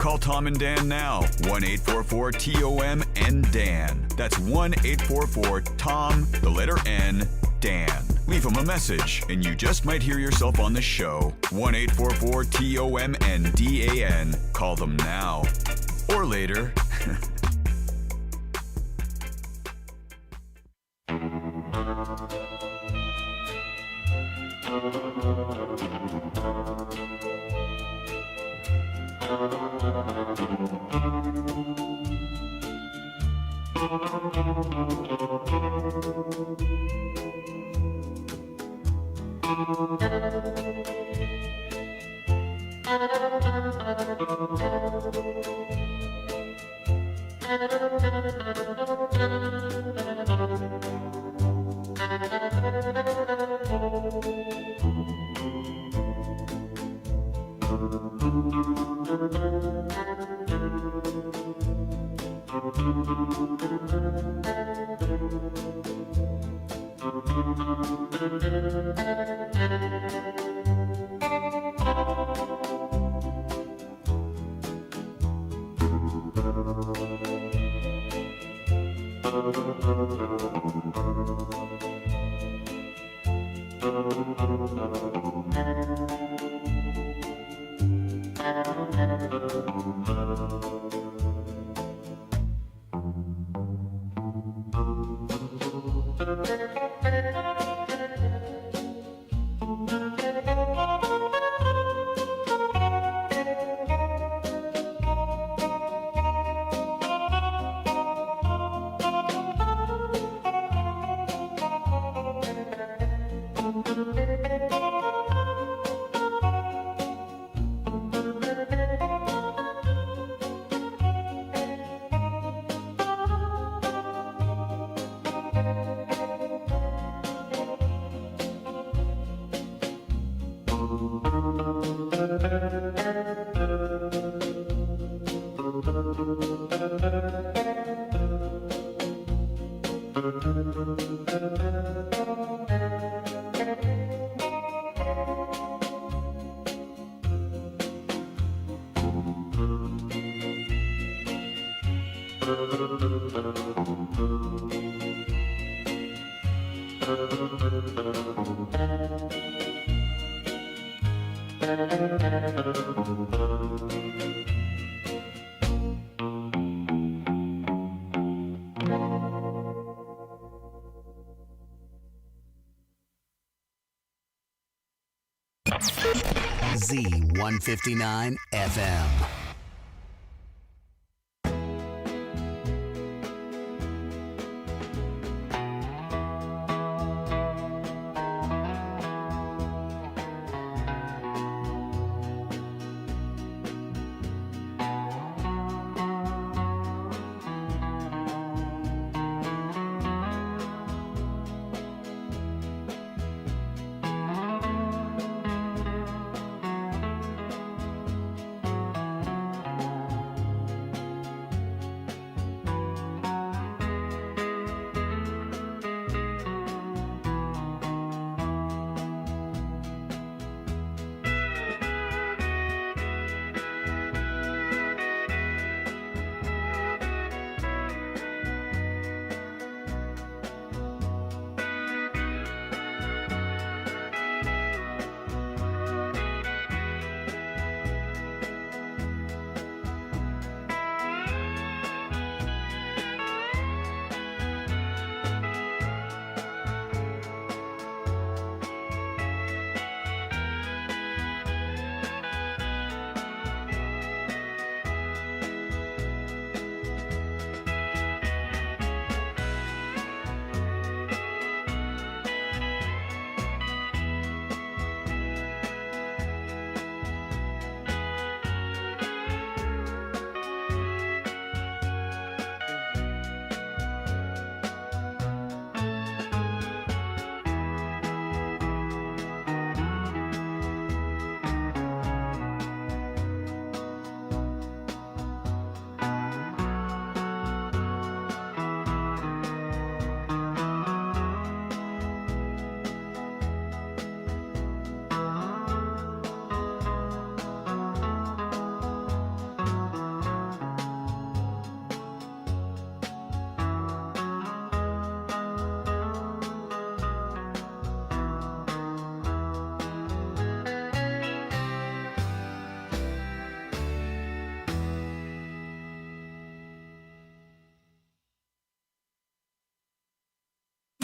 Call Tom and Dan now. 1-844-TOM and Dan. That's 1-844-TOM, the letter N, Dan. Leave him a message, and you just might hear yourself on the show. 1-844-TOM and DAN. Call them now. Or later. Z159 FM.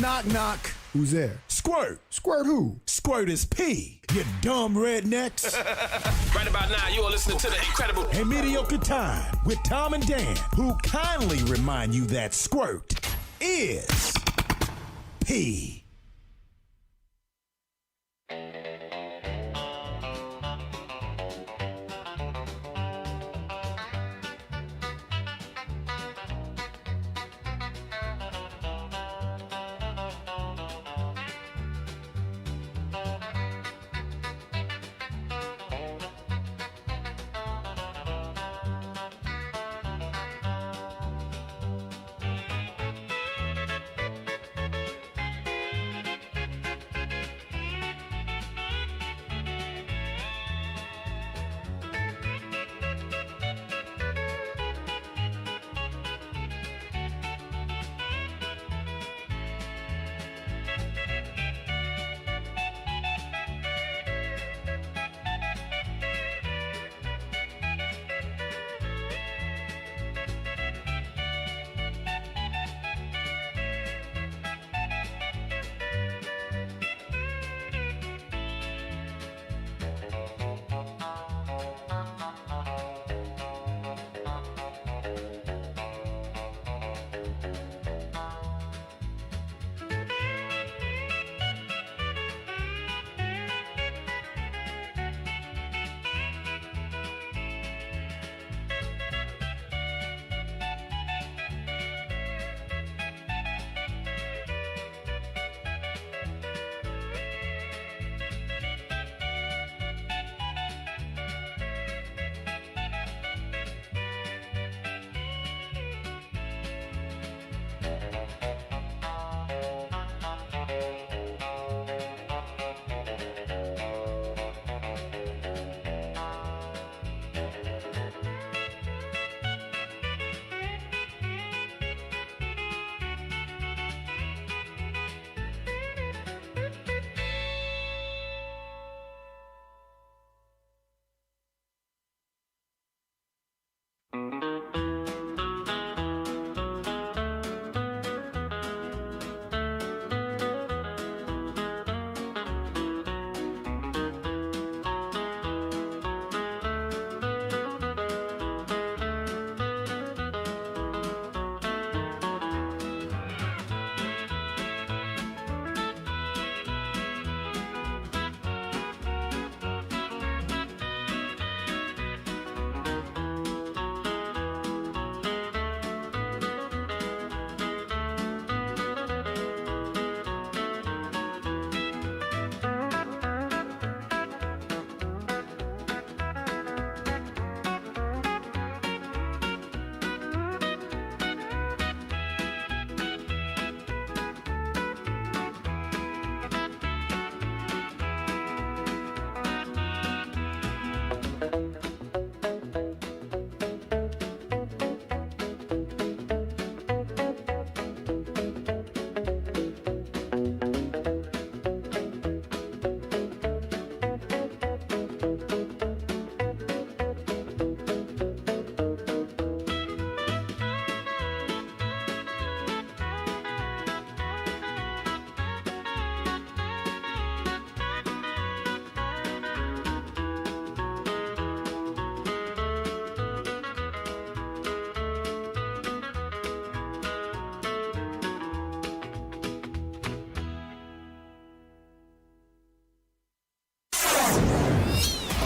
Knock, knock. Who's there? Squirt. Squirt who? Squirt is P. You dumb rednecks. Right about now, you are listening to the incredible A Mediocre Time with Tom and Dan, who kindly remind you that squirt is P.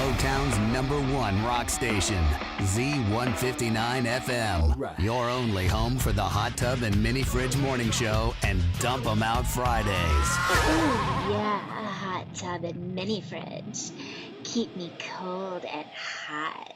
O-Town's #1 rock station, Z159 FM. Right. Your only home for the Hot Tub and Mini Fridge Morning Show and Dump 'em Out Fridays. Ooh, yeah, a hot tub and mini fridge. Keep me cold and hot.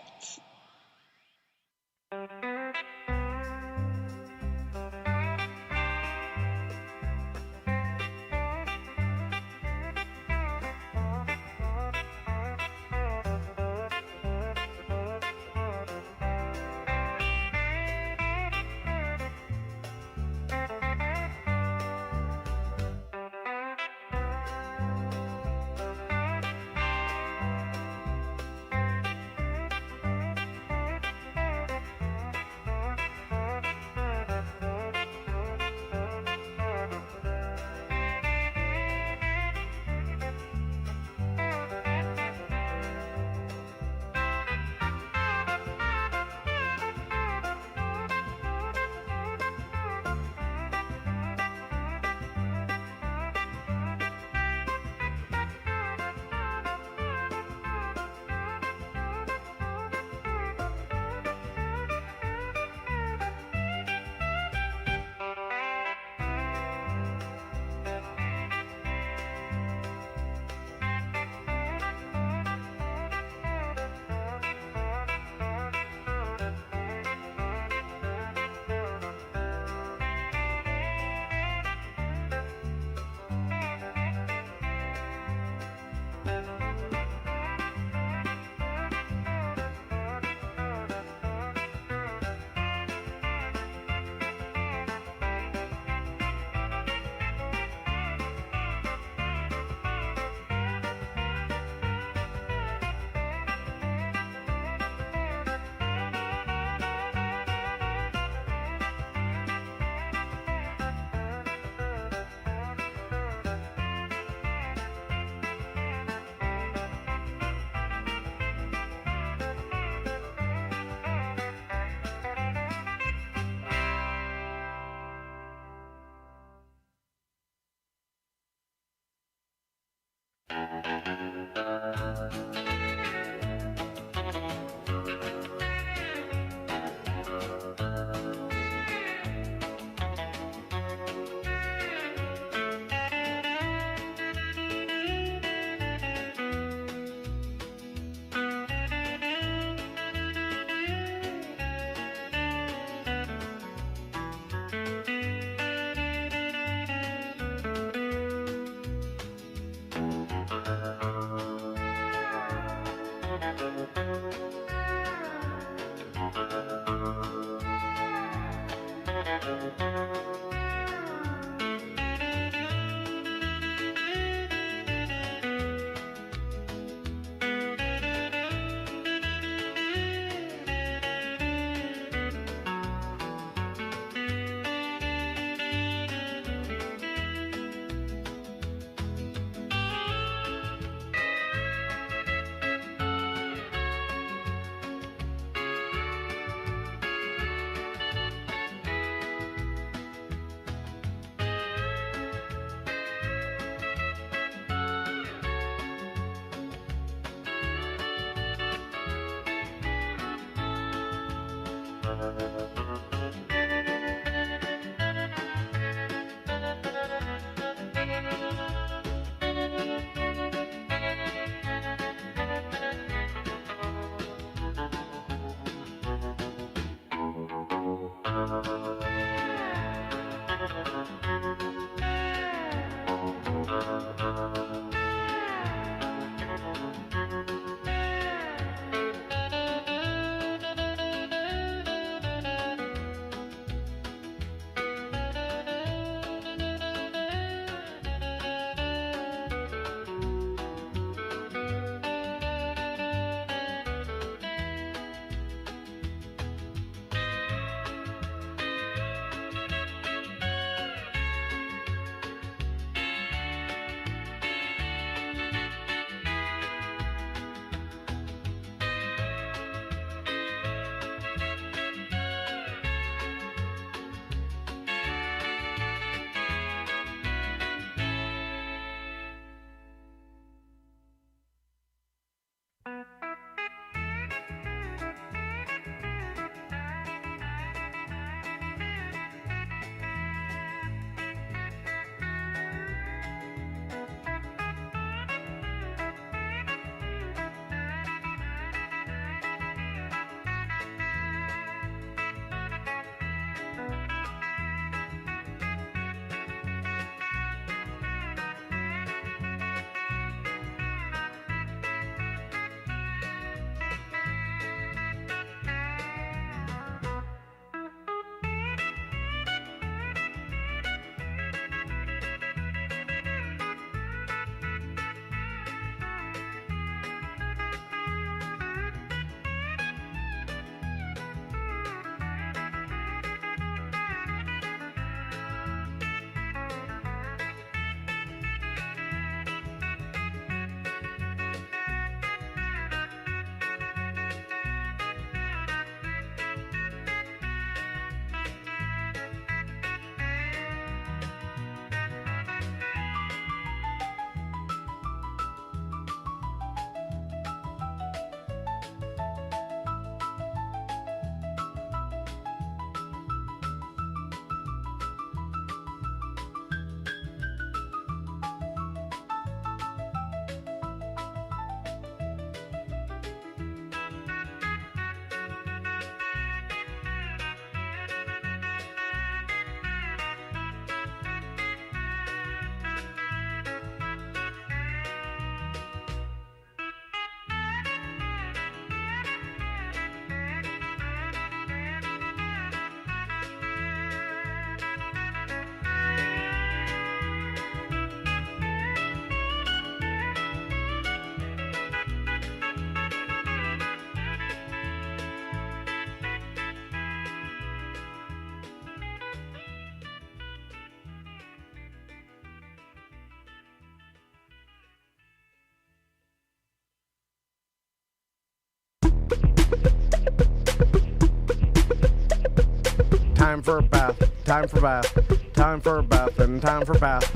Time for a bath, time for bath, time for a bath, and time for bath.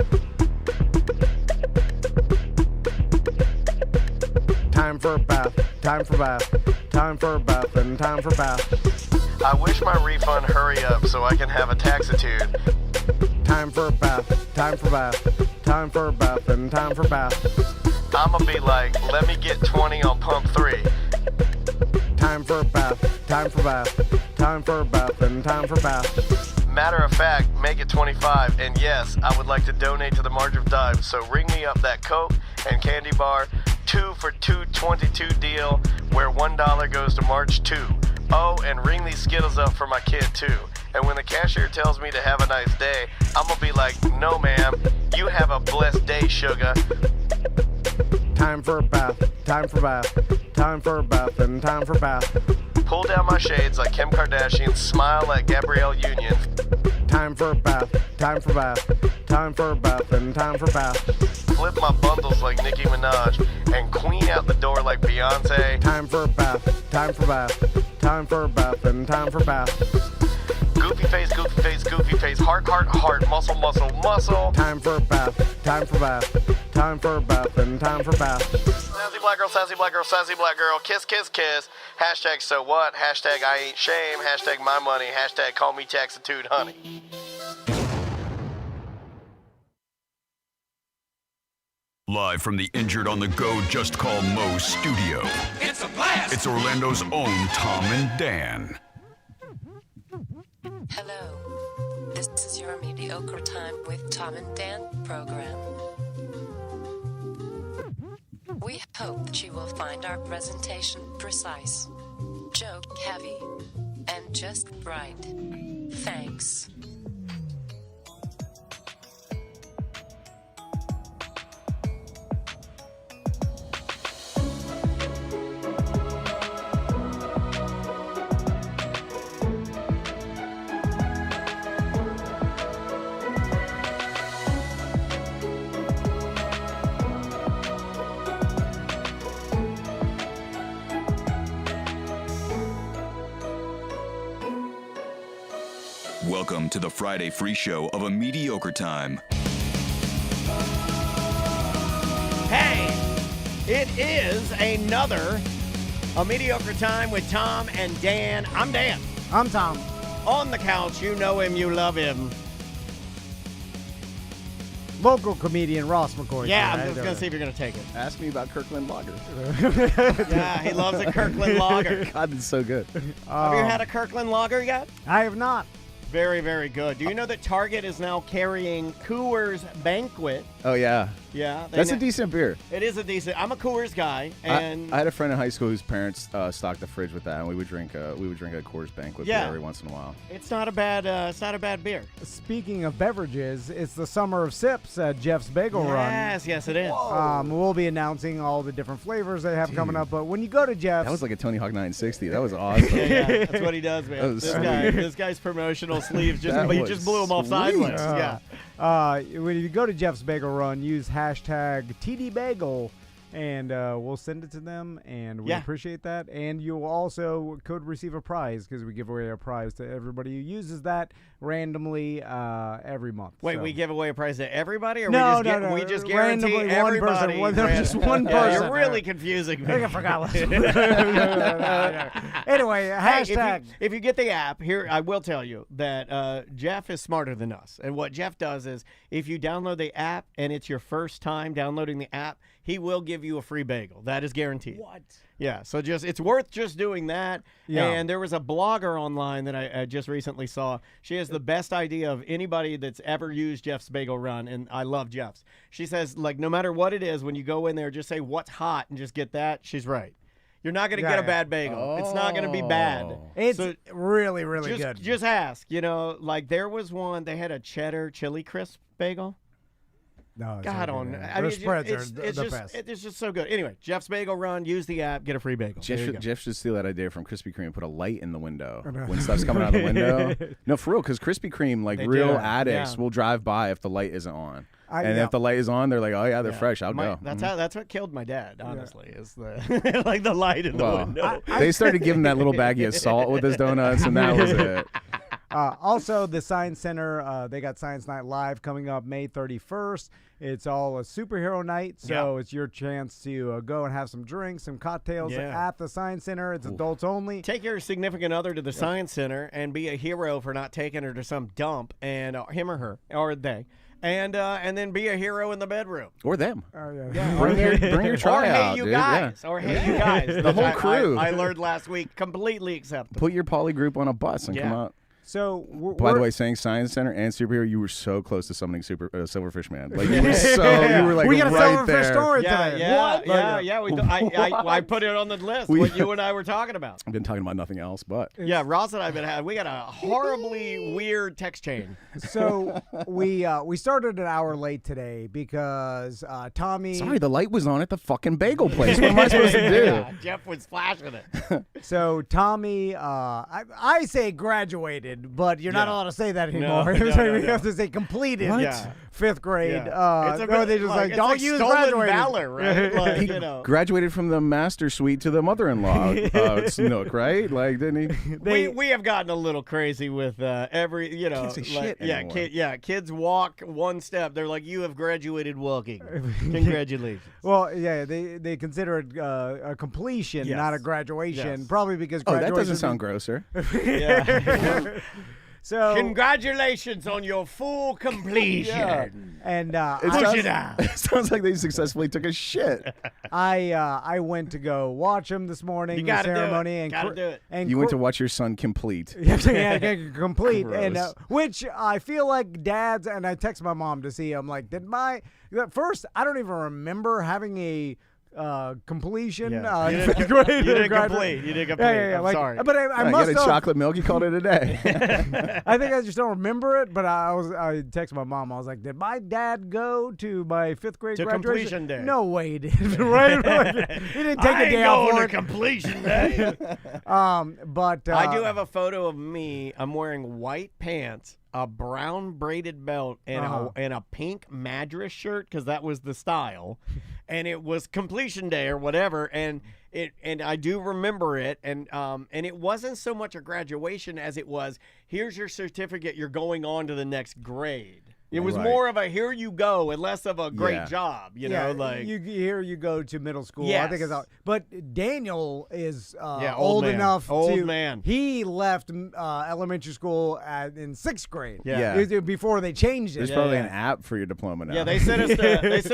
Time for a bath, time for bath, time for a bath, and time for bath. I wish my refund hurry up so I can have a taxitude. Time for a bath, time for bath, time for a bath, and time for bath. I'ma be like, let me get 20 on pump 3. Time for a bath, time for bath, time for a bath, and time for bath. Matter of fact, make it 25, and yes, I would like to donate to the March of Dimes, so ring me up that Coke and candy bar 2 for $2.22 deal where $1 goes to March 2. Oh, and ring these Skittles up for my kid too. And when the cashier tells me to have a nice day, I'm gonna be like, no ma'am, you have a blessed day, sugar. Time for a bath, time for bath, time for a bath, and time for bath. Pull down my shades like Kim Kardashian, smile like Gabrielle Union. Time for a bath, time for bath, time for a bath, and time for bath. Flip my bundles like Nicki Minaj and queen out the door like Beyonce. Time for a bath, time for bath, time for a bath, and time for bath. Goofy face, goofy face, goofy face, heart, heart, heart, muscle, muscle, muscle. Time for a bath, time for bath, time for a bath, and time for bath. Sassy black girl, sassy black girl, sassy black girl, kiss, kiss, kiss. Hashtag so what, hashtag I ain't shame, hashtag my money, hashtag call me taxitude honey. Live from the Injured on the Go Just Call Moe studio. It's a blast! It's Orlando's own Tom and Dan. Hello. This is your Mediocre Time with Tom and Dan program. We hope that you will find our presentation precise, joke heavy, and just right. Thanks. Welcome to the Friday free show of A Mediocre Time. Hey, it is another A Mediocre Time with Tom and Dan. I'm Dan. I'm Tom. On the couch, you know him, you love him. Local comedian Ross McCoy. Yeah, I'm just going to see if you're going to take it. Ask me about Kirkland Lager. Yeah, he loves a Kirkland Lager. God, it's so good. Have you had a Kirkland Lager yet? I have not. Very, very good. Do you know that Target is now carrying Coors Banquet? Oh, yeah. Yeah. That's a decent beer. It is a decent. I'm a Coors guy, and I had a friend in high school whose parents stocked the fridge with that, and we would drink a Coors Banquet beer every once in a while. It's not a bad beer. Speaking of beverages, it's the summer of sips at Jeff's Bagel Run. Yes, it is. We'll be announcing all the different flavors they have coming up, but when you go to Jeff's... That was like a Tony Hawk 960. That was awesome. Yeah, that's what he does, man. This guy's promotional sleeves just blew him off sideways. When you go to Jeff's Bagel Run, use hashtag TDBagel, and we'll send it to them, and we appreciate that. And you also could receive a prize because we give away a prize to everybody who uses that randomly every month. Wait, we give away a prize to everybody, or no, we just guarantee everybody? Just one person. You're really confusing me. I think I forgot last one. Anyway, hashtag. If you get the app, here I will tell you that Jeff is smarter than us. And what Jeff does is if you download the app and it's your first time downloading the app, he will give you a free bagel. That is guaranteed. What? Yeah, so it's worth just doing that. Yeah. And there was a blogger online that I just recently saw. She has the best idea of anybody that's ever used Jeff's Bagel Run, and I love Jeff's. She says, like, no matter what it is, when you go in there, just say, what's hot, and just get that. She's right. You're not going to get a bad bagel. Oh. It's not going to be bad. It's really, really good. Just ask. You know, like there was one, they had a cheddar chili crisp bagel. No, God, their spreads are the best. It's just so good. Anyway, Jeff's Bagel Run. Use the app. Get a free bagel. Jeff should steal that idea from Krispy Kreme and put a light in the window when stuff's coming out of the window. No, for real, because Krispy Kreme, like real addicts, will drive by if the light isn't on. If the light is on, they're like, oh, yeah, they're fresh. I'll go. That's what killed my dad, honestly, is the like the light in the window. They started giving that little baggie of salt with his donuts, and that was it. Also, the Science Center, they got Science Night Live coming up May 31st. It's all a superhero night, so it's your chance to go and have some drinks, some cocktails at the Science Center. It's adults only. Take your significant other to the Science Center and be a hero for not taking her to some dump, and him or her, or they. And then be a hero in the bedroom. Or them. Bring your try out, hey, you dude. guys. Yeah. Or hey, you guys. The whole crew. I learned last week, completely acceptable. Put your poly group on a bus and come out. So, by the way, saying Science Center and superhero, you were so close to summoning Silverfish Man. Like you were you were like we got right a Silverfish there. story today. I put it on the list. What you and I were talking about. I've been talking about nothing else, but Ross and I we got a horribly weird text chain. So we started an hour late today because Tommy. Sorry, the light was on at the fucking bagel place. What am I supposed to do? Yeah, Jeff was flashing it. So Tommy, I say graduated. But you're not allowed to say that anymore. No, we have to say completed. What? Fifth grade. Yeah. They just like don't use graduated. Valor, right? Like, he graduated from the master suite to the mother-in-law Snook, right? Like, didn't he? We have gotten a little crazy with every, Can't say shit anymore. Kids walk one step. They're like, you have graduated walking. Congratulations. Well, yeah, they consider it a completion, not a graduation. Yes. Probably because that graduation. doesn't sound grosser. Yeah. So congratulations on your full completion. Yeah. And push it out. It sounds like they successfly took a shit. I went to go watch him this morning. You got to ceremony, do it. And Got to do it. And you went to watch your son complete. Yeah, complete. Gross. And which I feel like dads, and I text my mom to see. I'm like, at first I don't even remember having a completion. You didn't complete. You didn't complete. Yeah, I'm sorry. But I You must got a chocolate milk. You called it a day. I think I just don't remember it. But I texted my mom. I was like, did my dad go to my 5th grade to graduation? completion day? No way he did. Right? He didn't take a day off for work. completion day. But I do have a photo of me. I'm wearing white pants, a brown braided belt, and a pink Madras shirt because that was the style, and it was completion day or whatever, and I do remember it, and it wasn't so much a graduation as it was, here's your certificate, you're going on to the next grade. It was more of a here you go and less of a great job, you know, like here you go to middle school. Yes. I think it's but Daniel is old man. enough. Old man. He left elementary school in 6th grade. Yeah. Before they changed it. There's probably an app for your diploma now. Yeah, they sent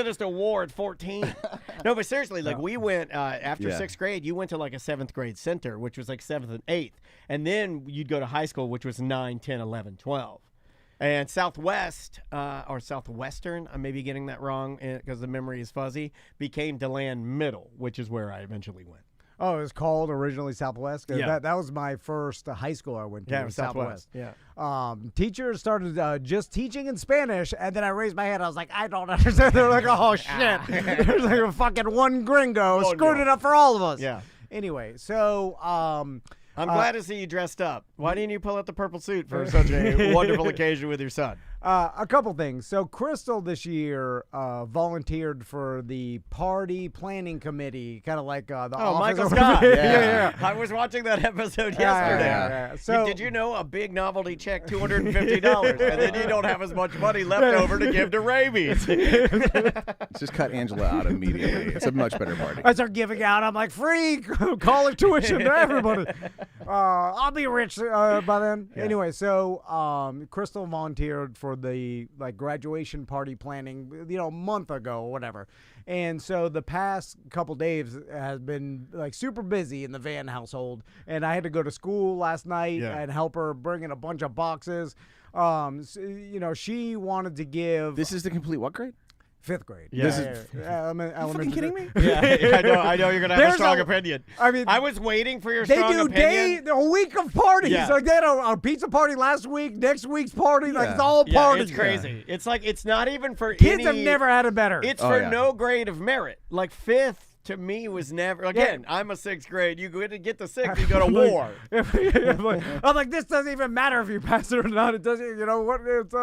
us to war at 14. No, but seriously, like we went after 6th grade. You went to like a 7th grade center, which was like 7th and 8th, and then you'd go to high school, which was 9, 10, 11, 12. And Southwest, or Southwestern, I may be getting that wrong because the memory is fuzzy, became DeLand Middle, which is where I eventually went. Oh, it was called originally Southwest? Yeah. That was my first high school I went to. Yeah, it was Southwest. Yeah. Teachers started just teaching in Spanish, and then I raised my hand. I was like, I don't understand. They're like, oh, shit. There's like a fucking one gringo screwed it up for all of us. Yeah. Anyway, so... I'm glad to see you dressed up. Why didn't you pull out the purple suit for such a wonderful occasion with your son? A couple things. So Crystal this year volunteered for the party planning committee, kind of like the office. Michael Scott. Yeah. I was watching that episode yesterday. Yeah. So did you know a big novelty check, $250, and then you don't have as much money left over to give to rabies? Just cut Angela out immediately. It's a much better party. I start giving out. I'm like, free college tuition to everybody. I'll be rich by then. Yeah. Anyway, so Crystal volunteered for the graduation party planning, month ago or whatever. And so the past couple days has been super busy in the Van household, and I had to go to school last night and help her bring in a bunch of boxes. So, she wanted to give. This is the complete what grade? 5th grade. Yeah. This is Elementary. fucking kidding me? Yeah, I know you're gonna have a strong opinion. I mean, I was waiting for your strong opinion. They do a week of parties. Yeah. Like they had a pizza party last week, next week's party. Like it's all parties. It's crazy. It's like it's not even for kids have never had it better. It's for no grade of merit. Like 5th to me was never. Again, I'm a 6th grade. You go to get the 6th, you go to war. I'm like, this doesn't even matter if you pass it or not. It doesn't. You know what? It's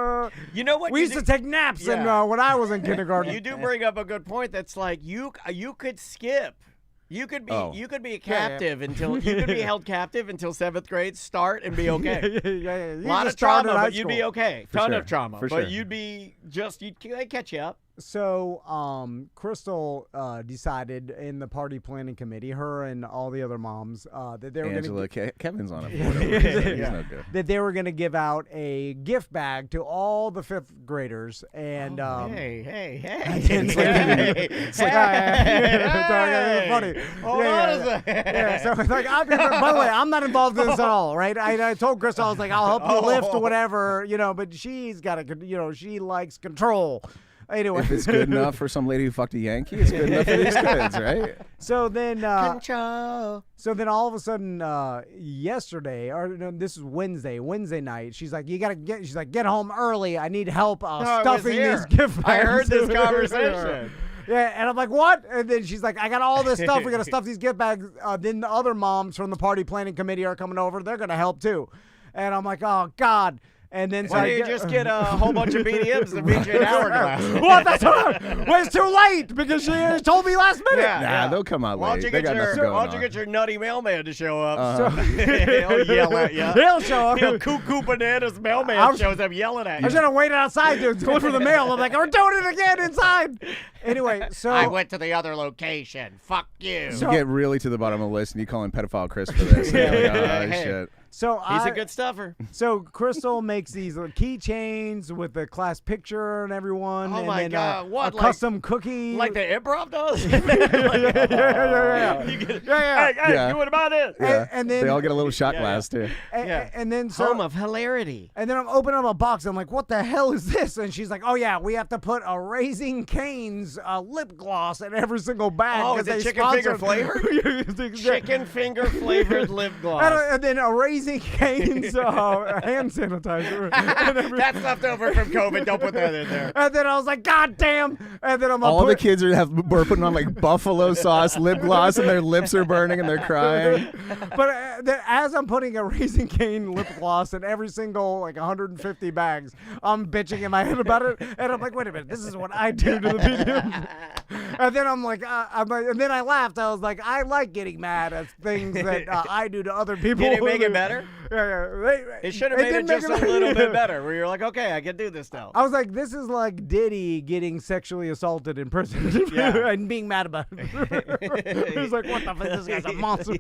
You know what? we used to take naps when I was in kindergarten. You do bring up a good point. That's like you could skip. You could be a captive until you could be held captive until 7th grade start and be okay. A lot of trauma, but you'd be okay. Ton of trauma, For but sure. you'd be they'd catch you up. So, Crystal decided in the party planning committee, her and all the other moms, that they were Angela, going to Kevin's on it. He's no good. that they were going to give out a gift bag to all the 5th graders, and hey, it's funny. Hold on a second. Yeah, so it's like, by the way, I'm not involved in this at all, right? I told Crystal, I was like, I'll help you lift or whatever, but she's got to, she likes control. Anyway. If it's good enough for some lady who fucked a Yankee, it's good enough for these kids, right? So then, control. So then, all of a sudden, yesterday, or no, this is Wednesday night. She's like, get home early. I need help stuffing these gift bags. I heard this conversation. Yeah, and I'm like, what? And then she's like, I got all this stuff. We got to stuff these gift bags. Then the other moms from the party planning committee are coming over. They're gonna help too. And I'm like, oh God. And then Why don't you just get a whole bunch of BDMs to meet you an hourglass? Well, that's what well, it's too late because she told me last minute. Nah, they'll come out Why late. don't They got nothing going why don't you on. get your nutty mailman to show up? He'll yell at you. He'll show up. Cuckoo Bananas mailman shows up yelling at you. I was gonna wait outside to deliver the mail. I'm like, we're doing it again inside. Anyway, so I went to the other location. Fuck you. You get really to the bottom of the list and you call him pedophile Chris for this. Shit. So he's a good stuffer. So Crystal makes these little keychains with the class picture and everyone. Oh and my then, God! What? A custom cookie? Like the improv does? Yeah. Hey, you want to buy this? Yeah. And then they all get a little shot glass too. And then home of hilarity. And then I'm opening up a box. I'm like, what the hell is this? And she's like, oh yeah, we have to put a Raising Cane's lip gloss in every single bag. Oh, is it chicken finger flavored? Chicken finger flavored lip gloss. And then a Raising Cane's hand sanitizer. That's left over from COVID. Don't put that in there. And then I was like, God damn. And then I'm all the kids are putting on like buffalo sauce lip gloss, and their lips are burning and they're crying. But as I'm putting a Raising Cane lip gloss in every single like 150 bags, I'm bitching in my head about it, and I'm like, wait a minute, this is what I do to the medium. And then I'm like, and then I laughed. I was like, I like getting mad at things that I do to other people. Did it make it better? Yeah. It should have made it just a little bit better, where you're like, okay, I can do this now. I was like, this is like Diddy getting sexually assaulted in prison and being mad about it. He was like, what the fuck? This guy's a monster.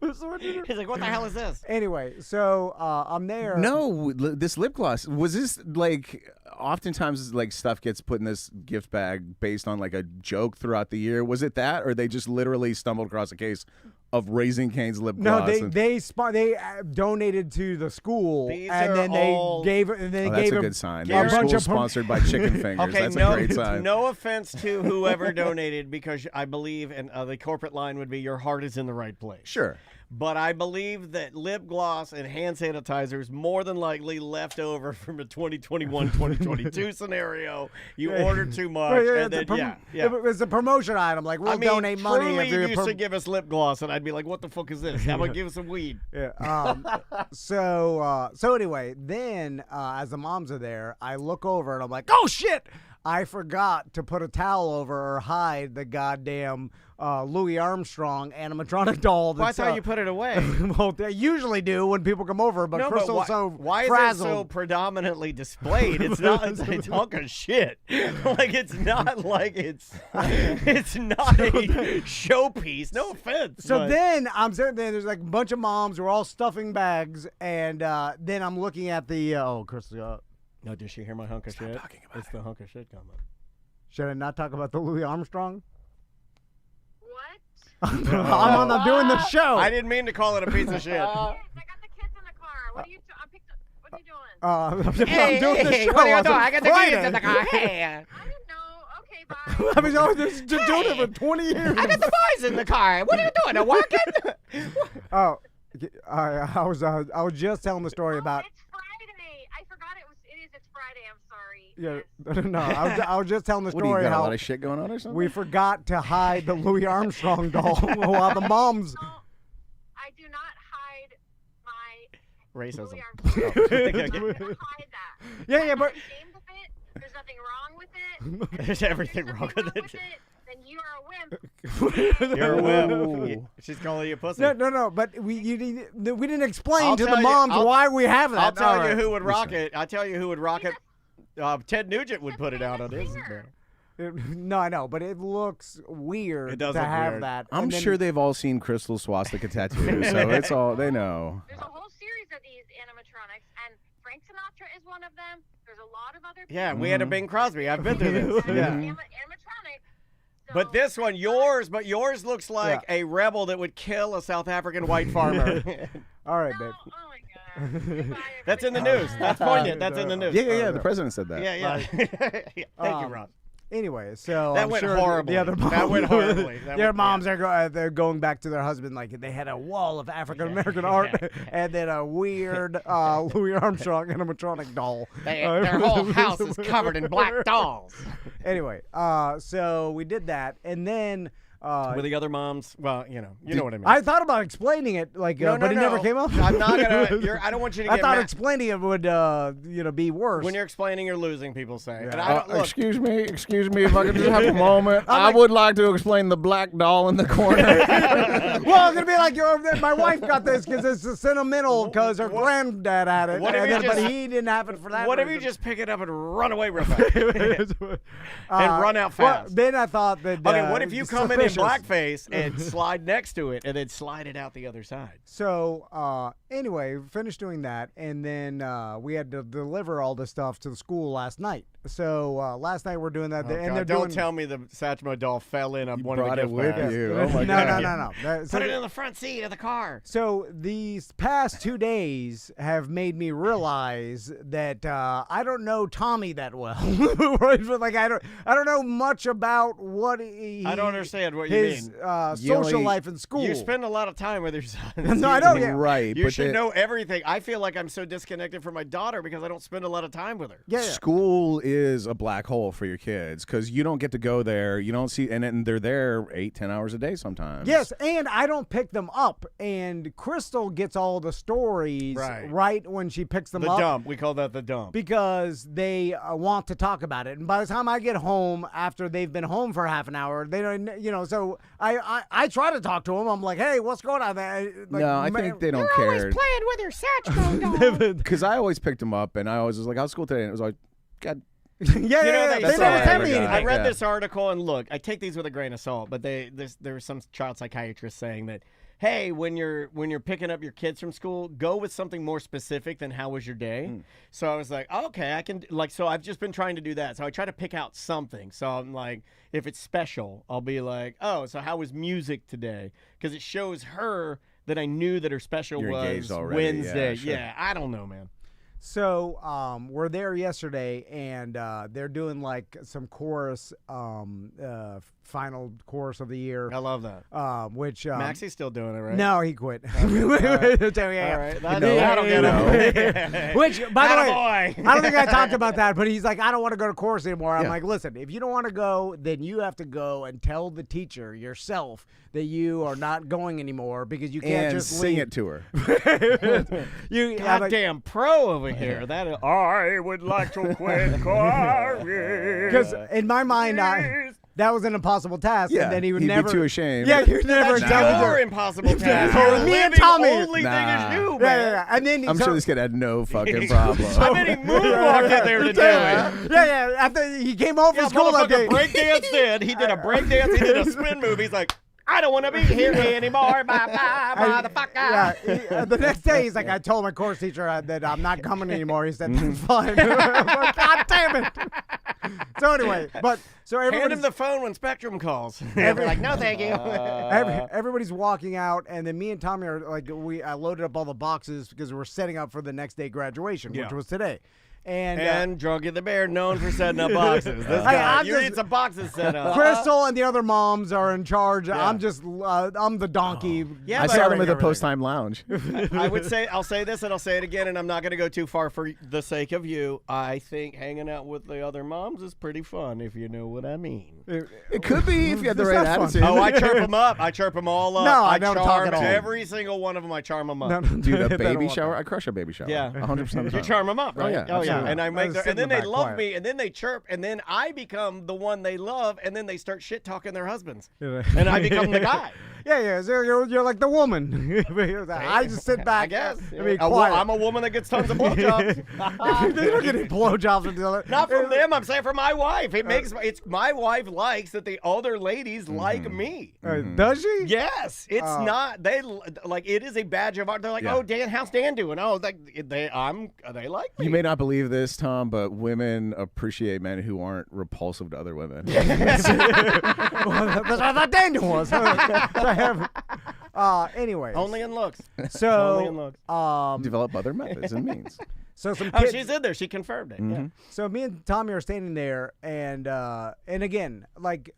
He's like, what the hell is this? Anyway, so I'm there. No, this lip gloss, was this like, oftentimes like stuff gets put in this gift bag based on like a joke throughout the year. Was it that, or they just literally stumbled across a case of Raising Cane's lip gloss? No, they donated to the school, These and then all... they gave it. And then that's gave a good sign. Their school's sponsored by Chicken Fingers. Okay, that's a great sign. No offense to whoever donated, because I believe, and the corporate line would be, your heart is in the right place. Sure. But I believe that lip gloss and hand sanitizer is more than likely left over from a 2021-2022 scenario. You ordered too much, and then it was a promotion item. Like, we'll donate money. Truly, you used to give us lip gloss, and I'd be like, "What the fuck is this? How about give us some weed?" Yeah. So anyway, then as the moms are there, I look over and I'm like, "Oh shit! I forgot to put a towel over or hide the goddamn Louis Armstrong animatronic doll." Well, I thought you put it away. Well, they usually do when people come over, but Crystal's why frazzled. is it so predominantly displayed? It's not. It's hunk of shit. Like, it's not like it's not a showpiece. No offense. So then I'm sitting there. There's like a bunch of moms. We're all stuffing bags, and then I'm looking at the Crystal. No, did she hear my hunk of shit? It's the hunk of shit comment. Should I not talk about the Louis Armstrong? What? I'm doing the show. I didn't mean to call it a piece of shit. I got the kids in the car. What are you doing? I'm doing the show. What are you doing? I got the kids in the car. Hey. I didn't know. Okay, bye. I mean, I was just doing it for 20 years. I got the boys in the car. What are you doing? They're working? I was just telling the story about. It's Friday. I forgot it's Friday. I'm sorry. Yeah, no, I was just telling the story What, you got how a lot of shit going on or something? we forgot to hide the Louis Armstrong doll while the moms. No, I do not hide my racism. Louis Armstrong. I don't hide that. Yeah, but I'm ashamed of it. There's nothing wrong with it. There's everything wrong with it. Then you are a wimp. You're a wimp. She's calling you a pussy. No. But we didn't explain I'll to tell the you- moms I'll- why we have that. I'll tell All you right. who would rock it. I'll tell you who would rock it. Ted Nugent would put it out on his. No, I know, but it looks weird It does to look have weird. that. I'm And then- sure they've all seen Crystal swastika tattoo, so it's all they know. There's a whole series of these animatronics, and Frank Sinatra is one of them. There's a lot of other people. Yeah, we had a Bing Crosby. I've been through this. Yeah. Animatronic. But this one, yours looks like a rebel that would kill a South African white farmer. All right, babe. Oh my god. Goodbye, That's in the news. That's poignant. That's in the news. Yeah. The president said that. Yeah. Thank you, Rob. Anyway, so That I'm went sure horribly. The other moms, That went horribly. Their moms are they're going back to their husband like they had a wall of African American art and then a weird Louis Armstrong animatronic doll. Their whole house is covered in black dolls. Anyway, so we did that, and then. Were the other moms? Well, you know what I mean. I thought about explaining it, but it never came up. I'm not gonna. I don't want you to get. I thought mad. explaining it would, be worse. When you're explaiing, you're losing. People say. Yeah. And I don't, look, Excuse me, if I could just have a moment. I would like to explain the black doll in the corner. Well, it's gonna be like my wife got this because it's sentimental because her granddad had it, but he didn't have it for that. What if you just pick it up and run away real fast and run out fast? Well, then I thought that. Okay, what if you come in blackface and slide next to it and then slide it out the other side? So anyway, finished doing that, and then we had to deliver all the stuff to the school last night. So last night we're doing that. And they're don't tell me the Satchmo doll fell in one of the gift with bags. you. Oh my God. No. Put it in the front seat of the car. So these past 2 days have made me realize that I don't know Tommy that well. Right? Like I don't know much about what I don't understand what you mean. His social life in school. You spend a lot of time with your son. No, I know. Yeah. Right. You should know everything. I feel like I'm so disconnected from my daughter because I don't spend a lot of time with her. Yeah. School is a black hole for your kids because you don't get to go there. You don't see, and they're there 8-10 hours a day sometimes. Yes, and I don't pick them up. And Crystal gets all the stories right when she picks them up. The dump. We call that the dump. Because they want to talk about it. And by the time I get home, after they've been home for half an hour, they don't, so I try to talk to them. I'm like, hey, what's going on there? Like, no, I think they don't care. You're always playing with your Satchmo doll. Because I always picked them up, and I always was like, how's school today? And it was like, God. They never tell me anything. I read this article, and look, I take these with a grain of salt, but there was some child psychiatrist saying that, hey, when you're picking up your kids from school, go with something more specific than how was your day. So I was like, okay, I can, so I've just been trying to do that. So I try to pick out something. So I'm like, if it's special, I'll be like, oh, so how was music today? Because it shows her that I knew that her special was Wednesday. Yeah, I don't know, man. So we're there yesterday, and they're doing like some chorus, final chorus of the year. I love that. Which Maxie's still doing it, right? No, he quit. All right. I don't get it. Which, by the way, I don't think I talked about that, but he's like, I don't want to go to chorus anymore. I'm like, listen, if you don't want to go, then you have to go and tell the teacher yourself that you are not going anymore because you can't just sing leave. it to her. You goddamn pro over here. That is, I would like to quit chorus. Because in my mind, that was an impossible task, and then he would never be too ashamed. Yeah, you'd never. That's your impossible task. Me and Tommy. Only thing is you, man. Yeah. And then I'm sure this kid had no fucking problem. I bet he moonwalked in there to do it. Yeah. After he came home from school that day, breakdance did. He did a breakdance. He did a spin move. He's like, I don't want to be here anymore, motherfucker. The next day, he's like, I told my course teacher that I'm not coming anymore. He said, that's fine. God damn it. So anyway, hand him the phone when Spectrum calls. They're like, no, thank you. Everybody's walking out, and then me and Tommy are like, I loaded up all the boxes because we're setting up for the next day graduation, which was today. And Drunky the Bear, known for setting up boxes. This guy, you need some boxes set up. Crystal and the other moms are in charge. Yeah. I'm just, I'm the donkey. Yeah, I saw them at the post-time lounge. I would say, I'll say this and I'll say it again, and I'm not going to go too far for the sake of you. I think hanging out with the other moms is pretty fun, if you know what I mean. It could be if you have the right attitude. Oh, I chirp them up. I chirp them all up. No, I don't talk at all. Every single one of them, I charm them up. Dude, a baby shower? I crush a baby shower. Yeah. 100% of the time. You charm them up, right? Oh, yeah. And I make and then they love me, and then they chirp, and then I become the one they love, and then they start shit talking their husbands, and I become the guy. Yeah. So you're like the woman. I just sit back. I guess. Quiet. I'm a woman that gets tons of blowjobs. They don't get any blowjobs. Not from them. I'm saying from my wife. It's my wife likes that the other ladies like me. Does she? Yes. It's not. They like it is a badge of honor. They're like, oh, Dan, how's Dan doing? Oh, they like me. You may not believe this, Tom, but women appreciate men who aren't repulsive to other women. Well, that's what I thought Daniel was. Anyway. Only in looks. So, only in looks. Develop other methods and means. So some kids, she's in there. She confirmed it. Yeah. So me and Tommy are standing there, and again, like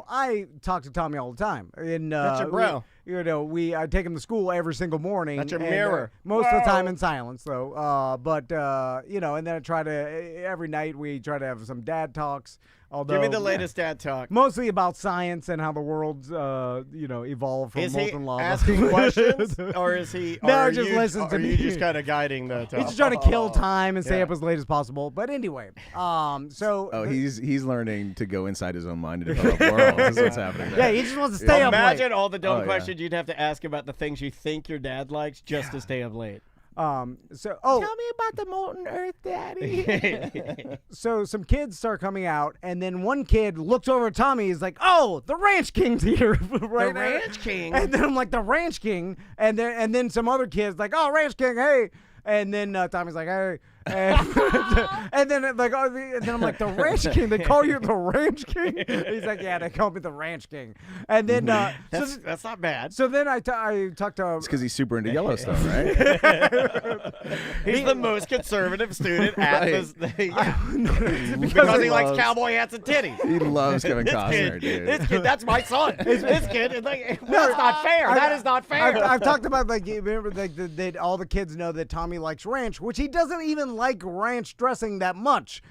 I talk to Tommy all the time. And that's your bro. I take him to school every single morning. That's your mirror. Most of the time in silence, though. But and then I try to every night we try to have some dad talks. Although, give me the latest dad talk. Mostly about science and how the world's, evolved from molten lava. Is he asking questions, or is he? No, just listens to me. Are you just kind of guiding the talk? He's just trying to kill time and stay up as late as possible. But anyway, he's learning to go inside his own mind and develop worlds. That's what's happening there. Yeah, he just wants to stay up late. Imagine all the dumb questions you'd have to ask about the things you think your dad likes just to stay up late. Tell me about the molten earth, Daddy. So some kids start coming out, and then one kid looks over at Tommy. He's like, "Oh, the Ranch King's here!" Right? The Ranch King. And then I'm like, "The Ranch King," and then some other kids like, "Oh, Ranch King, hey!" And then Tommy's like, "Hey." And then and then I'm like, the Ranch King. They call you the Ranch King? He's like, yeah, they call me the Ranch King. And then that's not bad. So then I talked to him. It's because he's super into Yellowstone, right? He's the most conservative student at this. Because he likes cowboy hats and titties. He loves Kevin Costner, dude. This kid, that's my son. This kid is like, that's not fair. That is not fair. I've talked about remember that all the kids know that Tommy likes ranch, which he doesn't even like ranch dressing that much.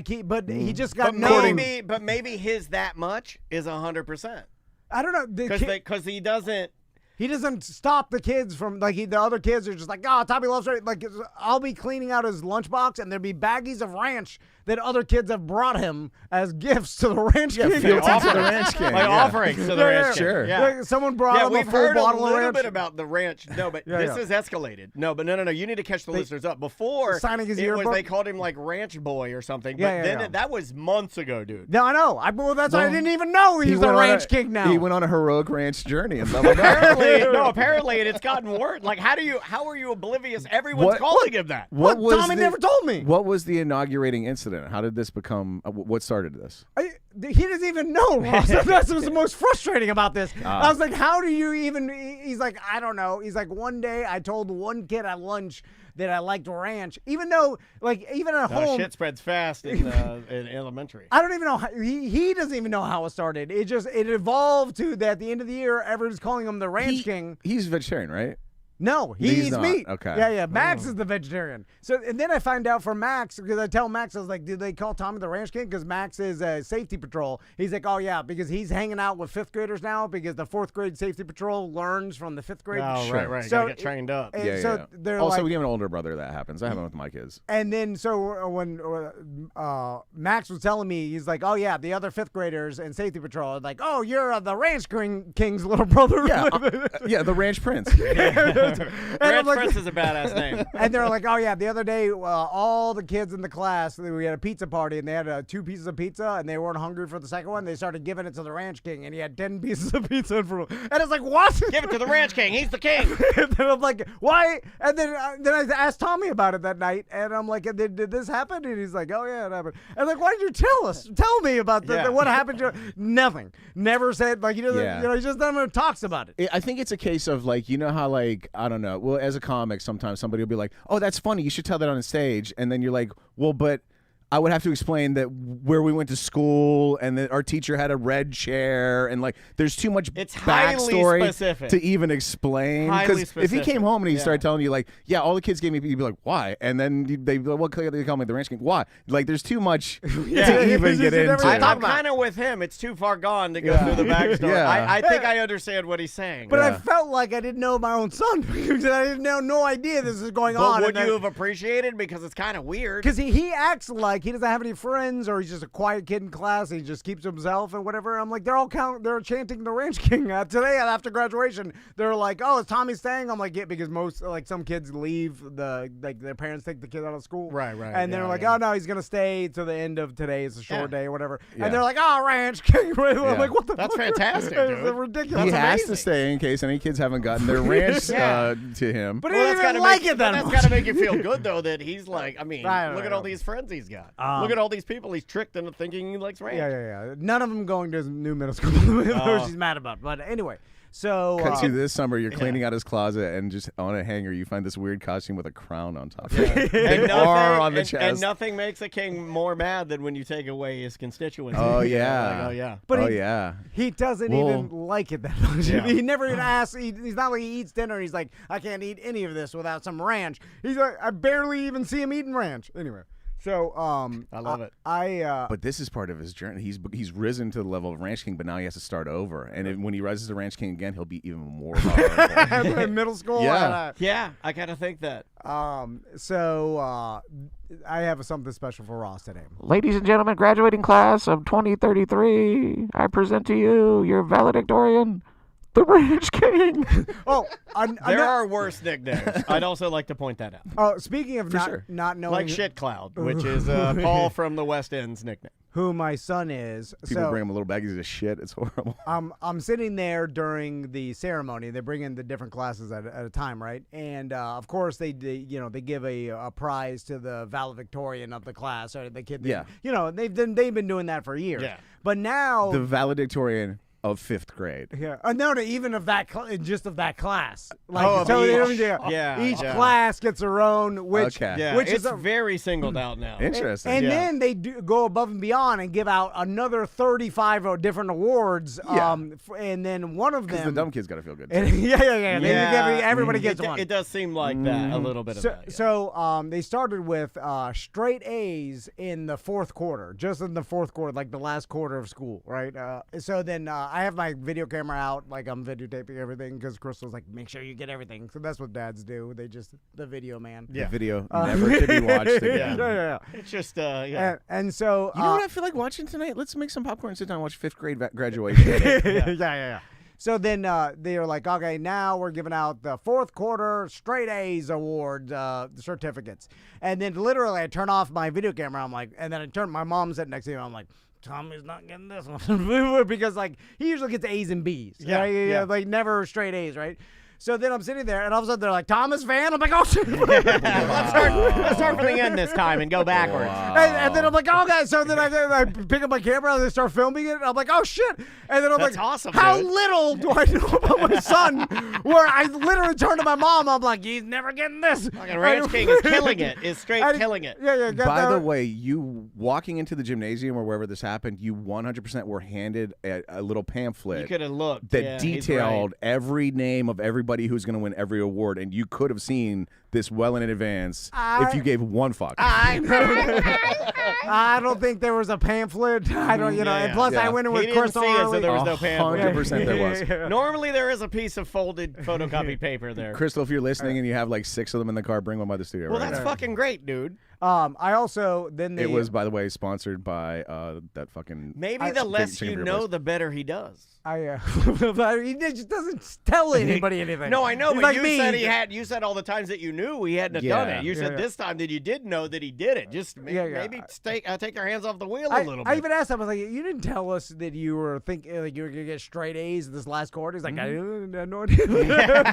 He just got But maybe his that much is 100%. I don't know because he doesn't. He doesn't stop the kids from the other kids are just like, oh, Tommy loves ranch. Like, I'll be cleaning out his lunchbox and there'll be baggies of ranch that other kids have brought him as gifts to the Ranch King. Field to the Ranch King. Like offerings to the Ranch King. Sure. Yeah. Someone brought him a full bottle of ranch. We've heard a little bit about the ranch. No, but this has escalated. No, but no. You need to catch the listeners up. Before signing his yearbook, they called him like Ranch Boy or something. But then that was months ago, dude. No, I know. I didn't even know he's the Ranch King now. He went on a heroic ranch journey and apparently, and it's gotten worse. Like, how are you oblivious? Everyone's calling him that. Tommy never told me. What was the inaugurating incident? How did this become? What started this? He doesn't even know, Ross. That's what's the most frustrating about this. I was like, how do you even? He's like, I don't know. He's like, one day I told one kid at lunch that I liked ranch, even though, even at home, shit spreads fast in elementary. I don't even know. He doesn't even know how it started. It evolved to that at the end of the year, everyone's calling him the Ranch King. He's vegetarian, right? No, he eats meat. Okay. Yeah. Max is the vegetarian. So, and then I find out from Max, because I tell Max, I was like, did they call Tommy the Ranch King? Because Max is a safety patrol. He's like, oh, yeah, because he's hanging out with fifth graders now, because the fourth grade safety patrol learns from the fifth grade. Oh, right. So gotta get trained up. They're also, we have an older brother that happens. I have it with my kids. And then, so when Max was telling me, he's like, oh, yeah, the other fifth graders and safety patrol are like, oh, you're the Ranch King's little brother. Yeah, the Ranch Prince. Ranch Prince is a badass name. And they're like, oh, yeah, the other day, all the kids in the class, we had a pizza party, and they had 2 pieces of pizza, and they weren't hungry for the second one. They started giving it to the Ranch King, and he had 10 pieces of pizza in front of him. And it's like, what? Give it to the Ranch King. He's the king. And then I'm like, why? And then I asked Tommy about it that night, and I'm like, did this happen? And he's like, oh, yeah, it happened. And I'm like, why did you tell us? Tell me about what happened to you. Nothing. Never said, he doesn't, he just never talks about it. I think it's a case of, how, I don't know, well, as a comic, sometimes somebody will be like, oh, that's funny, you should tell that on stage. And then you're like, well, but I would have to explain that where we went to school and that our teacher had a red chair and there's too much backstory to even explain. Because if he came home and he started telling you all the kids gave me, you'd be like, why? And then they'd be like, well, they call me the Ranch King. Why? There's too much to even get into. I'm kind of with him. It's too far gone to go through the backstory. I think I understand what he's saying. But I felt like I didn't know my own son because I didn't know no idea this is going on. Would you have appreciated? Because it's kind of weird. Because he acts like he doesn't have any friends, or he's just a quiet kid in class. And he just keeps to himself and whatever. I'm like, they're chanting the Ranch King today after graduation. They're like, oh, is Tommy staying? I'm like, yeah, because most some kids leave their parents take the kid out of school, right, and they're like, oh no, he's gonna stay to the end of today. It's a short day or whatever. And they're like, oh, Ranch King. I'm like, what the? That's fantastic, dude. It's ridiculous. He has to stay in case any kids haven't gotten their ranch to him. But that's got to make you feel good though that he's like, I mean, look at all these friends he's got. Look at all these people he's tricked into thinking he likes ranch. Yeah. None of them going to his new middle school, which he's mad about. But anyway, so cut to this summer, you're cleaning out his closet, and just on a hanger, you find this weird costume with a crown on top. Big R on the chest. And nothing makes a king more mad than when you take away his constituency. Oh yeah. But he doesn't even like it that much. Yeah. He never even asks. He's not like he eats dinner. And he's like, I can't eat any of this without some ranch. He's like, I barely even see him eating ranch. Anyway. So I love it. But this is part of his journey. He's risen to the level of Ranch King, but now he has to start over. And when he rises to Ranch King again, he'll be even more powerful. In middle school. Yeah, I kind of think that. So I have something special for Ross today. Ladies and gentlemen, graduating class of 2033, I present to you your valedictorian, the Ranch King. There are worse nicknames. I'd also like to point that out. Oh, speaking of not knowing, like Shit Cloud, which is Paul from the West End's nickname. Who my son is. People bring him little baggies of shit. It's horrible. I'm sitting there during the ceremony. They bring in the different classes at a time, right? And of course they give a prize to the valedictorian of the class or the kid. They've been doing that for years. Yeah. But now the valedictorian of 5th grade. Yeah. No, even of that, just of that class. Like, each class gets their own, which is very singled out now. Interesting. And then they do go above and beyond and give out another 35 different awards. And then one of them, because the dumb kid's got to feel good. Everybody gets one. It does seem like that a little bit of that. So they started with straight A's in the fourth quarter, just in the fourth quarter, like the last quarter of school, right? So then. I have my video camera out, like I'm videotaping everything because Crystal's like, make sure you get everything. So that's what dads do. They just, the video man. Yeah. The video never to be watched again. Yeah. It's just, And so. You know what I feel like watching tonight? Let's make some popcorn and sit down and watch 5th grade graduation. Yeah. So then they're like, okay, now we're giving out the fourth quarter straight A's award certificates. And then literally I turn off my video camera. I'm like, and then my mom's sitting next to me. I'm like, Tommy's not getting this one because like he usually gets A's and B's. Yeah. Like never straight A's, right? So then I'm sitting there, and all of a sudden they're like, Thomas Van? I'm like, oh, shit. Let's start from the end this time and go backwards. And then I'm like, oh, guys. So then I pick up my camera, and they start filming it. And I'm like, oh, shit. And then I'm That's like, awesome, how dude. little do I know about my son? Where I literally turn to my mom. I'm like, he's never getting this. Fucking Ranch King is killing it. Is straight killing it. Yeah. By the way, you walking into the gymnasium or wherever this happened, you 100% were handed a little pamphlet. You could have looked. That detailed every name of everybody who's going to win every award, and you could have seen this well in advance if you gave one fuck. I don't think there was a pamphlet. I don't, and plus I went in with Crystal early. So there was no pamphlet. 100% there was. Normally there is a piece of folded photocopied paper there. Crystal, if you're listening and you have like 6 of them in the car, bring one by the studio. Well, that's fucking great, dude. I also it was, by the way, sponsored by that fucking. Maybe the less you know, the better he does. But he just doesn't tell anybody anything. No, I know, He's but like you said all the times that you knew he hadn't done it. You said this time that you did know that he did it. Just maybe take your hands off the wheel a little bit. I even asked him, I was like, you didn't tell us that you were thinking like you were going to get straight A's this last quarter. He's like, I had no idea.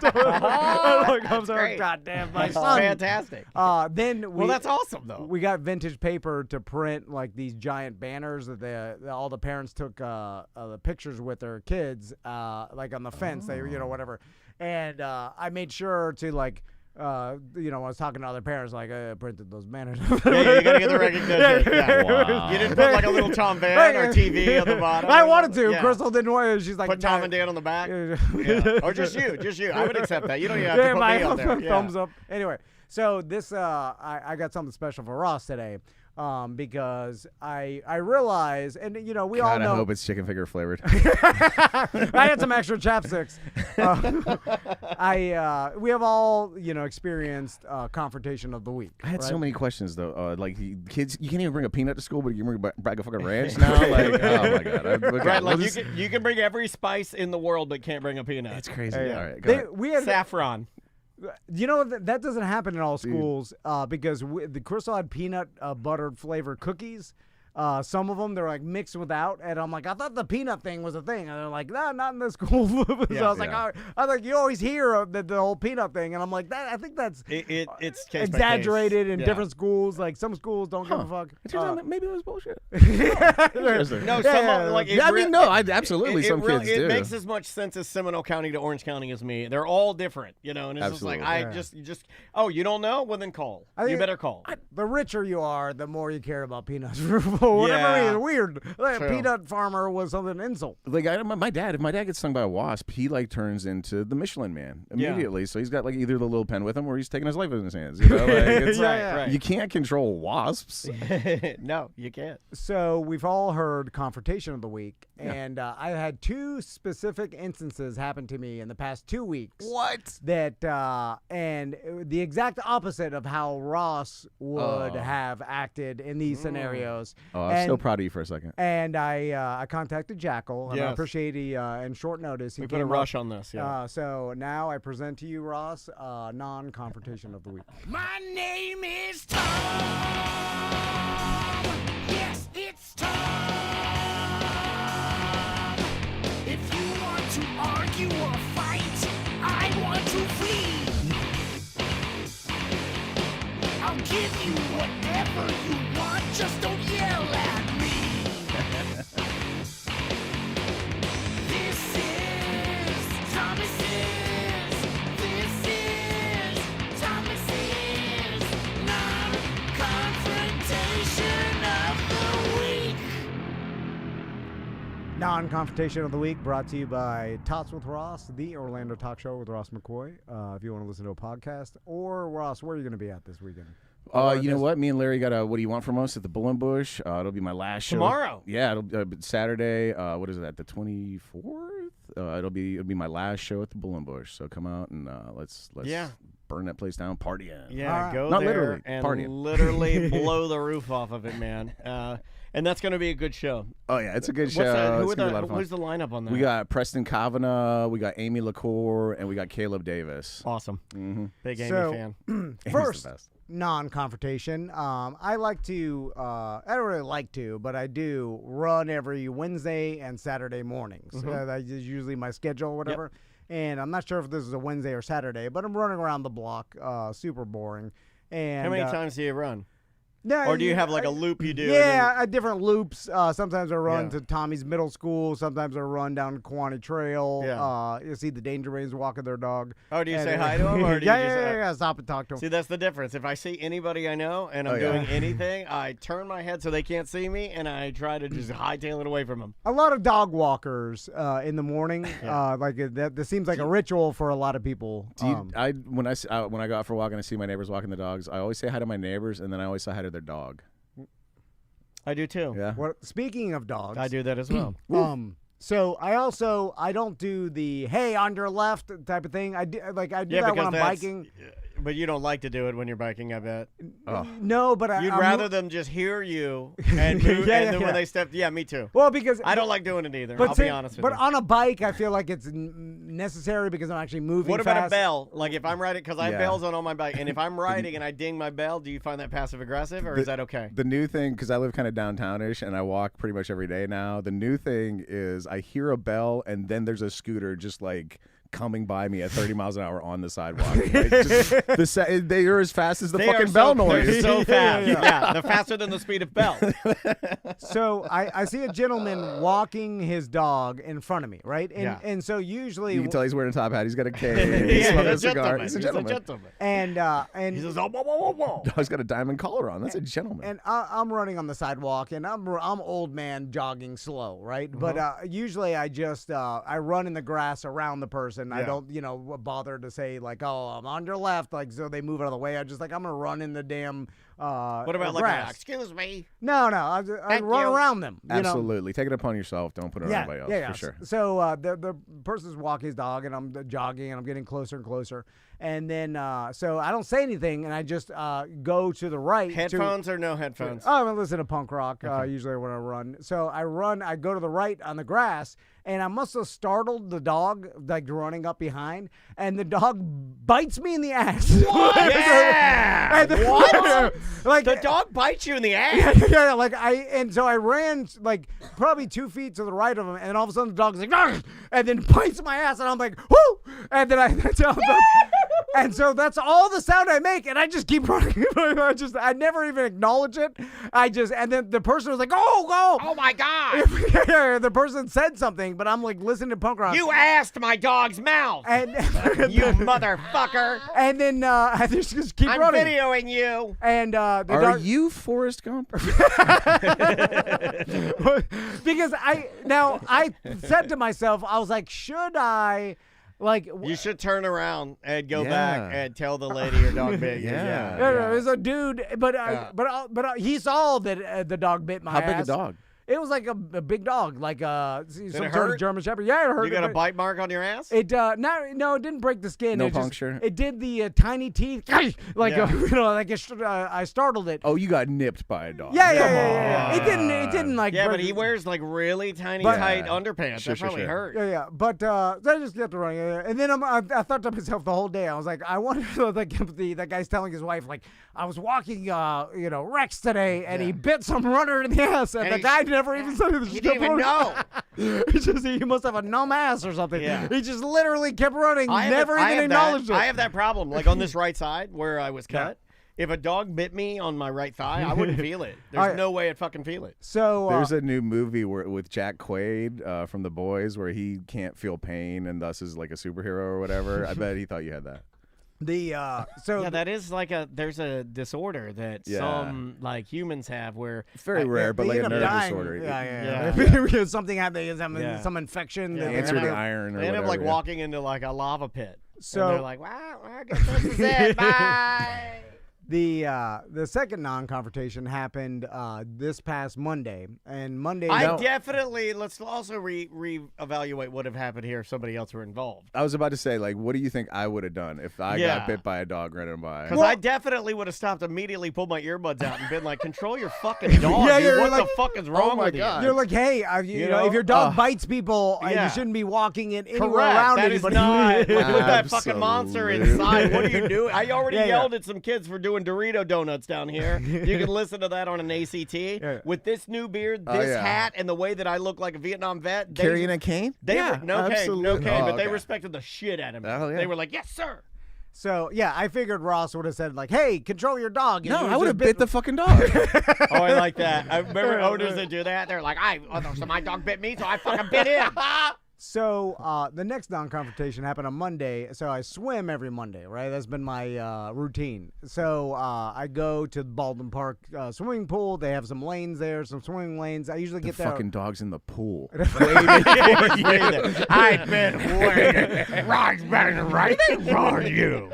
I'm sorry, goddamn, my son. Fantastic. Well, that's awesome, though. We got vintage paper to print like these giant banners that all the parents took the pictures with their kids, like on the fence. They, whatever. And I made sure to like. I was talking to other parents, like, I printed those banners. You gotta get the recognition. Wow. You didn't put like a little Tom Van or TV on the bottom. I wanted to. Yeah. Crystal didn't want to. She's like, put Tom and Dan on the back. Or just you. I would accept that. You don't even have to put me on there. Thumbs up. Anyway, so this, I got something special for Ross today. Because I realize, and we all know. I hope it's chicken finger flavored. I had some extra chapsticks. We have all experienced confrontation of the week. I had so many questions though. Like kids, you can't even bring a peanut to school, but you can bring a bag of fucking ranch now. Like, oh my god! Right, like you can bring every spice in the world, but can't bring a peanut. It's crazy. All right, we had saffron. That doesn't happen in all schools because the Crystal had peanut buttered flavored cookies. Some of them, they're like mixed without. And I'm like, I thought the peanut thing was a thing. And they're like, no, not in this school. So I was like, all right. I was like, you always hear the whole peanut thing. And I'm like, I think that's it's exaggerated in different schools. Like some schools don't give a fuck. It turns out maybe it was bullshit. Absolutely some kids do. It makes as much sense as Seminole County to Orange County as me. They're all different, and it's just like, you don't know? Well, then call. You better call. The richer you are, the more you care about peanuts. Whatever reason, weird. Like, a peanut farmer was something insult. Like my dad, if my dad gets stung by a wasp, he like turns into the Michelin Man immediately. So he's got like either the little pen with him or he's taking his life in his hands. Right. You can't control wasps. No, you can't. So we've all heard confrontation of the week, and I had 2 specific instances happen to me in the past 2 weeks. What? That and the exact opposite of how Ross would have acted in these scenarios. Oh, I'm so proud of you for a second. And I contacted Jackal, and I appreciate he in short notice. We put a rush on this, so now I present to you, Ross, non-confrontation of the week. My name is Tom. Yes, it's Tom. If you want to argue or fight, I want to flee. I'll give you whatever you want, just don't yell at me. This is Thomas's. This is Thomas's non-confrontation of the week. Non-confrontation of the week brought to you by Tots with Ross, the Orlando talk show with Ross McCoy. If you want to listen to a podcast, or Ross, where are you going to be at this weekend? You know what? Me and Larry got a What Do You Want From Us at the Bull and Bush. It'll be my last show. Tomorrow. Yeah, it'll Saturday. What is that? The 24th? It'll be my last show at the Bull and Bush. So come out and let's burn that place down, partying. Yeah, go Not there literally, and partying. literally blow the roof off of it, man. And that's going to be a good show. Oh yeah, it's a good show. Who's the lineup on that? We got Preston Kavanagh, we got Amy LaCour, and we got Caleb Davis. Awesome. Mm-hmm. Big Amy fan. First, non-confrontation. I like to, I don't really like to, but I do run every Wednesday and Saturday mornings. That is usually my schedule or whatever. Yep. And I'm not sure if this is a Wednesday or Saturday, but I'm running around the block, super boring. And how many times do you run? No, or do you have like a loop you do? Yeah, different loops. Sometimes I run to Tommy's middle school. Sometimes I run down Kiwanee Trail. Yeah. You see the Danger Brains walking their dog. Oh, do you say hi to him? Or do you just, stop and talk to him. See, that's the difference. If I see anybody I know and I'm doing anything, I turn my head so they can't see me, and I try to just hightail it away from them. A lot of dog walkers in the morning. That seems like a ritual for a lot of people. When I go out for a walk and I see my neighbors walking the dogs, I always say hi to my neighbors, and then I always say hi to their dog. I do too. Yeah. Well, speaking of dogs, I do that as well. So I don't do the hey on your left type of thing. I do that when I'm biking. But you don't like to do it when you're biking, I bet. No, but you'd rather them just hear you and move, and then when they step, me too. Well, because I don't like doing it either. I'll be honest with you. But on a bike, I feel like it's necessary because I'm actually moving. What about fast. a bell? Like if I'm riding, because I have bells on my bike, and if I'm riding and I ding my bell, do you find that passive aggressive, or is that okay? The new thing, because I live kind of downtownish and I walk pretty much every day now. The new thing is I hear a bell and then there's a scooter just like coming by me at 30 miles an hour on the sidewalk. Right? They're as fast as the fucking bell noise. They're so fast. Yeah, they're faster than the speed of bell. So I see a gentleman walking his dog in front of me, right? And so usually you can tell he's wearing a top hat. He's got a cane. He's smoking a cigar. He's a gentleman. And he says, "Oh, whoa, whoa, whoa." Dog's got a diamond collar on. That's a gentleman. And I'm running on the sidewalk, and I'm old man jogging slow, right? But usually I just I run in the grass around the person. I don't, bother to say like, oh, I'm on your left, like so they move out of the way. I just like I'm gonna run in the damn. What about grass. Like, excuse me? No, I run around them. Absolutely, take it upon yourself. Don't put it on anybody else. For sure. So the person's walking his dog, and I'm jogging, and I'm getting closer and closer. And then, so I don't say anything, and I just go to the right. Headphones or no headphones? Oh, I listen to punk rock usually when I run. So I go to the right on the grass, and I must have startled the dog, like running up behind, and the dog bites me in the ass. What? Yeah! What? Like the dog bites you in the ass? Yeah, so I ran like probably 2 feet to the right of him, and all of a sudden the dog's like, "Argh!" And then bites my ass, and I'm like, whoo! And then and so that's all the sound I make, and I just keep running. I never even acknowledge it. And then the person was like, oh my God. The person said something, but I'm like listening to punk rock. You asked my dog's mouth. And you motherfucker. And then I just keep running. I'm videoing you. And are you Forrest Gump? Because I said to myself, I was like, should I? Like you should turn around and go back and tell the lady your dog bit you. There's a dude, but he saw that the dog bit my ass. How big a dog? It was like a big dog, like some sort hurt? of German Shepherd. Yeah, it hurt. You got a bite mark on your ass? It no, it didn't break the skin. No puncture. It did the tiny teeth, like I startled it. Oh, you got nipped by a dog. Yeah. It didn't like. Yeah, but he wears like really tiny, tight underpants. That probably hurt. Yeah. But so I just kept running, and then I thought to myself the whole day. I was like, I wonder if that guy's telling his wife, like, I was walking, Rex today, and he bit some runner in the ass, and the guy never even said it. He didn't even know. He must have a numb ass or something. Yeah. He just literally kept running, never even acknowledged it. I have that problem, like on this right side where I was cut. If a dog bit me on my right thigh, I wouldn't feel it. There's no way I'd fucking feel it. So there's a new movie with Jack Quaid from The Boys where he can't feel pain and thus is like a superhero or whatever. I bet he thought you had that. That is like there's a disorder that some like humans have where it's very rare, but like a nerve disorder. Yeah. Something happened, some infection. Answer the iron. Or they end up like whatever, walking into like a lava pit. So and they're like, wow, I guess this is it. Bye. The second non-confrontation happened this past Monday, and Monday. Let's also reevaluate what have happened here if somebody else were involved. I was about to say, like, what do you think I would have done if I got bit by a dog running by? Because I definitely would have stopped immediately, pulled my earbuds out, and been like, "Control your fucking dog! What the fuck is wrong with you?" You're like, "Hey, if your dog bites people, you shouldn't be walking it anywhere around that anybody." Is not. Put that fucking monster inside. What are you doing? I already yelled at some kids for doing Dorito donuts down here. You can listen to that on an ACT. With this new beard, this hat, and the way that I look like a Vietnam vet. Carrying a cane? No cane, but they respected the shit out of me. They were like, yes, sir. So, I figured Ross would have said, like, hey, control your dog. And I would have bit the fucking dog. Oh, I like that. I remember owners that do that. They're like, so my dog bit me, so I fucking bit him. So the next non-confrontation happened on Monday. So I swim every Monday, right? That's been my routine. So I go to the Baldwin Park swimming pool. They have some lanes there, some swimming lanes. I usually get there. Fucking dog's in the pool. I've been waiting. Rod's been waiting for you.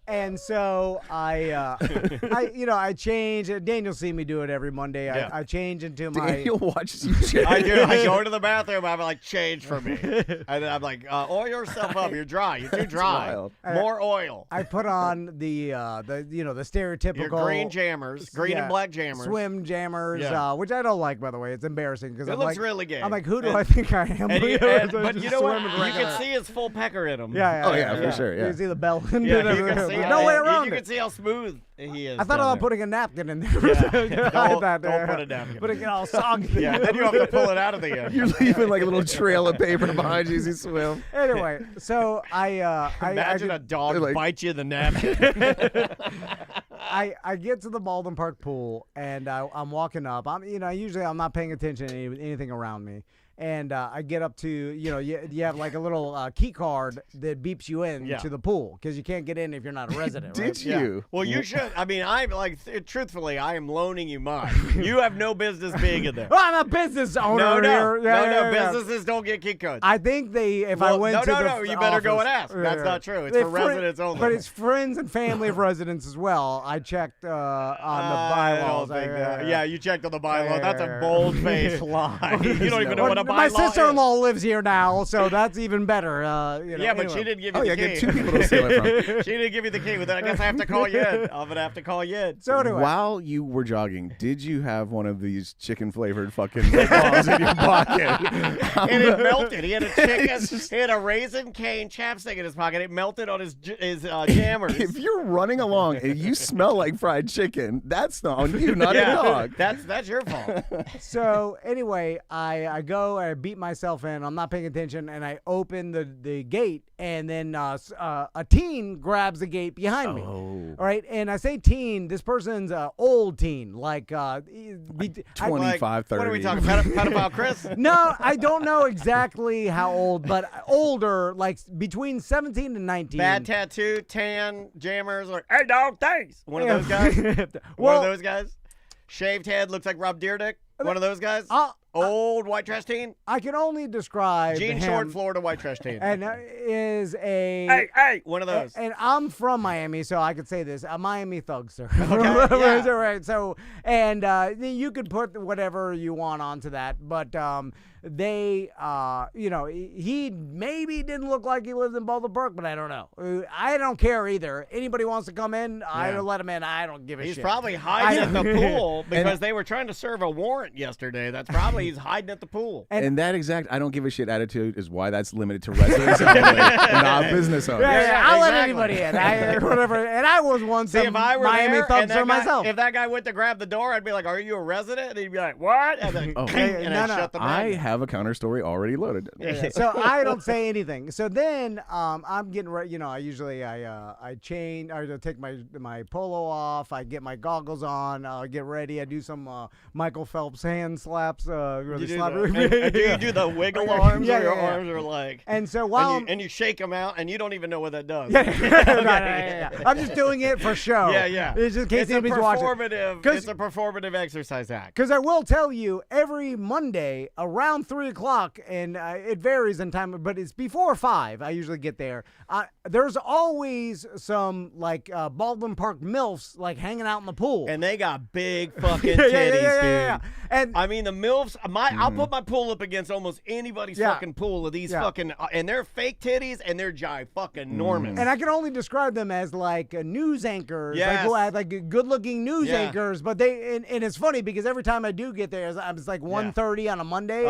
And so I change. Daniel see me do it every Monday. I change into my. Daniel watches you change. I do. I go to the bathroom. I'm like, change for me. And then I'm like, oil yourself up. You're dry. You're too dry. More oil. I put on the stereotypical your green jammers, green and black jammers, swim jammers, which I don't like, by the way. It's embarrassing because it looks really gay. I'm like, who do I think I am? But you know what? You can see his full pecker in him. Yeah, for sure. Yeah. You can see the bell. You can see no way around You can see how smooth he is. I thought about putting a napkin in there. Don't put a napkin. But it get all soggy. Yeah, then you have to pull it out of the end. You're leaving like a little trail of paper behind you as you swim. Anyway, so imagine a dog bite you in the napkin. I get to the Baldwin Park pool and I'm walking up. Usually I'm not paying attention to anything around me. And I get up to, you have like a little key card that beeps you in to the pool because you can't get in if you're not a resident. Did you? Yeah. Well, you should. I mean, I'm like, truthfully, I am loaning you mine. You have no business being in there. Well, I'm a business owner. No. Businesses don't get key cards. I think if I went to the you better go and ask. That's not true. It's for residents only. But it's friends and family of residents as well. I checked on the bylaws. Yeah, you checked on the bylaws. That's a bold-faced lie. You don't even know what a bylaw my sister-in-law lives here now, so that's even better. But she didn't give you the key. Get two people to steal it from. She didn't give you the key, but then I guess I have to call you in. I'm going to have to call you in. So anyway. While you were jogging, did you have one of these chicken-flavored fucking balls in your pocket? And it melted. He had a chicken. He had a Raisin Cane chapstick in his pocket. It melted on his jammers. If you're running along and you smell like fried chicken, that's not on you, not a dog. That's your fault. So anyway, I go, I beat myself in. I'm not paying attention, and I open the gate, and then a teen grabs the gate behind me. All right, and I say teen. This person's old teen, like 25, 30. What are we talking about? Pedophile Chris? No, I don't know exactly how old, but older, like between 17 and 19. Bad tattoo, tan, jammers, or hey dog, thanks. One of those guys. One of those guys. Shaved head, looks like Rob Dyrdek. One of those guys. Old white trash teen? I can only describe Jean him, short Florida white trash teen. And is a... Hey, one of those. And I'm from Miami, so I could say this. A Miami thugster. Okay, yeah. Right. So, and you could put whatever you want onto that, but they, he maybe didn't look like he lived in Baldwin Park, but I don't know. I don't care either. Anybody wants to come in, I let him in. I don't give a shit. He's probably hiding at the pool because they were trying to serve a warrant yesterday. That's probably he's hiding at the pool. And that exact I don't give a shit attitude is why that's limited to residents only, not business owners. Yeah, I'll let anybody in. Whatever. And I was once a Miami thugster myself. If that guy went to grab the door, I'd be like, "Are you a resident?" And he'd be like, "What?" And then I'd shut the door. I have a counter story already loaded. So I don't say anything. So then I'm getting ready. I usually I change. I take my polo off. I get my goggles on. I get ready. I do some Michael Phelps hand slaps. Do you do the wiggle arms where your arms are like? And so while you shake them out, and you don't even know what that does. Yeah. I'm just doing it for show. Yeah. It's just in case anybody's watching. It's a performative exercise act. Because I will tell you, every Monday around 3:00, and it varies in time, but it's before 5. I usually get there. There's always some Baldwin Park MILFs hanging out in the pool, and they got big fucking titties, dude. And I mean the MILFs. I'll put my pool up against almost anybody's fucking pool of these fucking, and they're fake titties and they're fucking enormous. And I can only describe them as news anchors, good-looking news anchors. But and it's funny because every time I do get there, it's 1:30 on a Monday,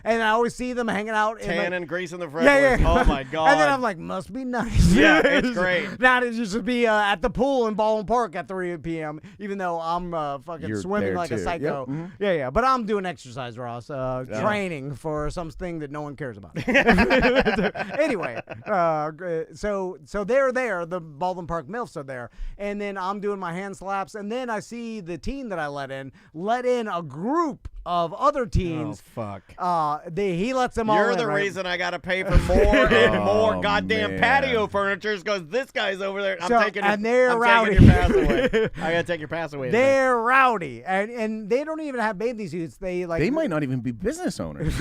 and I always see them hanging out, and greasing the front. Oh my god! And then I'm like, must be nice. Yeah, it's great. Not to just be at the pool in Baldwin Park at 3 p.m. Even though I'm You're swimming like too. a psycho. Yep. Yeah. But I'm doing exercise, Ross. Training for something that no one cares about. Anyway, so they're there. The Baldwin Park MILFs are there, and then I'm doing my hand slaps, and then I see the teen that I let in a group of other teens. Oh fuck! He lets them all in. You're the reason I got to pay for more and more goddamn patio furniture because this guy's over there. I'm taking rowdy. your pass away. I gotta take your pass away. They're rowdy, and they don't even have bathing suits. They might not even be business owners.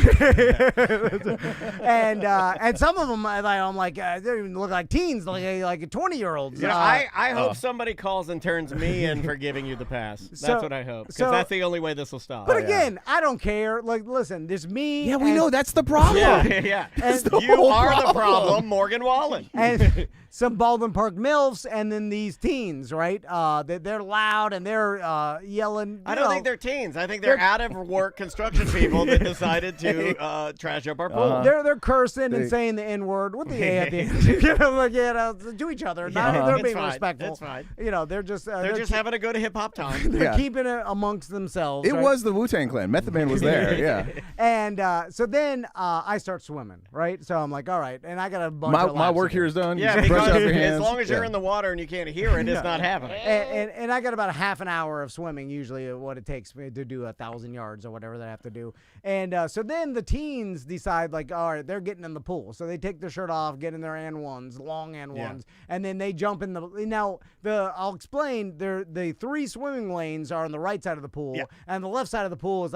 and some of them, I'm like, they don't even look like teens, like 20-year-olds. I hope somebody calls and turns me in for giving you the pass. That's what I hope, because that's the only way this will stop. But again, I don't care. Listen, there's me. Yeah, we know that's the problem. Yeah. And you are the problem, Morgan Wallen. And some Baldwin Park MILFs, and then these teens, right? They're loud and they're yelling. I don't think they're teens. I think they're out of work construction people that decided to trash up our pool. They're cursing and saying the N-word with the A at the end. To each other. They're being respectful. It's fine. They're just having a good hip hop time. They're keeping it amongst themselves. It was the Wu-Tang Clan. Method Man was there. Yeah. And so then I start swimming, right? So I'm like, all right, and I got a bunch of my work here is done. Yeah, because as long as you're in the water and you can't hear it, it's not happening. And I got about a half an hour of swimming, usually what it takes me to do 1,000 yards or whatever they have to do. And so then the teens decide, all right, they're getting in the pool. So they take their shirt off, get in their N1s, long N1s, and then they jump in the. Now, I'll explain, the 3 swimming lanes are on the right side of the pool, and the left side of the pool is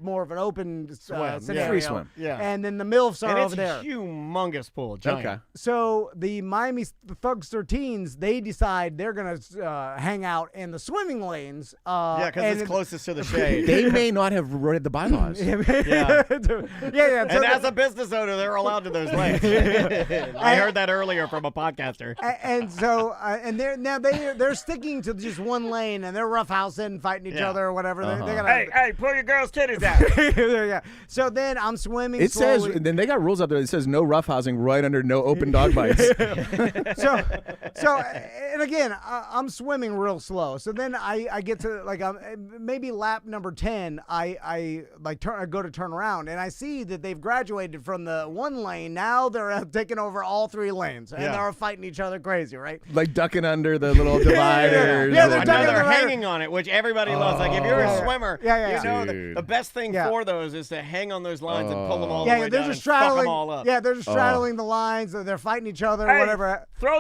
more of an open scenario. Free swim. Yeah. And then the MILFs are over there. It's a humongous pool, giant. Okay. So the Miami Thugster teens, they decide they're going to hang out in the swimming lanes. Because it's closest to the shade. They may not have read the bylaws. Yeah. And as a business owner, they're allowed to those lanes. I heard that earlier from a podcaster. And so, and they're sticking to just one lane, and they're roughhousing, fighting each other or whatever. Hey, pull your girl's titties out. Yeah. So then I'm swimming. It says, then they got rules out there that says no roughhousing right under no open dog bites. So, and again, I'm swimming real slow. So then I get to maybe lap number 10. I go to turn around, and I see that they've graduated from the one lane. Now they're taking over all 3 lanes, and they're fighting each other crazy, right? Like ducking under the little dividers. Yeah, they're hanging on it, which everybody loves. Like if you're a swimmer, you know The best thing for those is to hang on those lines and pull them all the way they're down just and fuck them all up. Yeah, they're just straddling the lines. They're fighting each other or whatever. Throw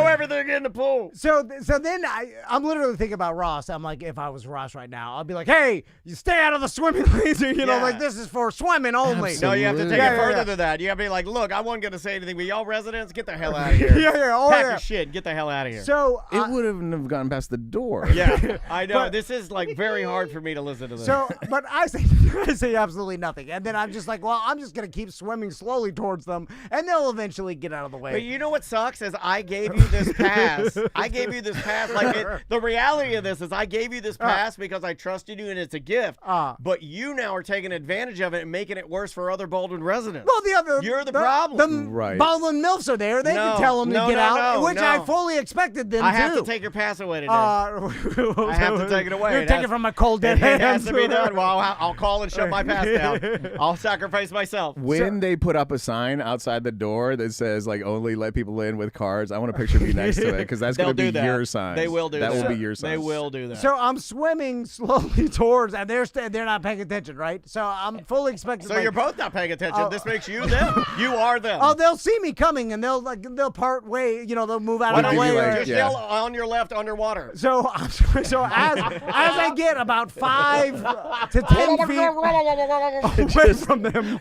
everything in the pool. So then I'm literally thinking about Ross. I'm like, if I was Ross right now, I'd be like, hey, you stay out of the swimming lanes. Like this is for swimming only. Absolutely. No, you have to take it further than that. You have to be like, look, I wasn't going to say anything, but y'all residents, get the hell out of here. Pack your shit, get the hell out of here. So it wouldn't have gotten past the door. Yeah, I know. This is like very hard for me to listen to this. So, but I say absolutely nothing, and then I'm just like, well, I'm just gonna keep swimming slowly towards them, and they'll eventually get out of the way. But you know what sucks is I gave you this pass. The reality of this is I gave you this pass because I trusted you and it's a gift. But you now are taking advantage of it and making it worse for other Baldwin residents. Well, you're the problem. The Baldwin MILFs are there. They can tell them to get out, which I fully expected them to. I have to take your pass away today. I have to take it away. You're taking from my cold dead hands. It has to be done. Well, I'll call and shut my pass down. I'll sacrifice myself. When they put up a sign outside the door that says like only let people in with cards, I want a picture of you next to it because that's going to be your sign. They will do that. That will be your sign. They will do that. So I'm swimming slowly towards, and they're not paying attention, right? So I'm fully expecting. So you're both not paying attention. This makes you them. You are them. Oh, they'll see me coming, and they'll part way. They'll move out of the way. Just yell on your left underwater. So as I get about 5 to 10 feet away from them,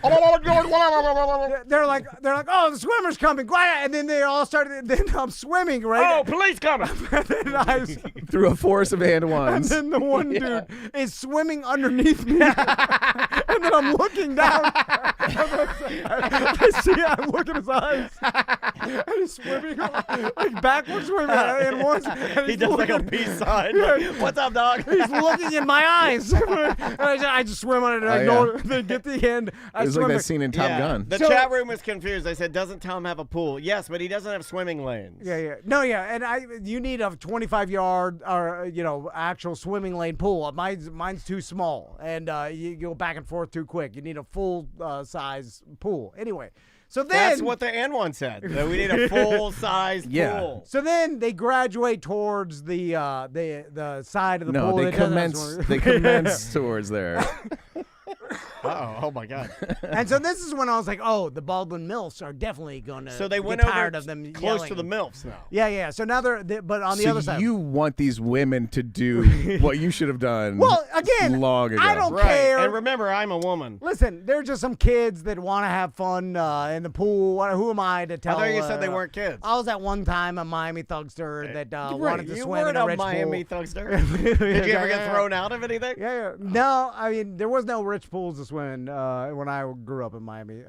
they're like, oh, the swimmer's coming, and then they all started. Then I'm swimming, right? Oh, police coming! Through a forest of hand wands. And then the one dude is swimming underneath me, and then I'm looking down. I'm looking at his eyes, and he's swimming like backwards swimming, and once he does like a peace sign. Like, what's up, dog? He's looking in my eyes. I just swim on it. And they get to the end. It was like that scene in Top Gun. The chat room was confused. They said, "Doesn't Tom have a pool?" Yes, but he doesn't have swimming lanes. And you need a 25-yard or actual swimming lane pool. Mine's too small, and you go back and forth too quick. You need a full size pool. Anyway. So then, that's what the N1 said. That we need a full-size pool. So then they graduate towards the side of the pool. They commence towards there. Oh my God! And so this is when I was like, "Oh, the Baldwin MILFs are definitely going to." So they went tired over of them close yelling. to the MILFs now. Yeah. So now but on the other side. You want these women to do what you should have done. Well, again, long ago. I don't care. And remember, I'm a woman. Listen, they're just some kids that want to have fun in the pool. Who am I to tell? I thought you said they weren't kids. I was at one time a Miami thugster that wanted to swim in a rich Miami pool. thugster. Did you ever get thrown out of anything? Yeah. No, I mean there was no rich pools to swim in when I grew up in Miami.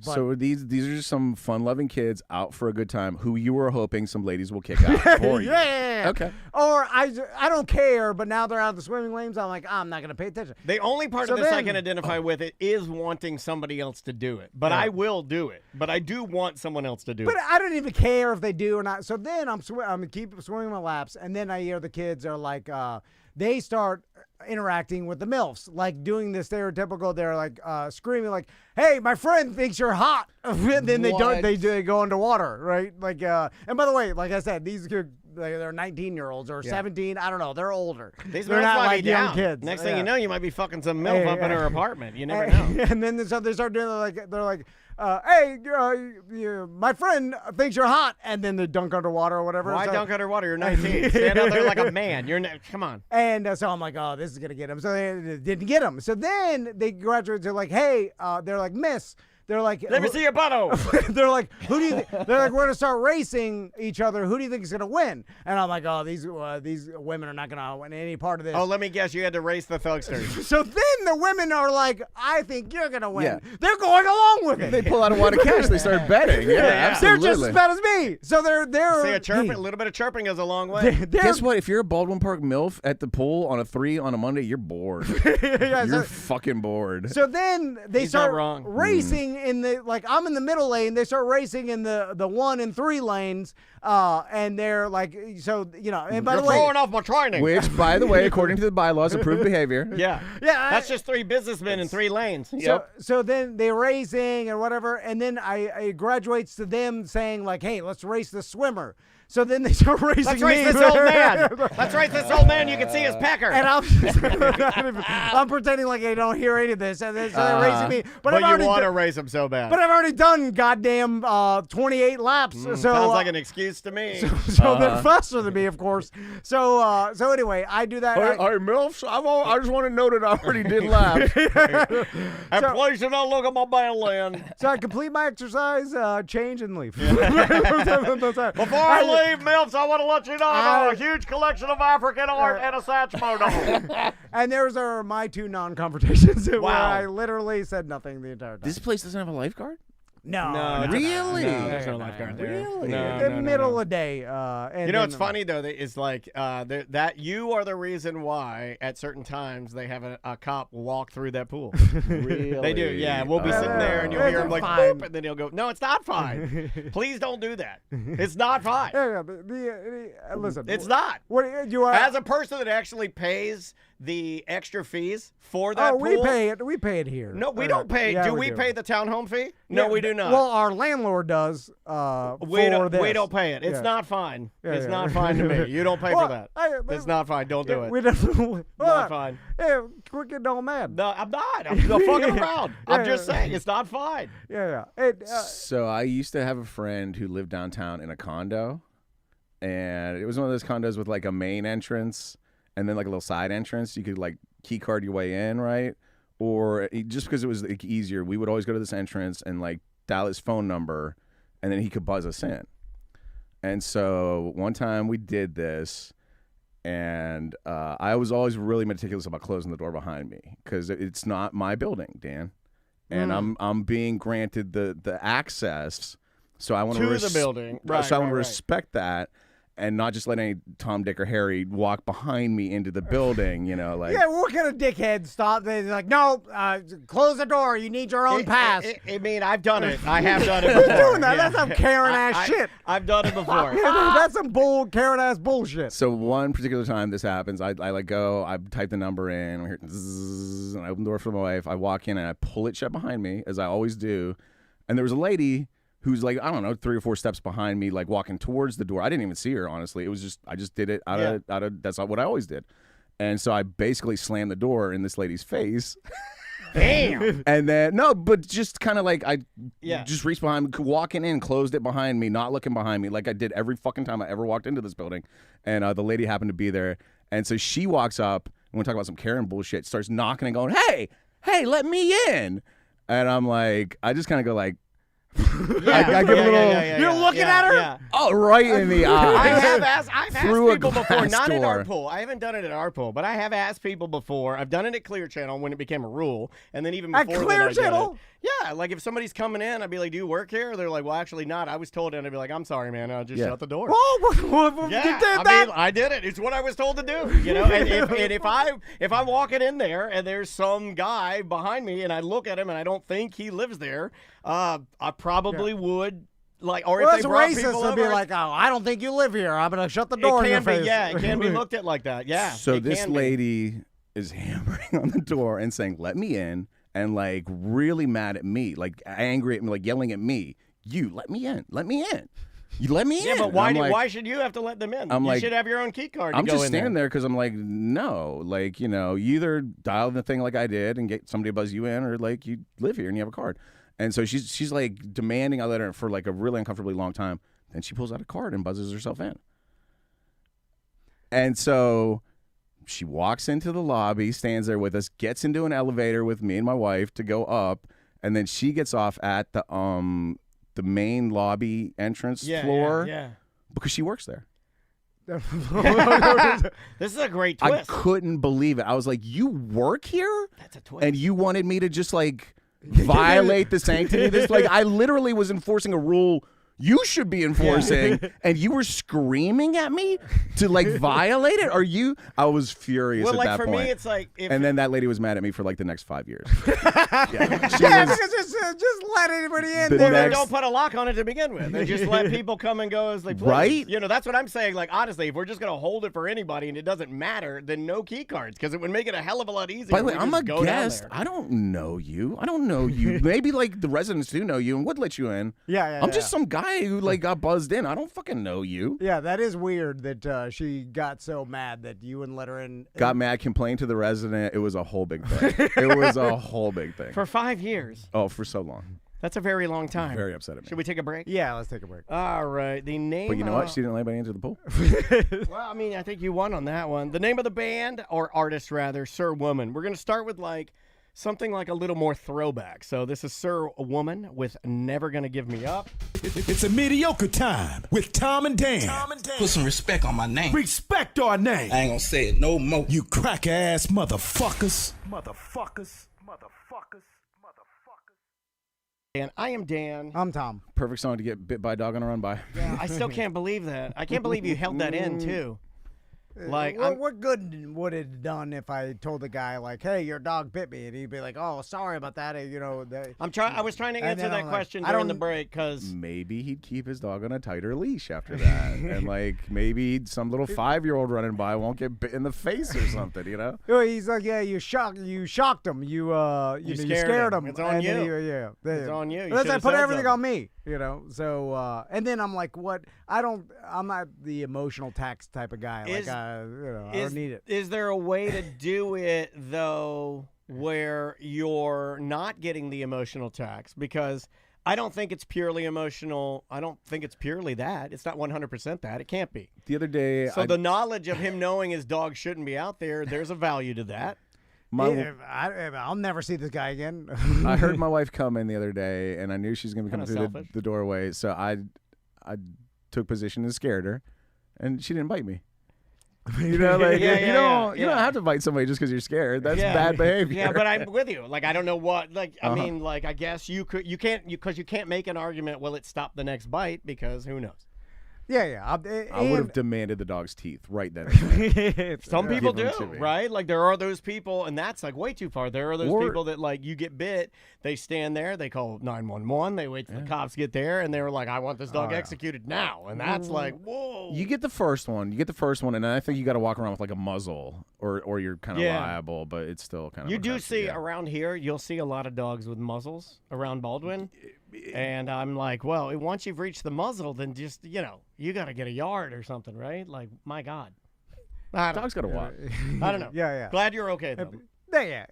So these are just some fun-loving kids out for a good time who you were hoping some ladies will kick out for you. Yeah. Okay. Or I don't care, but now they're out of the swimming lanes. I'm like, I'm not going to pay attention. The only part of this I can identify with it is wanting somebody else to do it. But I will do it. But I do want someone else to do it. But I don't even care if they do or not. So then I'm keep swimming my laps, and then I hear the kids are like, they start interacting with the MILFs, like doing the stereotypical. They're like screaming, like, "Hey, my friend thinks you're hot." And then they go underwater, right? Like, and by the way, like I said, these kids, they're 19-year-olds or 17. I don't know. They're older. They're not like young kids. Next thing you know, you might be fucking some MILF up in her apartment. You never know. And then so they start doing they're like. Hey, my friend thinks you're hot, and then they dunk underwater or whatever. Why dunk underwater? You're 19. Stand out there like a man. Come on. And so I'm like, oh, this is gonna get him. So they didn't get him. So then they graduate to like, hey, they're like, Miss. They're like, let me see your bottle. They're like, who do you? They're like, we're gonna start racing each other. Who do you think is gonna win? And I'm like, oh, these women are not gonna win any part of this. Oh, let me guess, you had to race the thugsters. So then the women are like, I think you're gonna win. Yeah. They're going along with it. They pull out a wad of cash. They start betting. Yeah, absolutely. They're just as bad as me. So they're See, a little bit of chirping goes a long way. Guess what? If you're a Baldwin Park MILF at the pool on a 3 on a Monday, you're bored. You're fucking bored. So then they start racing in the I'm in the middle lane. They start racing in the 1 and 3 lanes, and they're like, And by the way, throwing off my training. Which, by the way, according to the bylaws, approved behavior. Yeah. That's just 3 businessmen in 3 lanes. So then they're racing and whatever, and then I graduates to them saying like, hey, let's race the swimmer. So then they start racing Let's me. race this old man. Let's race this old man. You can see his pecker. And I'm pretending like I don't hear any of this. And then they're racing me. But you want to race him so bad. But I've already done goddamn 28 laps. So sounds like an excuse to me. So they're faster than me, of course. So anyway, I do that. All right, MILFs, I just want to know that I already did laps. And please do not look at my bandland. So I complete my exercise, change, and leave. Before I leave, MILFs, I want to let you know I have a huge collection of African art and a Satchmo doll. And those are my 2 non-confrontations where Wow. I literally said nothing the entire time. This place doesn't have a lifeguard? No. Really? No, there's no lifeguard there. Really? The middle of the day. And you know what's funny though? Is like that you are the reason why at certain times they have a cop walk through that pool. Really? They do. Yeah, we'll be sitting there and you'll hear him like boop, and then he'll go, "No, it's not fine. Please don't do that. It's not fine. Listen, it's not." What you are as a person that actually pays the extra fees for that pool? we pay it. We pay it here. No, we don't pay. Yeah, do we pay the townhome fee? Yeah, No, we do not. Well, our landlord does. We don't pay it. It's not fine. It's not fine to me. You don't pay for that. It's not fine. Don't do it. We definitely not fine. Hey, quit getting all mad. No, I'm not. I'm not fucking around. I'm just saying it's not fine. Yeah. So I used to have a friend who lived downtown in a condo, and it was one of those condos with like a main entrance and then like a little side entrance. You could like key card your way in, right? Or just because it was like, easier, we would always go to this entrance and like dial his phone number, and then he could buzz us in. And so one time we did this, and I was always really meticulous about closing the door behind me because it's not my building, Dan, and I'm being granted the access, so I want to the building. Right, so I want to respect that. And not just let any Tom, Dick, or Harry walk behind me into the building, you know, like. Yeah, what kind of dickhead stop? They're like, no, close the door. You need your own pass. I mean, I've done it. I have done it before. Doing that. That's some Karen-ass shit. I've done it before. That's some Karen-ass bullshit. So one particular time this happens, I like go, I type the number in, I hear zzz, and I open the door for my wife. I walk in and I pull it shut behind me, as I always do. And there was a lady who's like, I don't know, 3 or 4 steps behind me, like walking towards the door. I didn't even see her, honestly. It was just, I just did it out of that's not what I always did. And so I basically slammed the door in this lady's face. Damn. And then, no, but just kind of like, I just reached behind me, walking in, closed it behind me, not looking behind me, like I did every fucking time I ever walked into this building. And the lady happened to be there. And so she walks up, and we talk about some Karen bullshit, starts knocking and going, hey, let me in. And I'm like, I just kind of go like, I give a little. You're looking at her? Yeah. Oh, right in the eye. I've asked people before, not door. at our pool. I haven't done it at our pool, but I have asked people before. I've done it at Clear Channel when it became a rule, and then even before at Clear Channel. Yeah, like if somebody's coming in, I'd be like, "Do you work here?" They're like, "Well, actually not." I was told, and I'd be like, "I'm sorry, man. I'll just shut the door." Oh, yeah, you did that? I did it. It's what I was told to do. You know, and if I'm walking in there and there's some guy behind me, and I look at him and I don't think he lives there, I probably would. Like, or if that's they brought racist people to over, be like, oh, I don't think you live here. I'm gonna shut the door in your face. Yeah, it can be looked at like that. Yeah. So this lady is hammering on the door and saying, "Let me in," and like really mad at me, like angry at me, like yelling at me. You let me in. Let me in. You let me in. Yeah, but why should you have to let them in? You should have your own key card. I'm just standing there because I'm like, no, like, you know, you either dial the thing like I did and get somebody to buzz you in, or like you live here and you have a card. And so she's like demanding I let her for like a really uncomfortably long time. Then she pulls out a card and buzzes herself in. And so she walks into the lobby, stands there with us, gets into an elevator with me and my wife to go up, and then she gets off at the main lobby entrance floor because she works there. This is a great twist. I couldn't believe it. I was like, you work here? That's a twist. And you wanted me to just like violate the sanctity of this? Like, I literally was enforcing a rule you should be enforcing, and you were screaming at me to like violate it? Are you? I was furious at that point. Well, like for me, it's like, and then that lady was mad at me for like the next 5 years. Because just let anybody in. Don't put a lock on it to begin with, and just let people come and go as they please. Right? You know, that's what I'm saying. Like, honestly, if we're just gonna hold it for anybody and it doesn't matter, then no key cards, because it would make it a hell of a lot easier. By the way, I'm a guest. I don't know you. Maybe like the residents do know you and would let you in. Yeah. I'm just some guy guy who like got buzzed in. I don't fucking know you. Yeah, that is weird that she got so mad that you wouldn't let her in. Got mad, complained to the resident. It was a whole big thing. It was a whole big thing. For 5 years. Oh, for so long. That's a very long time. Very upset at me. Should we take a break? Yeah, let's take a break. All right. The name. But you know what? She didn't let anybody into the pool. Well, I mean, I think you won on that one. The name of the band, or artist rather, Sir Woman. We're going to start with like something like a little more throwback. So this is Sir Woman with Never Gonna Give Me Up. It's a mediocre time with Tom and Dan. Put some respect on my name. Respect our name. I ain't gonna say it no more. You crack ass motherfuckers. And I am Dan. I'm Tom. Perfect song to get bit by a dog on a run by. Yeah, I still can't believe that. I can't believe you held that in too. Like, what good would it have done if I told the guy like, "Hey, your dog bit me," and he'd be like, "Oh, sorry about that." You know, I was trying to answer that question during the break because maybe he'd keep his dog on a tighter leash after that, and like maybe some little 5-year-old running by won't get bit in the face or something. You know? He's like, "Yeah, you shocked him. You scared him. It's on you. It's on you. They put everything on me. You know." So and then I'm like, "What? I'm not the emotional tax type of guy. I don't need it." Is there a way to do it though where you're not getting the emotional tax? Because I don't think it's purely emotional. I don't think it's purely that. It's not 100% that. It can't be. The other day, the knowledge of him knowing his dog shouldn't be out there's a value to that. I'll never see this guy again. I heard my wife come in the other day, and I knew she was going to be coming through the doorway, so I took position and scared her, and she didn't bite me. You know, like you don't have to bite somebody just because you're scared. That's bad behavior. Yeah, but I'm with you. Like I don't know what. Like I mean, like I guess you can't make an argument. Will it stop the next bite? Because who knows? Yeah. I would have demanded the dog's teeth right then. Some people do, right? Like there are those people, and that's like way too far. There are those people that like you get bit, they stand there, they call 911, they wait till the cops get there, and they're like, "I want this dog executed now," and that's like, whoa. You get the first one, and then I think you got to walk around with like a muzzle, or you're kind of liable, but it's still kind of. You do see around here, you'll see a lot of dogs with muzzles around Baldwin. And I'm like, well, once you've reached the muzzle, then just, you got to get a yard or something, right? Like, my God. Dog's got to walk. I don't know. Yeah. Glad you're okay, though. Yeah.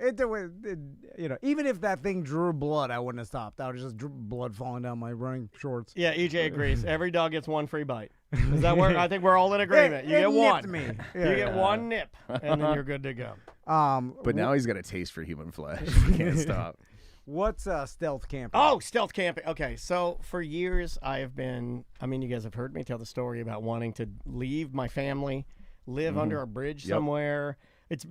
Even if that thing drew blood, I wouldn't have stopped. I would just blood falling down my running shorts. Yeah, EJ agrees. Every dog gets one free bite. Does that work? I think we're all in agreement. You get one. Me. You get one nip, and then you're good to go. But now he's got a taste for human flesh. He can't stop. What's stealth camping? Oh, stealth camping. Okay, so for years I have been, you guys have heard me tell the story about wanting to leave my family, live under a bridge somewhere. It's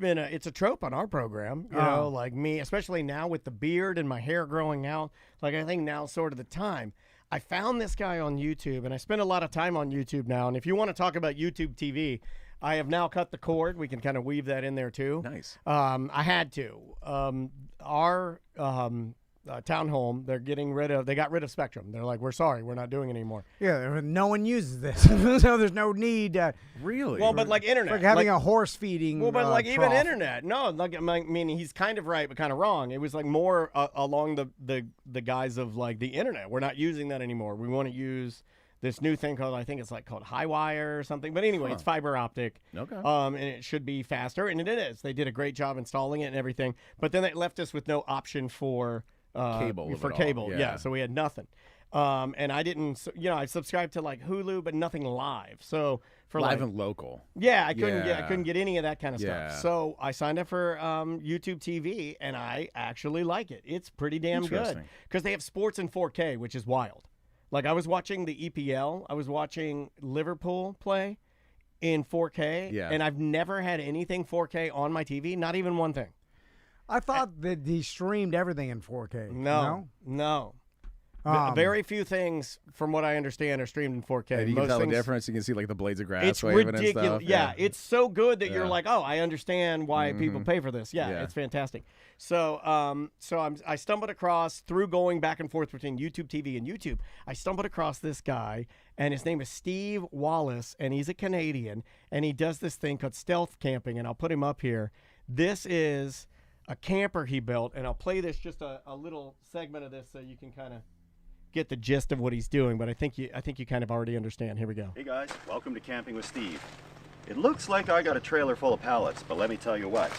a trope on our program, you know, like me, especially now with the beard and my hair growing out. Like I think now's sort of the time. I found this guy on YouTube, and I spend a lot of time on YouTube now. And if you want to talk about YouTube TV, I have now cut the cord. We can kind of weave that in there too. Nice. I had to. Our townhome, they got rid of Spectrum. They're like, we're sorry, we're not doing it anymore. Yeah, no one uses this, so there's no need. Really? Well, but like internet, like having a horse feeding. Well, but like trough. even internet, no. Like I mean, he's kind of right, but kind of wrong. It was like more along the guise of like the internet. We're not using that anymore. We want to use this new thing called, I think it's like called Highwire or something. But anyway, it's fiber optic. Okay. And it should be faster, and it is. They did a great job installing it and everything. But then they left us with no option for cable. For cable, yeah. So we had nothing. And I didn't, I subscribed to like Hulu, but nothing live. So for live and local. Yeah, I couldn't get any of that kind of Yeah. stuff. So I signed up for YouTube TV, and I actually like it. It's pretty damn good because they have sports in 4K, which is wild. Like I was watching the EPL, I was watching Liverpool play in 4K, and I've never had anything 4K on my TV, not even one thing. I thought that he streamed everything in 4K. No. Very few things, from what I understand, are streamed in 4K. And you can tell the difference. You can see like the blades of grass it's waving ridiculous. and stuff. Yeah, it's so good that you're like, oh, I understand why people pay for this. Yeah, it's fantastic. So, I stumbled across, through going back and forth between YouTube TV and YouTube, I stumbled across this guy, and his name is Steve Wallace, and he's a Canadian, and he does this thing called stealth camping, and I'll put him up here. This is a camper he built, and I'll play this, just a little segment of this so you can kind of get the gist of what he's doing, but I think you kind of already understand. Here we go. Hey guys, welcome to Camping with Steve. It looks like I got a trailer full of pallets, but let me tell you what,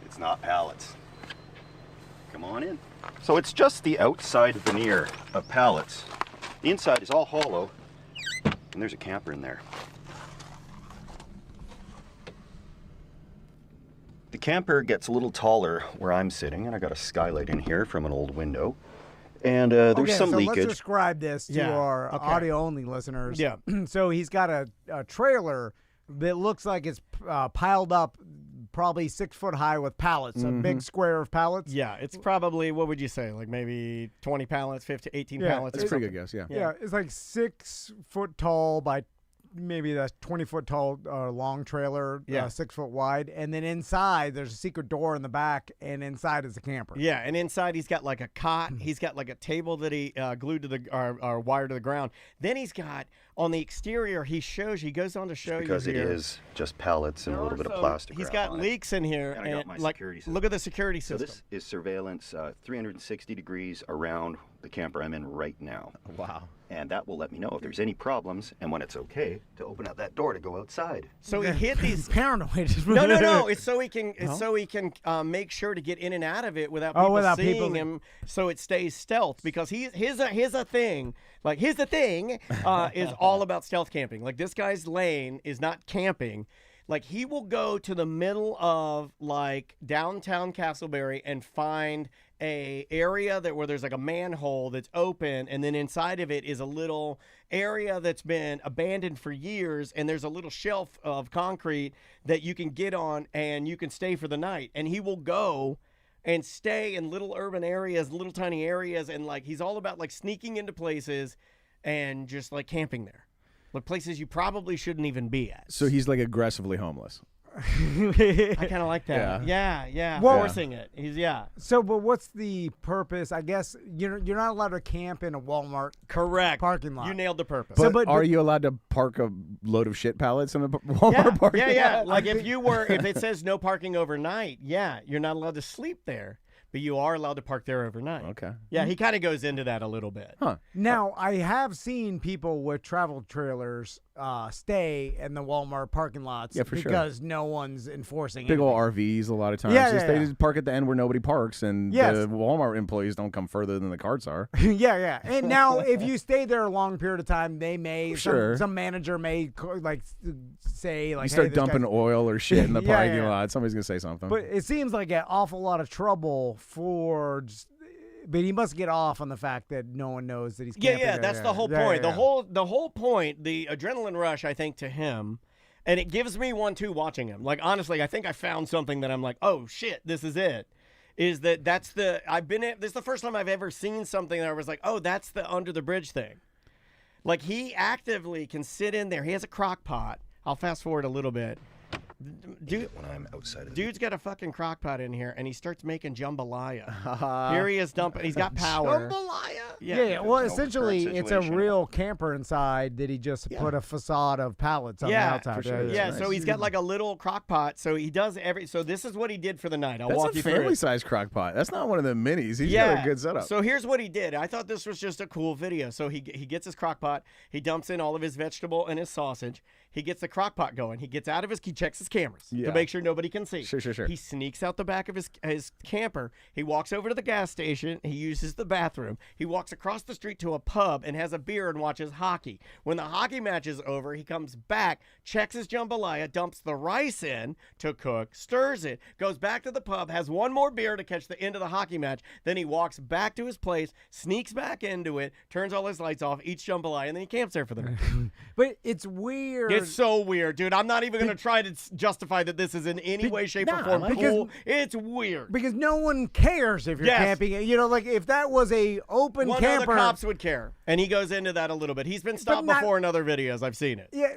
it's not pallets. Come on in. So it's just the outside veneer of pallets. The inside is all hollow, and there's a camper in there. The camper gets a little taller where I'm sitting, and I got a skylight in here from an old window. And there's some leakage. Let's describe this to our audio-only listeners. Yeah. So he's got a trailer that looks like it's piled up probably 6 foot high with pallets, a big square of pallets. Yeah, it's probably, what would you say, like maybe 20 pallets, 18 pallets? That's a pretty good guess, yeah. Yeah, it's like 6 foot tall by maybe that's 20 foot tall long trailer, 6 foot wide, and then inside there's a secret door in the back, and inside is a camper. Yeah, and inside he's got like a cot, he's got like a table that he glued to the or wired to the ground. Then he's got on the exterior, he goes on to show because you it is just pallets and a little bit of plastic. He's got leaks in here, and I got my security system. Look at the security system. So this is surveillance 360 degrees around the camper I'm in right now. Wow. And that will let me know if there's any problems and when it's okay to open up that door to go outside. So he hit these paranoid. No. It's so he can make sure to get in and out of it without people seeing him, so it stays stealth. Because here's the thing is all about stealth camping. Like, this guy's lane is not camping. Like, he will go to the middle of like downtown Castleberry and find a area where there's like a manhole that's open, and then inside of it is a little area that's been abandoned for years, and there's a little shelf of concrete that you can get on and you can stay for the night. And he will go and stay in little urban areas, little tiny areas, and like he's all about like sneaking into places and just like camping there. Like places you probably shouldn't even be at. So he's like aggressively homeless. I kind of like that. Yeah. Well, forcing it. So, but what's the purpose? I guess you're not allowed to camp in a Walmart parking lot. You nailed the purpose. But are you allowed to park a load of shit pallets in the Walmart parking lot? Yeah. Like if it says no parking overnight, you're not allowed to sleep there. But you are allowed to park there overnight. Okay. Yeah, he kind of goes into that a little bit. Huh. Now, I have seen people with travel trailers stay in the Walmart parking lots because no one's enforcing it. Big old RVs a lot of times. They just park at the end where nobody parks, and the Walmart employees don't come further than the carts are. Yeah. And now, if you stay there a long period of time, they may, some manager may like say, like, you start dumping oil or shit in the parking lot, somebody's going to say something. But it seems like an awful lot of trouble but he must get off on the fact that no one knows that he's camping. Yeah, that's the whole point. The whole point, the adrenaline rush, I think, to him, and it gives me one too watching him. Like, honestly, I think I found something that I'm like, oh shit, this is it. This is the first time I've ever seen something that I was like, oh, that's the under the bridge thing. Like, he actively can sit in there. He has a crock pot. I'll fast forward a little bit. Dude, when I'm outside of dude's got a fucking crock pot in here, and he starts making jambalaya. Here he is dumping. He's got power. Jambalaya? Yeah. Well, essentially, it's a real camper inside that he just put a facade of pallets on the outside. For sure. Yeah. So he's got like a little crock pot. So he does So this is what he did for the night. I'll walk you through it. That's a family-sized crock pot. That's not one of the minis. He's got a good setup. So here's what he did. I thought this was just a cool video. So he gets his crock pot. He dumps in all of his vegetable and his sausage. He gets the crock pot going. He gets out of he checks his cameras to make sure nobody can see. Sure. He sneaks out the back of his camper. He walks over to the gas station. He uses the bathroom. He walks across the street to a pub and has a beer and watches hockey. When the hockey match is over, he comes back, checks his jambalaya, dumps the rice in to cook, stirs it, goes back to the pub, has one more beer to catch the end of the hockey match. Then he walks back to his place, sneaks back into it, turns all his lights off, eats jambalaya, and then he camps there for the night. But it's weird. It's so weird, dude. I'm not even going to try to justify that this is in any way, shape, or form cool. It's weird. Because no one cares if you're camping. You know, like if that was a open camper. One of the cops would care. And he goes into that a little bit. He's been stopped before in other videos. I've seen it. Yeah,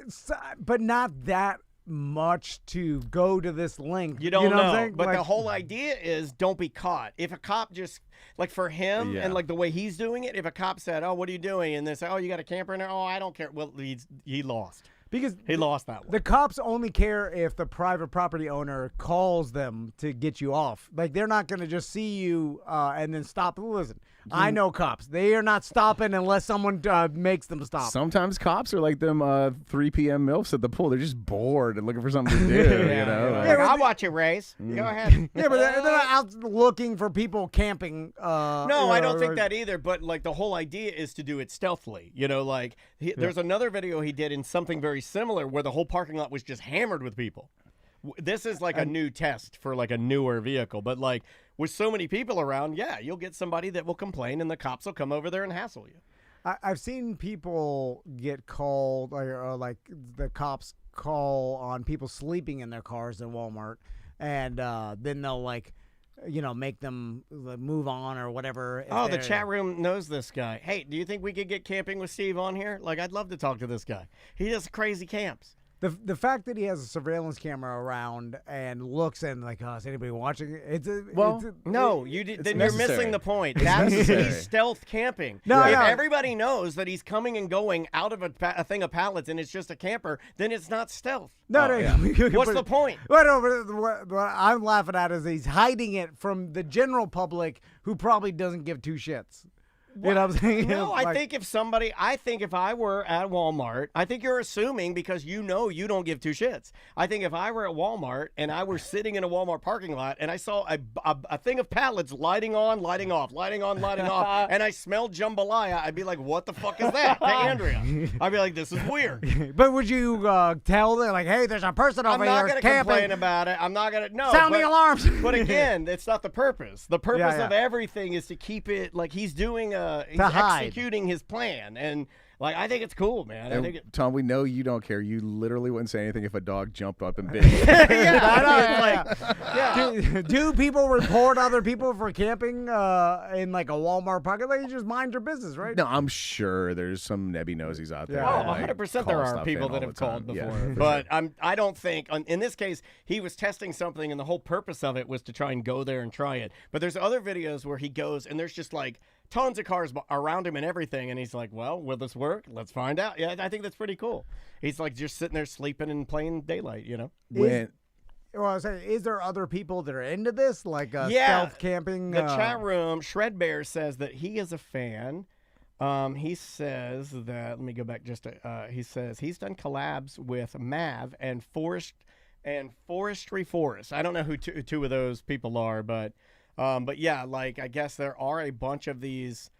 but not that much to go to this length. You don't know. What I'm saying? But the whole idea is don't be caught. If a cop just, like for him and like the way he's doing it, if a cop said, oh, what are you doing? And they say, oh, you got a camper in there? Oh, I don't care. Well, he lost. Because he lost that one. The cops only care if the private property owner calls them to get you off. Like, they're not going to just see you and then stop. Listen, I know cops. They are not stopping unless someone makes them stop. Sometimes cops are like them 3 p.m. MILFs at the pool. They're just bored and looking for something to do, you know? Like, I'll watch you race. Go ahead. Yeah, but they're not out looking for people camping. No, I don't think that either. But, like, the whole idea is to do it stealthily. You know, like, there's another video he did in something very similar where the whole parking lot was just hammered with people. This is like a new test for like a newer vehicle, but like with so many people around, yeah, you'll get somebody that will complain and the cops will come over there and hassle you. I've seen people get called, like the cops call on people sleeping in their cars in Walmart, and then they'll make them move on or whatever. Oh, the chat room knows this guy. Hey, do you think we could get Camping with Steve on here? Like, I'd love to talk to this guy. He does crazy camps. The fact that he has a surveillance camera around and looks and like, is anybody watching? No, then you're missing the point. He's stealth camping. If everybody knows that he's coming and going out of a thing of pallets and it's just a camper, then it's not stealth. What's the point? What I'm laughing at is he's hiding it from the general public who probably doesn't give two shits. You know what I'm saying? No, I think if I were at Walmart, I think you're assuming because you don't give two shits. I think if I were at Walmart and I were sitting in a Walmart parking lot and I saw a thing of pallets lighting on, lighting off, lighting on, lighting off, and I smelled jambalaya, I'd be like, what the fuck is that? To Andrea. I'd be like, this is weird. But would you tell them, like, hey, there's a person over here I'm not going to camping. Complain about it. I'm not going to, no. Sounding alarms. But again, it's not the purpose. The purpose of everything is to keep it, like he's doing he's executing his plan, and like I think it's cool, man. Tom, we know you don't care. You literally wouldn't say anything if a dog jumped up and bit you. Do people report other people for camping in like a Walmart parking lot? You just mind your business, right? No, I'm sure there's some nebby nosies out there. Oh, 100% there are people that have called before. Yeah, but sure. I don't think, in this case, he was testing something, and the whole purpose of it was to try and go there and try it. But there's other videos where he goes, and there's just like tons of cars around him and everything, and he's like, well, will this work? Let's find out. Yeah, I think that's pretty cool. He's like just sitting there sleeping in plain daylight, you know? Well, I was saying, is there other people that are into this, like stealth camping? The chat room, Shred Bear says that he is a fan. He says that, let me go back just to, he says he's done collabs with Mav and Forestry Forest. I don't know who two of those people are, but yeah, like I guess there are a bunch of these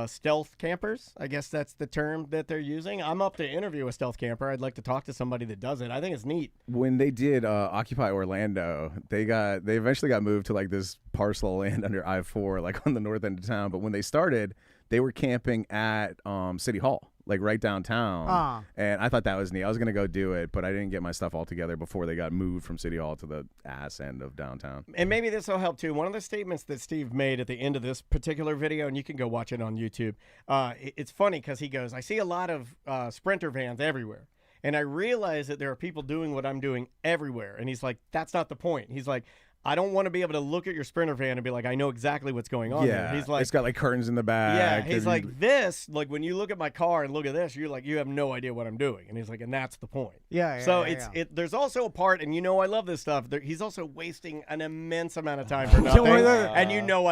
stealth campers. I guess that's the term that they're using. I'm up to interview a stealth camper. I'd like to talk to somebody that does it. I think it's neat. When they did Occupy Orlando, they eventually got moved to like this parcel of land under I-4, like on the north end of town. But when they started, they were camping at City Hall, like right downtown. And I thought that was neat. I was going to go do it, but I didn't get my stuff all together before they got moved from City Hall to the ass end of downtown. And maybe this will help too. One of the statements that Steve made at the end of this particular video, and you can go watch it on YouTube, it's funny because he goes, I see a lot of Sprinter vans everywhere. And I realize that there are people doing what I'm doing everywhere. And he's like, that's not the point. He's like, I don't want to be able to look at your Sprinter van and be like, I know exactly what's going on there. He's like, it's got like curtains in the back. Yeah, he's like, this, like when you look at my car and look at this, you're like, you have no idea what I'm doing. And he's like, and that's the point. So there's also a part, and I love this stuff. He's also wasting an immense amount of time for nothing. And I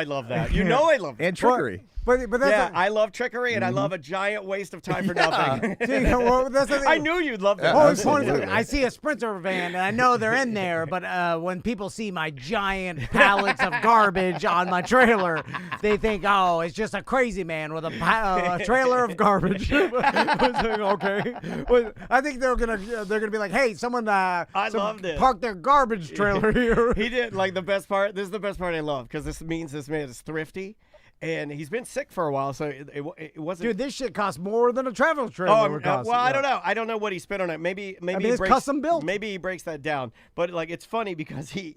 love that. I love that. And trickery. But that's I love trickery, and I love a giant waste of time for nothing. That's I knew you'd love that. I see a Sprinter van, and I know they're in there, but when people see my giant pallets of garbage on my trailer, they think, oh, it's just a crazy man with a trailer of garbage. Okay. Well, I think they're gonna be like, hey, someone love this. Park their garbage trailer here. He did, like, the best part. This is the best part I love, because this means this man is thrifty. And he's been sick for a while, so it wasn't. Dude, this shit costs more than a travel trailer would cost. Well, I don't know. I don't know what he spent on it. Maybe it's custom built. Maybe he breaks that down. But like, it's funny because he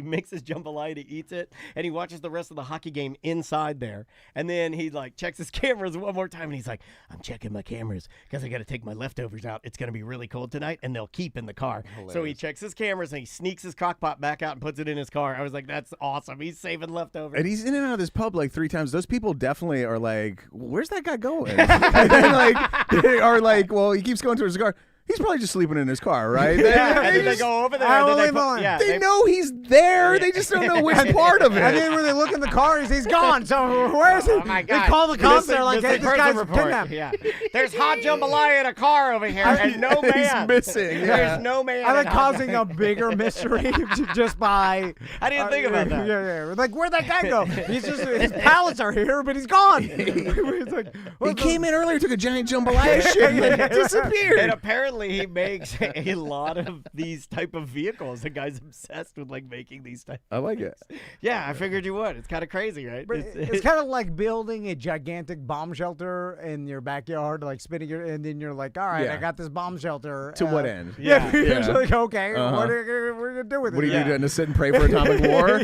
makes his jambalaya, he eats it, and he watches the rest of the hockey game inside there. And then he like checks his cameras one more time, and he's like, "I'm checking my cameras because I got to take my leftovers out. It's gonna be really cold tonight, and they'll keep in the car." Hilarious. So he checks his cameras and he sneaks his crockpot back out and puts it in his car. I was like, "That's awesome. He's saving leftovers." And he's in and out of this pub like 3 times. Those people definitely are like, where's that guy going? And then, like, they are like, well, he keeps going to his car. He's probably just sleeping in his car, right? And then they go over there. They know he's there. They just don't know which part of it. And then when they look in the car, he's gone. So where is he? Oh my God. They call the cops. They're like, hey, this guy's kidnapped. Yeah. There's hot jambalaya in a car over here, and no man. He's missing. There's no man. I like causing a bigger mystery just by. I didn't think about that. Yeah. Like, where'd that guy go? He's just his pallets are here, but he's gone. It's like, he came in earlier, took a giant jambalaya shit, and disappeared. And apparently he makes a lot of these type of vehicles. The guy's obsessed with like making these type. I like it. Yeah, I figured you would. It's kind of crazy, right? But it's kind of like building a gigantic bomb shelter in your backyard, like spinning your, and then you're like, all right, I got this bomb shelter. To what end? Yeah. It's like, okay, what are you going to do with it? What are you doing to sit and pray for atomic war?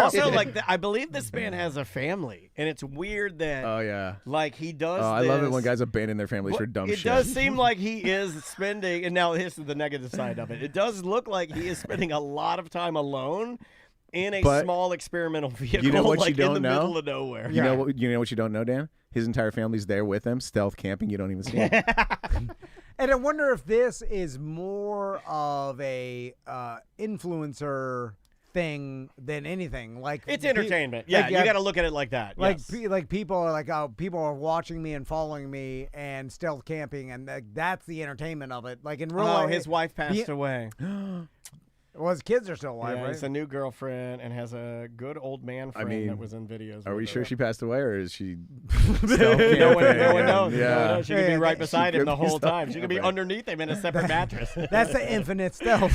Also, like, I believe this man has a family, and it's weird that. Oh yeah. Like he does. Oh, I love it when guys abandon their families for dumb shit. It does seem like he is spending, and now this is the negative side of it. It does look like he is spending a lot of time alone in a small experimenal vehicle, you know what like you don't in the know? middle of nowhere. You know what you don't know, Dan? His entire family's there with him, stealth camping. You don't even see him. And I wonder if this is more of a influencer thing than anything. Like it's entertainment. You got to look at it like that. Like yes. like people are like, oh, people are watching me and following me and stealth camping, and that's the entertainment of it. Like in real life, his wife passed away. Well, his kids are still alive, yeah, right? He has a new girlfriend and has a good old man friend that was in videos. Are we sure she passed away, or is she no one knows. Yeah. No, she could be right beside him the whole time. She could be underneth him in a separate mattress. That's the infinite stealth.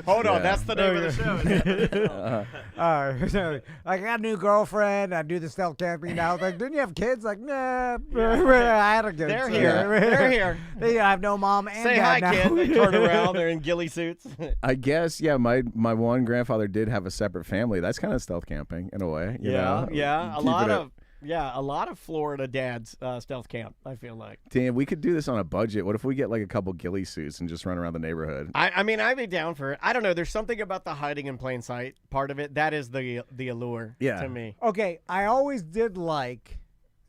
Hold on, that's the name of the show. Like, I got a new girlfriend. I do the stealth camping now. Like, didn't you have kids? Like, nah. I had a kid. They're here. They're here. I have no mom and Say dad hi, now. kid. They turn around. They're in ghillie suits. I guess, yeah, my one grandfather did have a separate family. That's kind of stealth camping in a way. You know? A lot of Florida dads stealth camp, I feel like. Damn, we could do this on a budget. What if we get like a couple ghillie suits and just run around the neighborhood? I mean, I'd be down for it. I don't know. There's something about the hiding in plain sight part of it. That is the allure to me. Okay, I always did like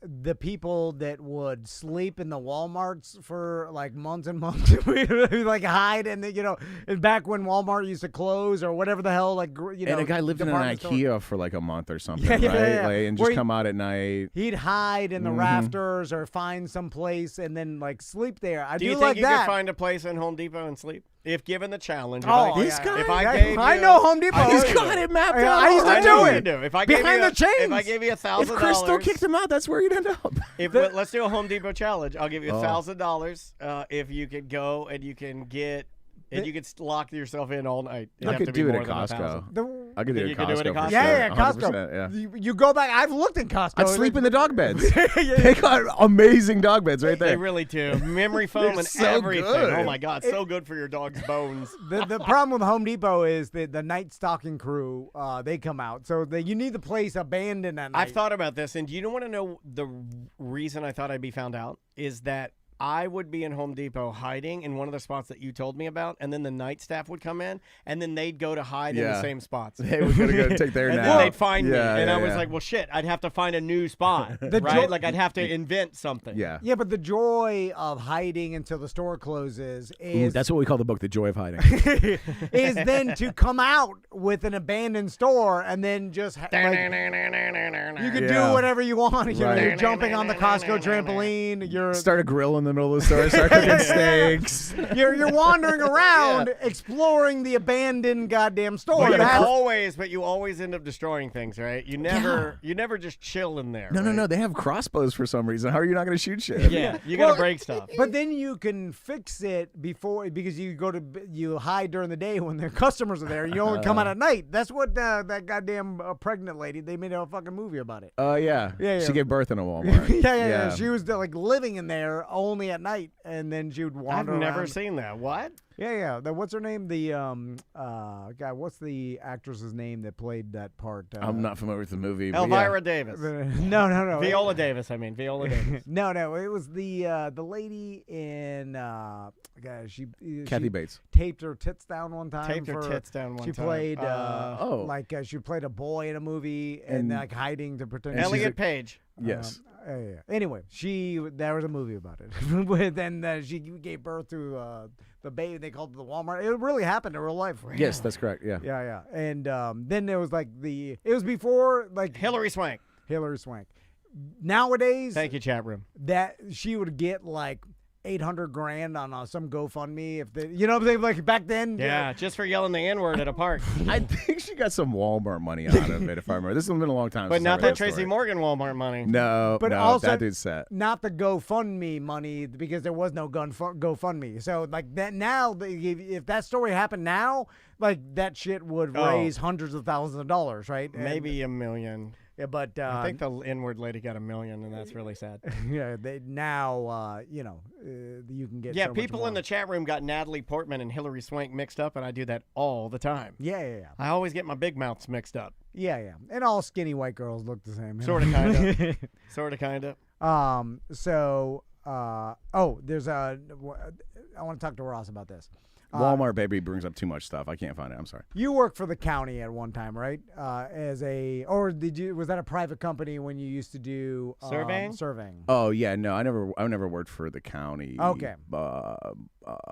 the people that would sleep in the Walmarts for like months and months, like hide, and and back when Walmart used to close or whatever the hell, like and a guy lived in an IKEA for like a month or something, right? Yeah. Like, and just come out at night. He'd hide in the rafters or find some place and then like sleep there. Do you think like you that. could find a place in Home Depot and sleep? If given the challenge. I know Home Depot. He's got it mapped out. I used to do it. If I behind the chains. If I gave you $1,000, if Crystal kicked him out, that's where you'd end up. Let's do a Home Depot challenge. I'll give you $1,000 if you could go and you can get. And you could lock yourself in all night. I could do it at Costco. I could do it at Costco. Yeah, Costco. Yeah. You go back. I've looked in Costco. I'd sleep in the dog beds. They got amazing dog beds right there. They really do. Memory foam and so everything. Good. Oh my God, so good for your dog's bones. The problem with Home Depot is the night stalking crew. They come out, so you need the place abandoned at night. I've thought about this, and do you want to know the reason I thought I'd be found out? Is that I would be in Home Depot hiding in one of the spots that you told me about, and then the night staff would come in, and then they'd go to hide in the same spots. They were going to go take their nap. And then they'd find me, and I was like, well, shit, I'd have to find a new spot, right? Like, I'd have to invent something. Yeah. Yeah, but the joy of hiding until the store closes is... Ooh, that's what we call the book, The Joy of Hiding. is then to come out with an abandoned store and then just... you can do whatever you want. You're jumping on the Costco trampoline. You're start a grill in the middle of the store. Start cooking steaks. You're wandering around exploring the abandoned goddamn store. But you always end up destroying things, right? You never just chill in there. No. They have crossbows for some reason. How are you not going to shoot shit? Yeah, you got to break stuff. But then you can fix it before because you hide during the day when their customers are there. You only come out at night. That's what that goddamn pregnant lady. They made a fucking movie about it. Oh yeah. She gave birth in a Walmart. Yeah. She was like living in there only at night, and then she would wander. I've never around. seen that. What? Yeah. What's her name? The God, what's the actress's name that played that part? I'm not familiar with the movie. Elvira Davis. No. Viola Davis. Viola Davis. No. It was the lady in. She Kathy Bates taped her tits down one time. She played she played a boy in a movie and like hiding to pretend. Elliot Page. Yes. Yeah. Anyway, there was a movie about it. Then she gave birth to the baby. They called it the Walmart. It really happened in real life. Yes, that's correct. Yeah. Yeah. And then there was it was before Hillary Swank. Nowadays, thank you, chat room. That she would get like $800,000 on some GoFundMe if you know what I'm saying, like back then. Yeah, just for yelling the N-word at a park. I think she got some Walmart money out of it, if I remember. This has been a long time. But not that Tracy Morgan Walmart money. No, but also that dude's set. Not the GoFundMe money because there was no GoFundMe. So like that now, if that story happened now, like that shit would raise hundreds of thousands of dollars, right? Maybe $1 million. Yeah, but I think the N-word lady got $1 million, and that's really sad. Yeah, you can get. Yeah, so people much more. in the chat room got Natalie Portman and Hillary Swank mixed up, and I do that all the time. Yeah. I always get my big mouths mixed up. Yeah, and all skinny white girls look the same. Sort of, kind of. There's I want to talk to Ross about this. Walmart baby brings up too much stuff. I can't find it. I'm sorry. You worked for the county at one time, right? Was that a private company when you used to do surveying? Oh yeah, no, I never worked for the county. Okay.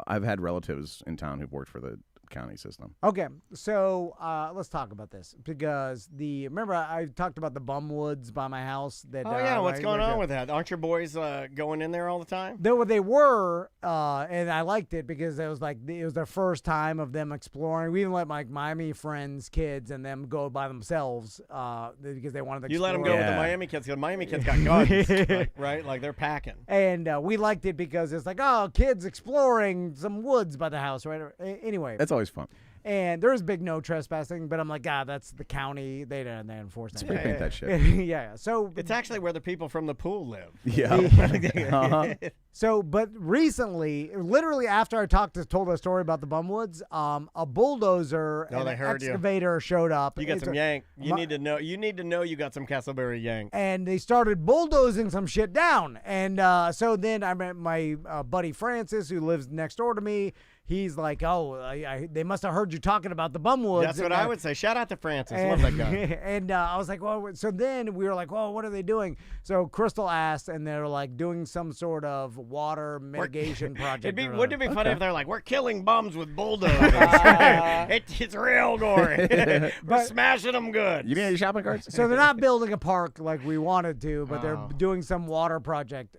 I've had relatives in town who've worked for the county system. Okay, so let's talk about this because remember I talked about the bum woods by my house. What's going on with that? Aren't your boys going in there all the time? They were, and I liked it because it was their first time of them exploring. We even let my Miami friends' kids and them go by themselves because they wanted to. You let them go with the Miami kids because Miami kids got guns, right? Like they're packing. And we liked it because it's kids exploring some woods by the house, right? Anyway, that's always fun. And there was big no trespassing, but I'm like, that's the county. They enforce that. Spray paint that shit. Yeah. So it's actually where the people from the pool live. Yeah. So, but recently, literally after I told a story about the Bumwoods, a bulldozer and an excavator showed up. You got some yank. You need to know you got some Castleberry yank. And they started bulldozing some shit down. And so then I met my buddy Francis, who lives next door to me. He's like, they must have heard you talking about the Bumwoods. That's what I would say. Shout out to Francis. Love that guy. And I was like, well, so then we were like, well, what are they doing? So Crystal asked, and they're like doing some sort of water mitigation project. Wouldn't it be funny if they're like, we're killing bums with bulldozers? It's real gory. We're smashing them good. You need any shopping carts? So they're not building a park like we wanted to, but they're doing some water project.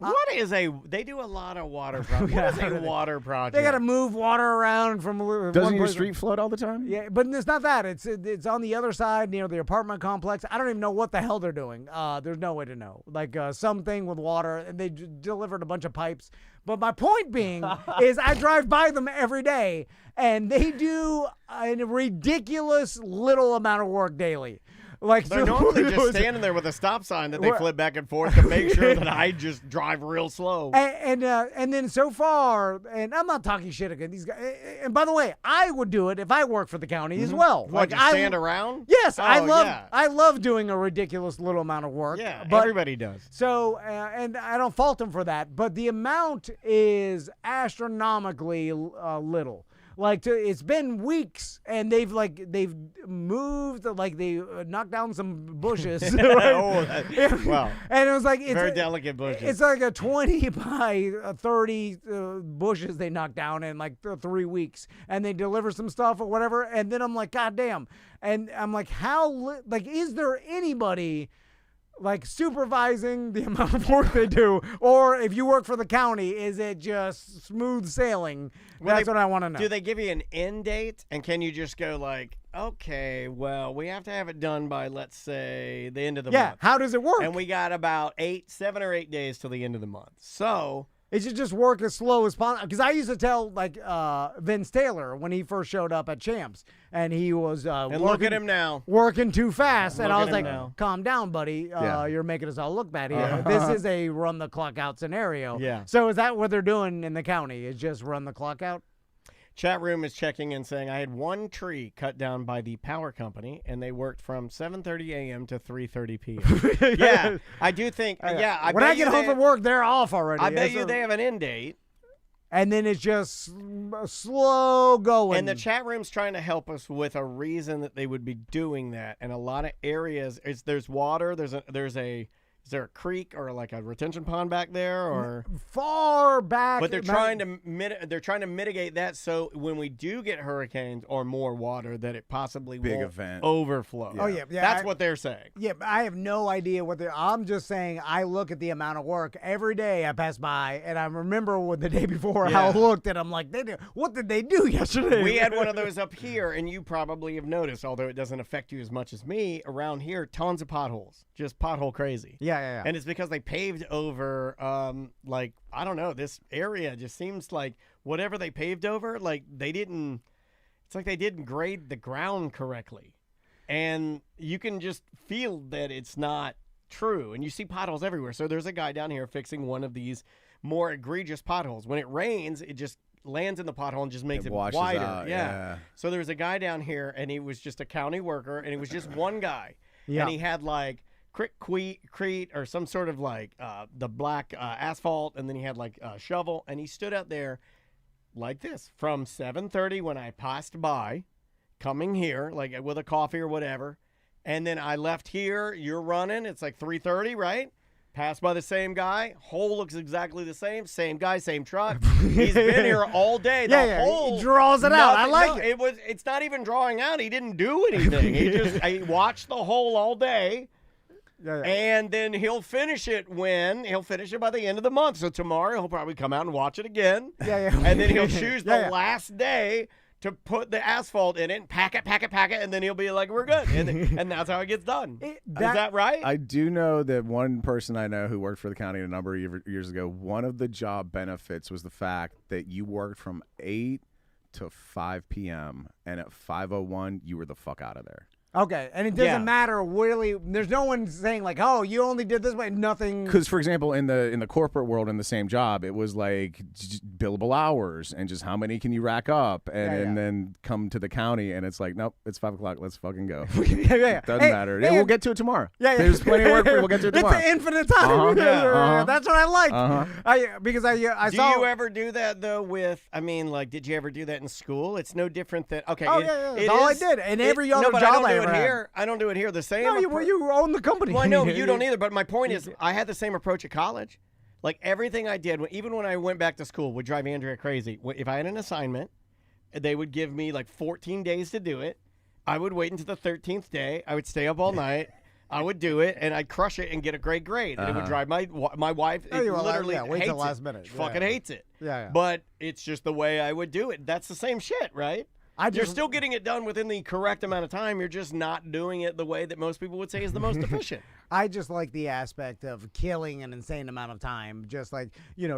They do a lot of water projects. What is a water project? They got to move water around from Doesn't your street flood all the time? Yeah, but it's not that. It's on the other side near the apartment complex. I don't even know what the hell they're doing. There's no way to know. Like something with water, and they delivered a bunch of pipes. But my point being is I drive by them every day, and they do a ridiculous little amount of work daily. They're normally just standing there with a stop sign that they flip back and forth to make sure that I just drive real slow. And then so far, and I'm not talking shit again. These guys. And by the way, I would do it if I worked for the county as well. What, you stand around? Yes, I love doing a ridiculous little amount of work. Yeah, but everybody does. So, and I don't fault them for that, but the amount is astronomically little. It's been weeks, and they've moved, they knocked down some bushes. Wow. And it was it's very delicate bushes. It's like a 20 by 30 bushes they knocked down in 3 weeks, and they deliver some stuff or whatever. And then I'm like, God damn. And I'm like, is there anybody supervising the amount of work they do, or if you work for the county, is it just smooth sailing? That's what I want to know. Do they give you an end date, and can you just go okay, well, we have to have it done by, let's say, the end of the month? Yeah, how does it work? And we got about 7 or 8 days till the end of the month. So It should just work as slow as possible. Because I used to tell, like, Vince Taylor when he first showed up at Champs, and he was and look at him now. Working too fast. And I was like, now. calm down, buddy. You're making us all look bad here. This is a run-the-clock-out scenario. Yeah. So is that what they're doing in the county, is just run the clock out? Chat room is checking in saying, I had one tree cut down by the power company, and they worked from 7:30 a.m. to 3:30 p.m. Yeah, I do think, yeah. When I get home from work, they're off already. I bet you they have an end date. And then it's just slow going. And the chat room's trying to help us with a reason that they would be doing that. And a lot of areas, there's water, is there a creek or like a retention pond back there, or far back? But they're trying to mitigate that, so when we do get hurricanes or more water, that it possibly won't overflow. Oh yeah, that's what they're saying. Yeah, but I have no idea what they're. I'm just saying I look at the amount of work every day I pass by, and I remember the day before how I looked, and I'm like, what did they do yesterday? We had one of those up here, and you probably have noticed, although it doesn't affect you as much as me. Around here, tons of potholes, just pothole crazy. Yeah. And it's because they paved over, like, I don't know, this area just seems like whatever they paved over, like they didn't grade the ground correctly. And you can just feel that it's not true. And you see potholes everywhere. So there's a guy down here fixing one of these more egregious potholes. When it rains, it just lands in the pothole and just makes it wider. Out, yeah. So there's a guy down here, and he was just a county worker, and he was just one guy. Yeah. And he had like crete or some sort of like the black asphalt, and then he had like a shovel, and he stood out there like this from 7:30 when I passed by, coming here like with a coffee or whatever, and then I left here. You're running. It's like 3:30, right? Passed by the same guy. Hole looks exactly the same. Same guy, same truck. He's been here all day. The hole he draws it out. I like it. It's not even drawing out. He didn't do anything. He watched the hole all day. Yeah. And then he'll finish it by the end of the month. So tomorrow he'll probably come out and watch it again. Yeah. And then he'll choose the last day to put the asphalt in it and pack it, and then he'll be like, we're good. And that's how it gets done. Is that right? I do know that one person I know who worked for the county a number of years ago, one of the job benefits was the fact that you worked from 8 to 5 p.m. and at 5:01 you were the fuck out of there. Okay, and it doesn't matter really. There's no one saying like, "Oh, you only did this way." Nothing. Because, for example, in the corporate world, in the same job, it was like billable hours and just how many can you rack up, and then come to the county, and it's like, nope, it's 5 o'clock. Let's fucking go. Doesn't matter. We'll get to it tomorrow. There's plenty of work for you. We'll get to it tomorrow. It's an infinite time. That's what I like. Because I saw. Do you ever do that though? Did you ever do that in school? It's no different than Okay. That's all I did, and every other job I don't do it here the same. No, you own the company. Well, I know you don't either, but my point is I had the same approach at college. Like everything I did, even when I went back to school, would drive Andrea crazy. If I had an assignment, they would give me like 14 days to do it. I would wait until the 13th day. I would stay up all night. I would do it, and I'd crush it and get a great grade. And it would drive my wife literally wait hates till the last minute. She fucking hates it. Yeah. But it's just the way I would do it. That's the same shit, right? You're still getting it done within the correct amount of time. You're just not doing it the way that most people would say is the most efficient. I just like the aspect of killing an insane amount of time. Just like,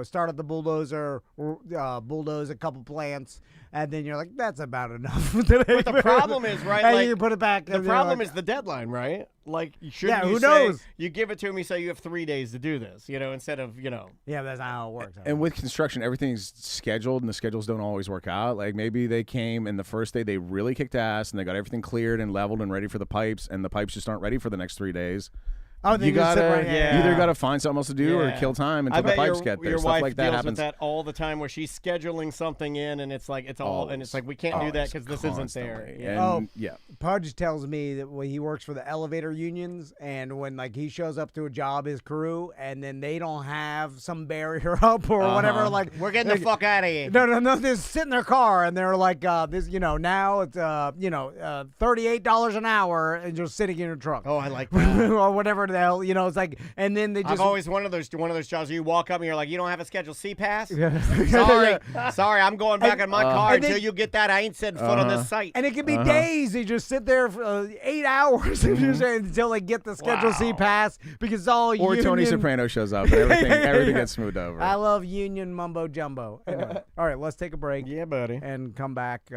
start at the bulldozer, bulldoze a couple plants, and then you're like, that's about enough. But the problem is, right? And you put it back. The problem is the deadline, right? Like, who knows? You give it to them, you say you have 3 days to do this, instead of, Yeah, that's not how it works. And with construction, everything's scheduled, and the schedules don't always work out. Like, maybe they came, and the first day they really kicked ass, and they got everything cleared and leveled and ready for the pipes, and the pipes just aren't ready for the next 3 days. Oh, you either got to find something else to do or kill time until the pipes get there. Your Stuff wife like that deals happens with that all the time, where she's scheduling something in, and it's like we can't do that because this isn't there. Yeah. Pudge tells me that when he works for the elevator unions, and when he shows up to a job, his crew, and then they don't have some barrier up or whatever, we're getting the fuck out of here. No, they sit in their car and they're like, now it's $38 an hour, and just sitting in your truck. Oh, I like that. Or whatever it the hell, it's like, and then they just. I've always one of those jobs where you walk up and you're like, you don't have a scheduled C-Pass? Sorry, I'm going back in my car until you get that. I ain't setting foot on this site. And it can be days. They just sit there for 8 hours until they get the scheduled C-Pass because it's all Or union. Tony Soprano shows up and everything gets smoothed over. I love union mumbo jumbo. Anyway, all right, let's take a break. Yeah, buddy. And come back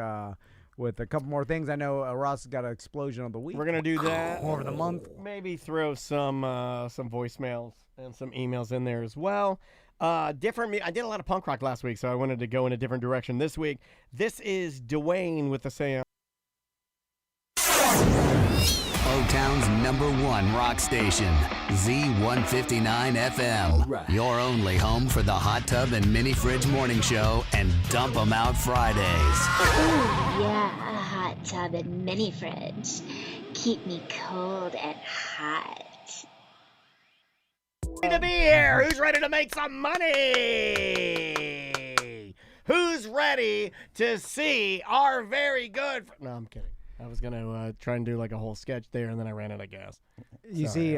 with a couple more things. I know Ross has got an explosion of the week. We're going to do that. Over the month. Maybe throw some voicemails and some emails in there as well. I did a lot of punk rock last week, so I wanted to go in a different direction this week. This is Dwayne with the Seance. O-Town's #1 rock station, Z159 FM. Right. Your only home for the Hot Tub and Mini Fridge Morning Show and Dump 'em Out Fridays. Ooh, yeah, a hot tub and mini fridge. Keep me cold and hot. To be here. Who's ready to make some money? Who's ready to see our very good... No, I'm kidding. I was going to try and do like a whole sketch there, and then I ran out of gas. You see,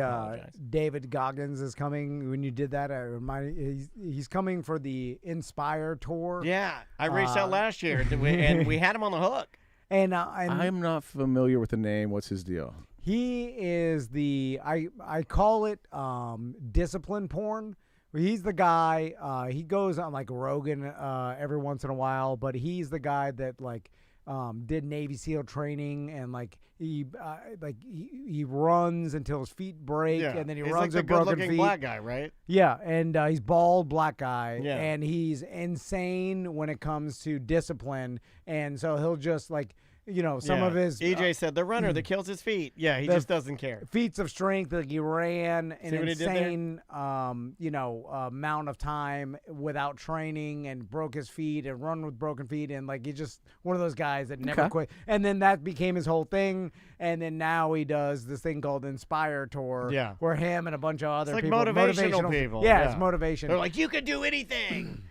David Goggins is coming. When you did that, he's coming for the Inspire tour. Yeah, I reached out last year, and we had him on the hook. And I'm not familiar with the name. What's his deal? He is I call it discipline porn. He's the guy. He goes on like Rogan every once in a while, but he's the guy that like did Navy SEAL training and like he runs until his feet break and then he runs like with broken feet. Black guy, right? Yeah, and he's bald black guy, and he's insane when it comes to discipline, and so he'll just like. Some of his... EJ said, the runner that kills his feet. Yeah, he just doesn't care. Feats of strength, like he ran an insane, amount of time without training and broke his feet and run with broken feet. And, like, he's just one of those guys that never quit. And then that became his whole thing. And then now he does this thing called Inspire Tour. Yeah. Where him and a bunch of other it's people... Like motivational people. Yeah, it's motivation. They're like, you can do anything.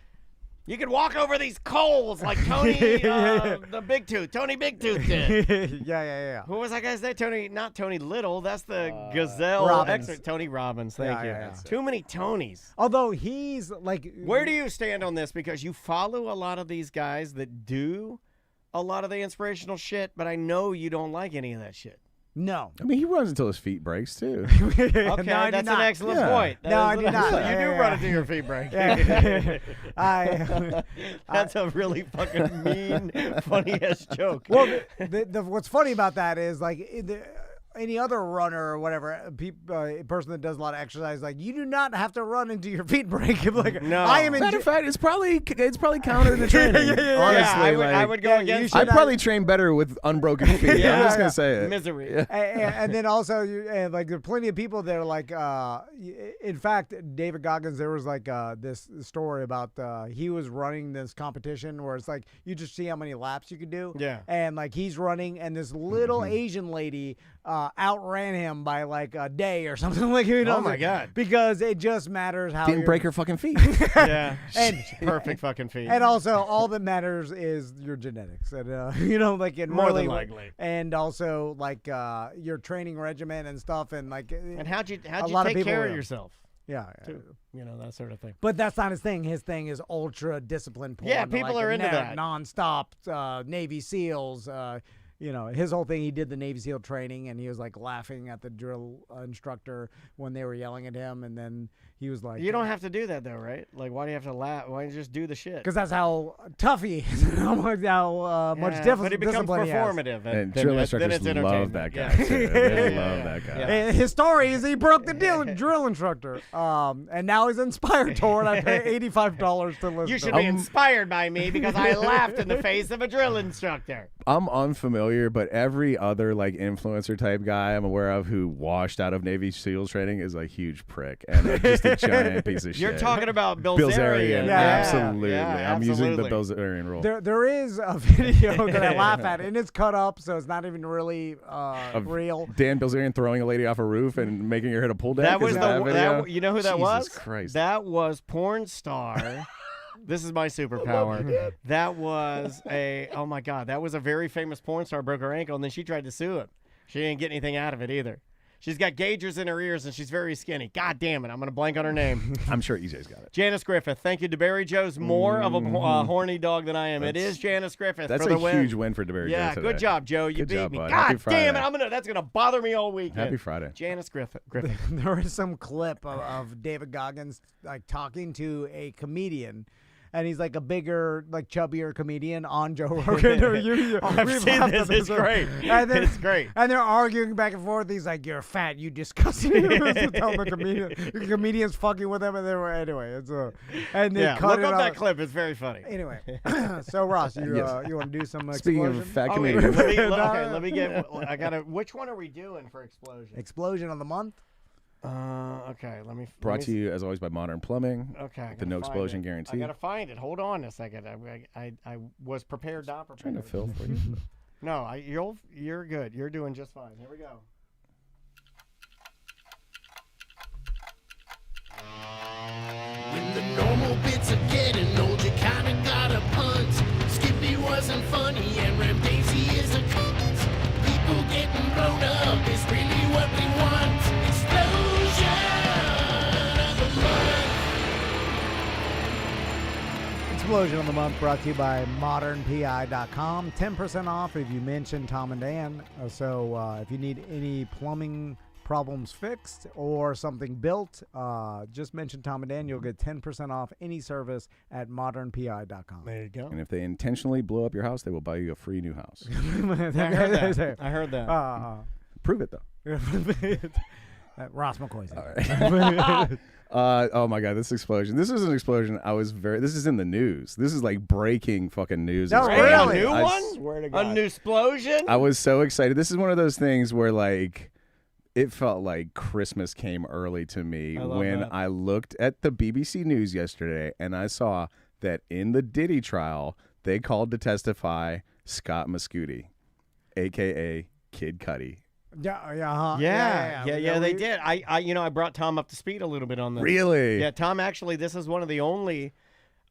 You can walk over these coals like Tony, the Big Tooth. Tony Big Tooth did. Yeah. Who was that guy's name? Not Tony Little. That's the Gazelle. Robbins. Tony Robbins. Thank you. Yeah. Too many Tonys. Although he's like... Where do you stand on this? Because you follow a lot of these guys that do a lot of the inspirational shit, but I know you don't like any of that shit. No. I mean, he runs until his feet breaks, too. Okay, no, that's an excellent point. I do not. You do run until your feet break. That's a really fucking mean, funny-ass joke. Well, what's funny about that is, like, any other runner or whatever, a person that does a lot of exercise, like, you do not have to run until your feet break. Like, no. I am Matter of fact, it's probably counter to training. Honestly, I would go against. I'd probably train better with unbroken feet. I'm just gonna say it. Misery. Yeah. And then also, there are plenty of people that are like, in fact, David Goggins, there was like this story about he was running this competition where it's like you just see how many laps you could do. Yeah. And like he's running, and this little Asian lady outran him by like a day or something like. Oh my god! Because it just matters how didn't break her fucking feet. Yeah, and perfect fucking feet. And also, all that matters is your genetics, and like in more than likely. And also like your training regimen and stuff, and like. And how'd you take care of yourself? Yeah, too, that sort of thing. But that's not his thing. His thing is ultra discipline porn. Yeah, people are into that. Nonstop Navy SEALs. His whole thing, he did the Navy SEAL training, and he was like laughing at the drill instructor when they were yelling at him, and then he was like, you don't have to do that though, right? Like, why do you have to laugh? Why don't you just do the shit? Because that's how tough he is. How much but he becomes performative. And drill instructors love that guy too. They love that guy. And his story is he broke the drill instructor. And now he's Inspired Tour, and I pay $85 to listen. You should be inspired by me because I laughed in the face of a drill instructor. I'm unfamiliar, but every other like influencer type guy I'm aware of who washed out of Navy SEALs training is a huge prick and just a giant piece of shit. You're talking about Bilzerian. Yeah, absolutely. Yeah, I'm using the Bilzerian rule. There is a video that I laugh at, and it's cut up, so it's not even really real. Dan Bilzerian throwing a lady off a roof and making her hit a pull down. That was you know who that was? Jesus Christ. That was porn star. This is my superpower. That was oh my God, that was a very famous porn star, broke her ankle, and then she tried to sue him. She didn't get anything out of it either. She's got gaugers in her ears, and she's very skinny. God damn it, I'm going to blank on her name. I'm sure EJ's got it. Janice Griffith. Thank you, DeBerry Joe's more of a horny dog than I am. It is Janice Griffith That's for the a win. huge win for DeBerry Yeah, Joe good today. job, Joe. You Good beat job, me. bud. God Happy Friday. damn it, that's going to bother me all weekend. Happy Friday. Janice Griffith. There is some clip of David Goggins like talking to a comedian. And he's like a bigger, like chubbier comedian on Joe Rogan. I've seen this. It's great. It's great. And they're arguing back and forth. He's like, "You're fat. You disgusting." Tell the comedian. The comedian's fucking with him, and they were anyway. It's and they cut look it up out. that clip. It's very funny. Anyway, so Ross, you want to do some Speaking explosion? of fat Wait, comedians. let me get. I gotta. Which one are we doing for explosion? Explosion of the month. Okay, let me. Brought to you as always by Modern Plumbing. Okay, the no explosion guarantee. I gotta find it. Hold on a second. I was prepared, not prepared. Trying to fill for you. No, you're good. You're doing just fine. Here we go. When the normal bits are getting old, you kinda gotta punt. Skippy wasn't funny and Ramdaisy is a cunt. People getting blown up is really what we want. Explosion of the month. Explosion of the month brought to you by modernpi.com. 10% off if you mention Tom and Dan. So if you need any plumbing problems fixed or something built, just mention Tom and Dan. You'll get 10% off any service at modernpi.com. There you go. And if they intentionally blow up your house, they will buy you a free new house. I heard that. I heard that. Prove it, though. Ross McCoy said. All right. Oh my God, this explosion! This is an explosion. This is in the news. This is like breaking fucking news. Oh, really? A new one? Swear to God. A new explosion? I was so excited. This is one of those things where like it felt like Christmas came early to me when I looked at the BBC News yesterday and I saw that in the Diddy trial they called to testify Scott Mescudi, aka Kid Cudi. Yeah, they did. I brought Tom up to speed a little bit on this. Really? Yeah, Tom, actually, this is one of the only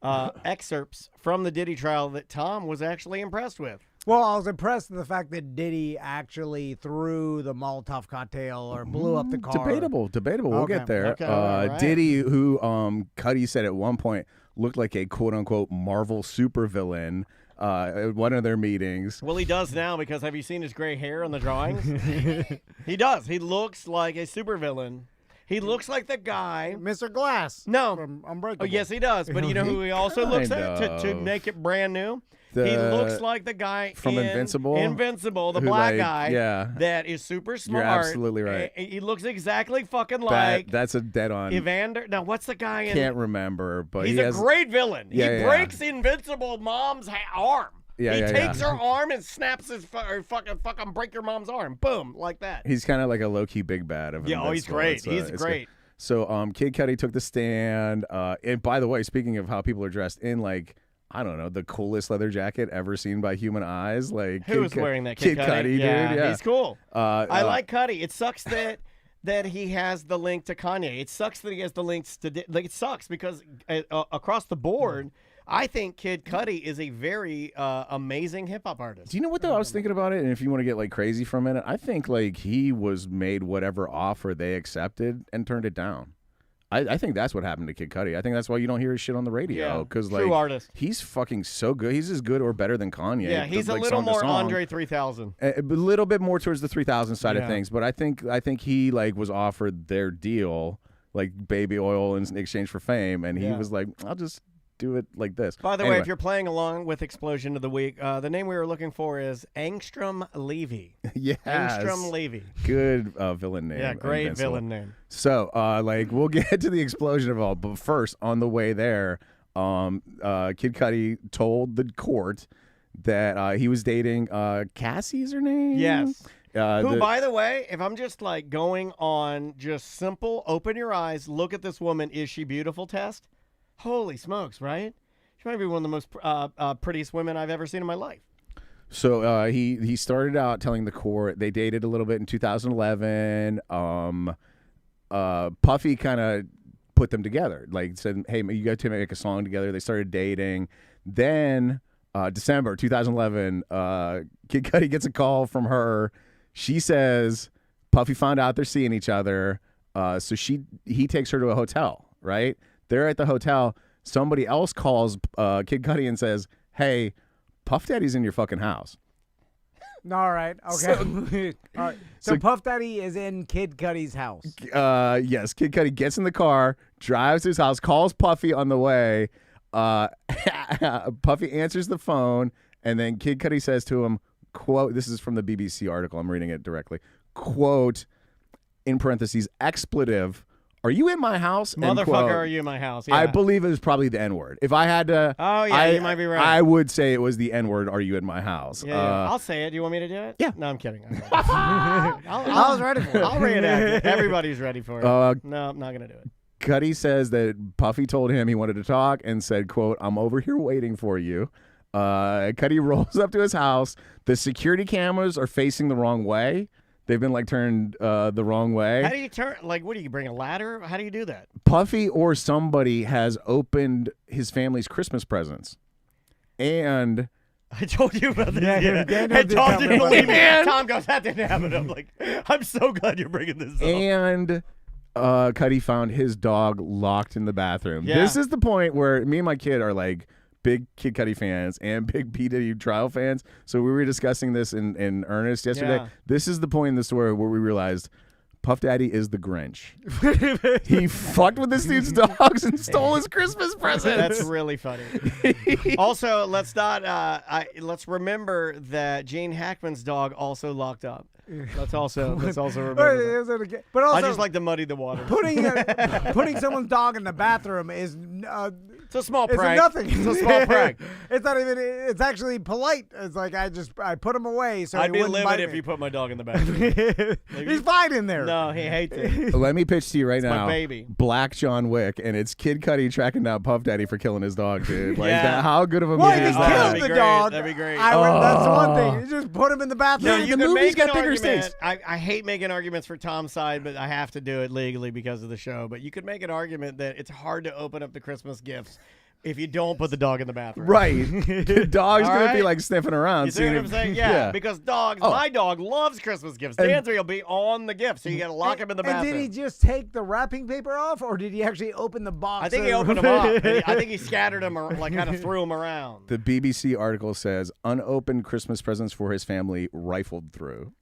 excerpts from the Diddy trial that Tom was actually impressed with. Well, I was impressed with the fact that Diddy actually threw the Molotov cocktail or blew up the car. Debatable. We'll get there. Okay, right. Diddy, who Cudi said at one point looked like a quote-unquote Marvel supervillain at one of their meetings. Well, he does now because have you seen his gray hair on the drawings? He does. He looks like a supervillain. He looks like the guy. Mr. Glass. No. From Unbreakable. Oh, yes, he does. But you know who he also looks at to make it brand new? He looks like the guy from Invincible. Invincible, the black guy. Yeah. That is super smart. You're absolutely right. He looks exactly fucking like. That's a dead on. Evander. Now, what's the guy in? Can't remember, but he's a great villain. Yeah, he breaks Invincible mom's arm. He takes her arm and snaps his fucking break your mom's arm. Boom, like that. He's kind of like a low-key big bad of Invincible. He's great. He's great. So Kid Cudi took the stand. And by the way, speaking of how people are dressed in like, I don't know, the coolest leather jacket ever seen by human eyes. Like who's wearing that? Kid Cudi, dude. Yeah, he's cool. I like Cudi. It sucks that he has the link to Kanye. It sucks that he has the links to it sucks because across the board, I think Kid Cudi is a very amazing hip hop artist. Do you know what though? I was thinking about it, and if you want to get like crazy for a minute, I think like he was made whatever offer they accepted and turned it down. I think that's what happened to Kid Cudi. I think that's why you don't hear his shit on the radio. Because true artist. He's fucking so good. He's as good or better than Kanye. Yeah, he's a little more Andre 3000. A little bit more towards the 3000 side of things. But I think he like was offered their deal, like baby oil in exchange for fame, and he was like, I'll just do it like this. By the way, if you're playing along with Explosion of the Week, the name we were looking for is Angstrom Levy. Yes. Angstrom Levy. Good villain name. Yeah, great villain name. So, we'll get to the explosion of all, but first, on the way there, Kid Cudi told the court that he was dating Cassie's her name? Yes. Who, by the way, if I'm just like going on just simple, open your eyes, look at this woman, is she beautiful test? Holy smokes, right? She might be one of the most prettiest women I've ever seen in my life. So he started out telling the court they dated a little bit in 2011. Puffy kind of put them together, like said, "Hey, you got to make a song together." They started dating. Then December 2011, Kid Cudi gets a call from her. She says Puffy found out they're seeing each other, so he takes her to a hotel, right? They're at the hotel. Somebody else calls Kid Cudi and says, hey, Puff Daddy's in your fucking house. All right. Okay. All right. So Puff Daddy is in Kid Cudi's house. Yes. Kid Cudi gets in the car, drives to his house, calls Puffy on the way. Puffy answers the phone, and then Kid Cudi says to him, quote, this is from the BBC article. I'm reading it directly. Quote, in parentheses, expletive, are you in my house? Motherfucker, are you in my house? Yeah. I believe it was probably the N-word. If I had to... Oh, yeah, you might be right. I would say it was the N-word, are you in my house? Yeah, I'll say it. Do you want me to do it? Yeah. No, I'm kidding. I was ready for it. I'll reenact it. Everybody's ready for it. No, I'm not going to do it. Cudi says that Puffy told him he wanted to talk and said, quote, I'm over here waiting for you. Cudi rolls up to his house. The security cameras are facing the wrong way. They've been turned the wrong way. How do you turn? What do you bring a ladder? How do you do that? Puffy or somebody has opened his family's Christmas presents, and I told you about this. Yeah. Tom didn't believe me. Tom goes, that didn't happen. I'm like, I'm so glad you're bringing this up. And Cudi found his dog locked in the bathroom. Yeah. This is the point where me and my kid are big Kid Cudi fans and big P. Diddy trial fans. So we were discussing this in earnest yesterday. Yeah. This is the point in the story where we realized Puff Daddy is the Grinch. He fucked with this dude's dogs and stole his Christmas presents. That's really funny. Also, let's remember that Gene Hackman's dog also locked up. Let's also remember that. But also, I just like to muddy the water. Putting someone's dog in the bathroom is it's a small prank. It's nothing. It's a small prank. It's not even. It's actually polite. It's like I put him away so I'd be wouldn't livid bite if me. you put my dog in the bathroom. He's fine in there. No, he hates it. Let me pitch to you right now. My baby. Black John Wick, and it's Kid Cudi tracking down Puff Daddy for killing his dog, dude. How good of a well, movie if is he that? killed the dog, that'd be great. That's the one thing. You just put him in the bathroom. No, you the can movie's make an got bigger argument. stakes. I hate making arguments for Tom's side, but I have to do it legally because of the show. But you could make an argument that it's hard to open up the Christmas gifts if you don't put the dog in the bathroom. Right. The dog's going to be sniffing around. You see what I'm saying? Yeah. Because my dog loves Christmas gifts. Dan's will be on the gift, so you got to lock him in the bathroom. And did he just take the wrapping paper off, or did he actually open the box? I think he opened them up. I think he scattered them or kind of threw them around. The BBC article says unopened Christmas presents for his family rifled through.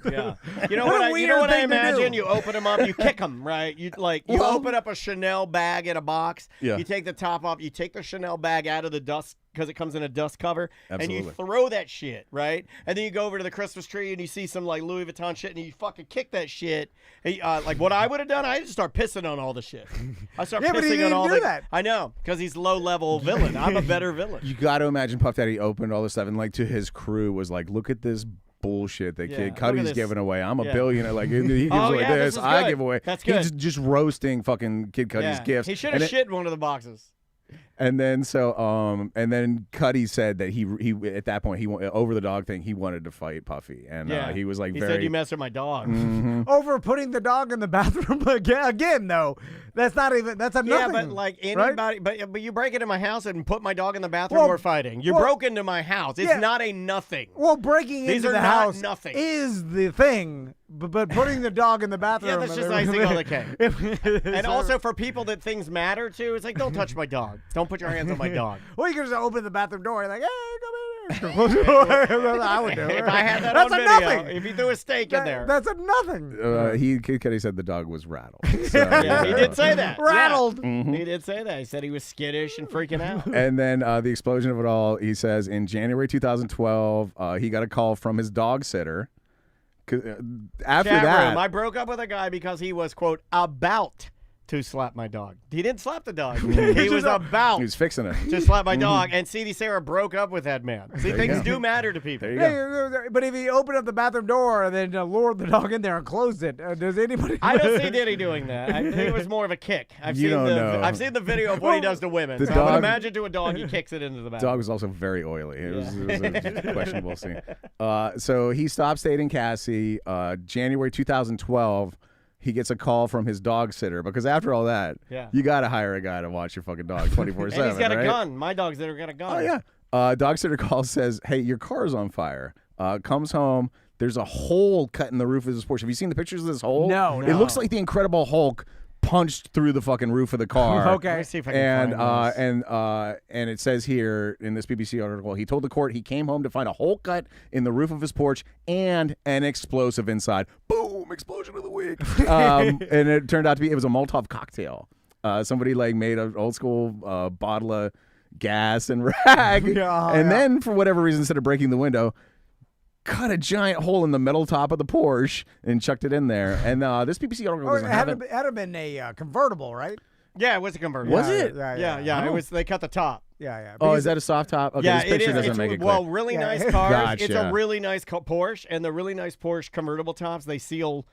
Yeah. You know what I imagine? You open them up, you kick them, right? You open up a Chanel bag in a box. Yeah. You take the top off. You take the Chanel bag out of the dust because it comes in a dust cover. Absolutely. And you throw that shit, right? And then you go over to the Christmas tree and you see some Louis Vuitton shit and you fucking kick that shit. And, what I would have done, I just start pissing on all the shit. I start pissing but he on all didn't do that. I know, because he's low-level villain. I'm a better villain. You got to imagine Puff Daddy opened all this stuff and to his crew was like, look at this bullshit that Kid Cudi's giving away. I'm a billionaire. He gives away this. I give away. That's good. He's just roasting fucking Kid Cudi's gifts. He should have shit in one of the boxes. And then then Cudi said that he at that point over the dog thing he wanted to fight Puffy and he was he said you messed with my dog. Mm-hmm. Over putting the dog in the bathroom again though. That's not even. That's a nothing. Yeah, but anybody, right? but you break into my house and put my dog in the bathroom. We're fighting. You broke into my house. It's not a nothing. Well, breaking These into are the not house nothing. is the thing. But putting the dog in the bathroom. Yeah, that's just icing on the cake. And also for people that things matter to, it's like, don't touch my dog. Don't put your hands on my dog. Well, you can just open the bathroom door and like, hey, come in. I would do it. If I had that that's on a video, nothing. if you threw a steak in there. That's a nothing. Kid Cudi said the dog was rattled. So, yeah, he did say that. Rattled. Yeah. Mm-hmm. He did say that. He said he was skittish and freaking out. And then the explosion of it all, he says in January 2012, he got a call from his dog sitter. After that, I broke up with a guy because he was, quote, about to slap my dog. He didn't slap the dog. He was about he was fixing it to slap my dog. And C.D. Sarah broke up with that man. See, things do matter to people. There you go. But if he opened up the bathroom door and then lured the dog in there and closed it, does anybody? I don't see Diddy doing that. I think it was more of a kick. I've seen the video of what he does to women. So I would imagine to a dog, he kicks it into the bathroom. The dog was also very oily. It was a questionable scene. So he stopped dating Cassie. January 2012. He gets a call from his dog sitter because after all that, you got to hire a guy to watch your fucking dog 24/7. And he's got right? a gun. My dog sitter got a gun. Oh yeah. Dog sitter calls, says, "Hey, your car's on fire." Comes home. there's a hole cut in the roof of this Porsche. Have you seen the pictures of this hole? No. It looks like the Incredible Hulk punched through the fucking roof of the car. Okay. Let me see if I can find this. And it says here in this BBC article, he told the court he came home to find a hole cut in the roof of his porch and an explosive inside. Boom! Explosion of the week. And it turned out to be it was a Molotov cocktail. Somebody like made an old school bottle of gas and rag, then for whatever reason, instead of breaking the window, cut a giant hole in the metal top of the Porsche and chucked it in there. And this BBC article doesn't have it. It had been a convertible, right? Yeah, it was a convertible. Was it? Yeah. It was. They cut the top. Yeah. Oh, is that a soft top? Okay, yeah, this picture doesn't make it clear. Well, really nice cars. Gotcha. It's a really nice Porsche, and the really nice Porsche convertible tops, they seal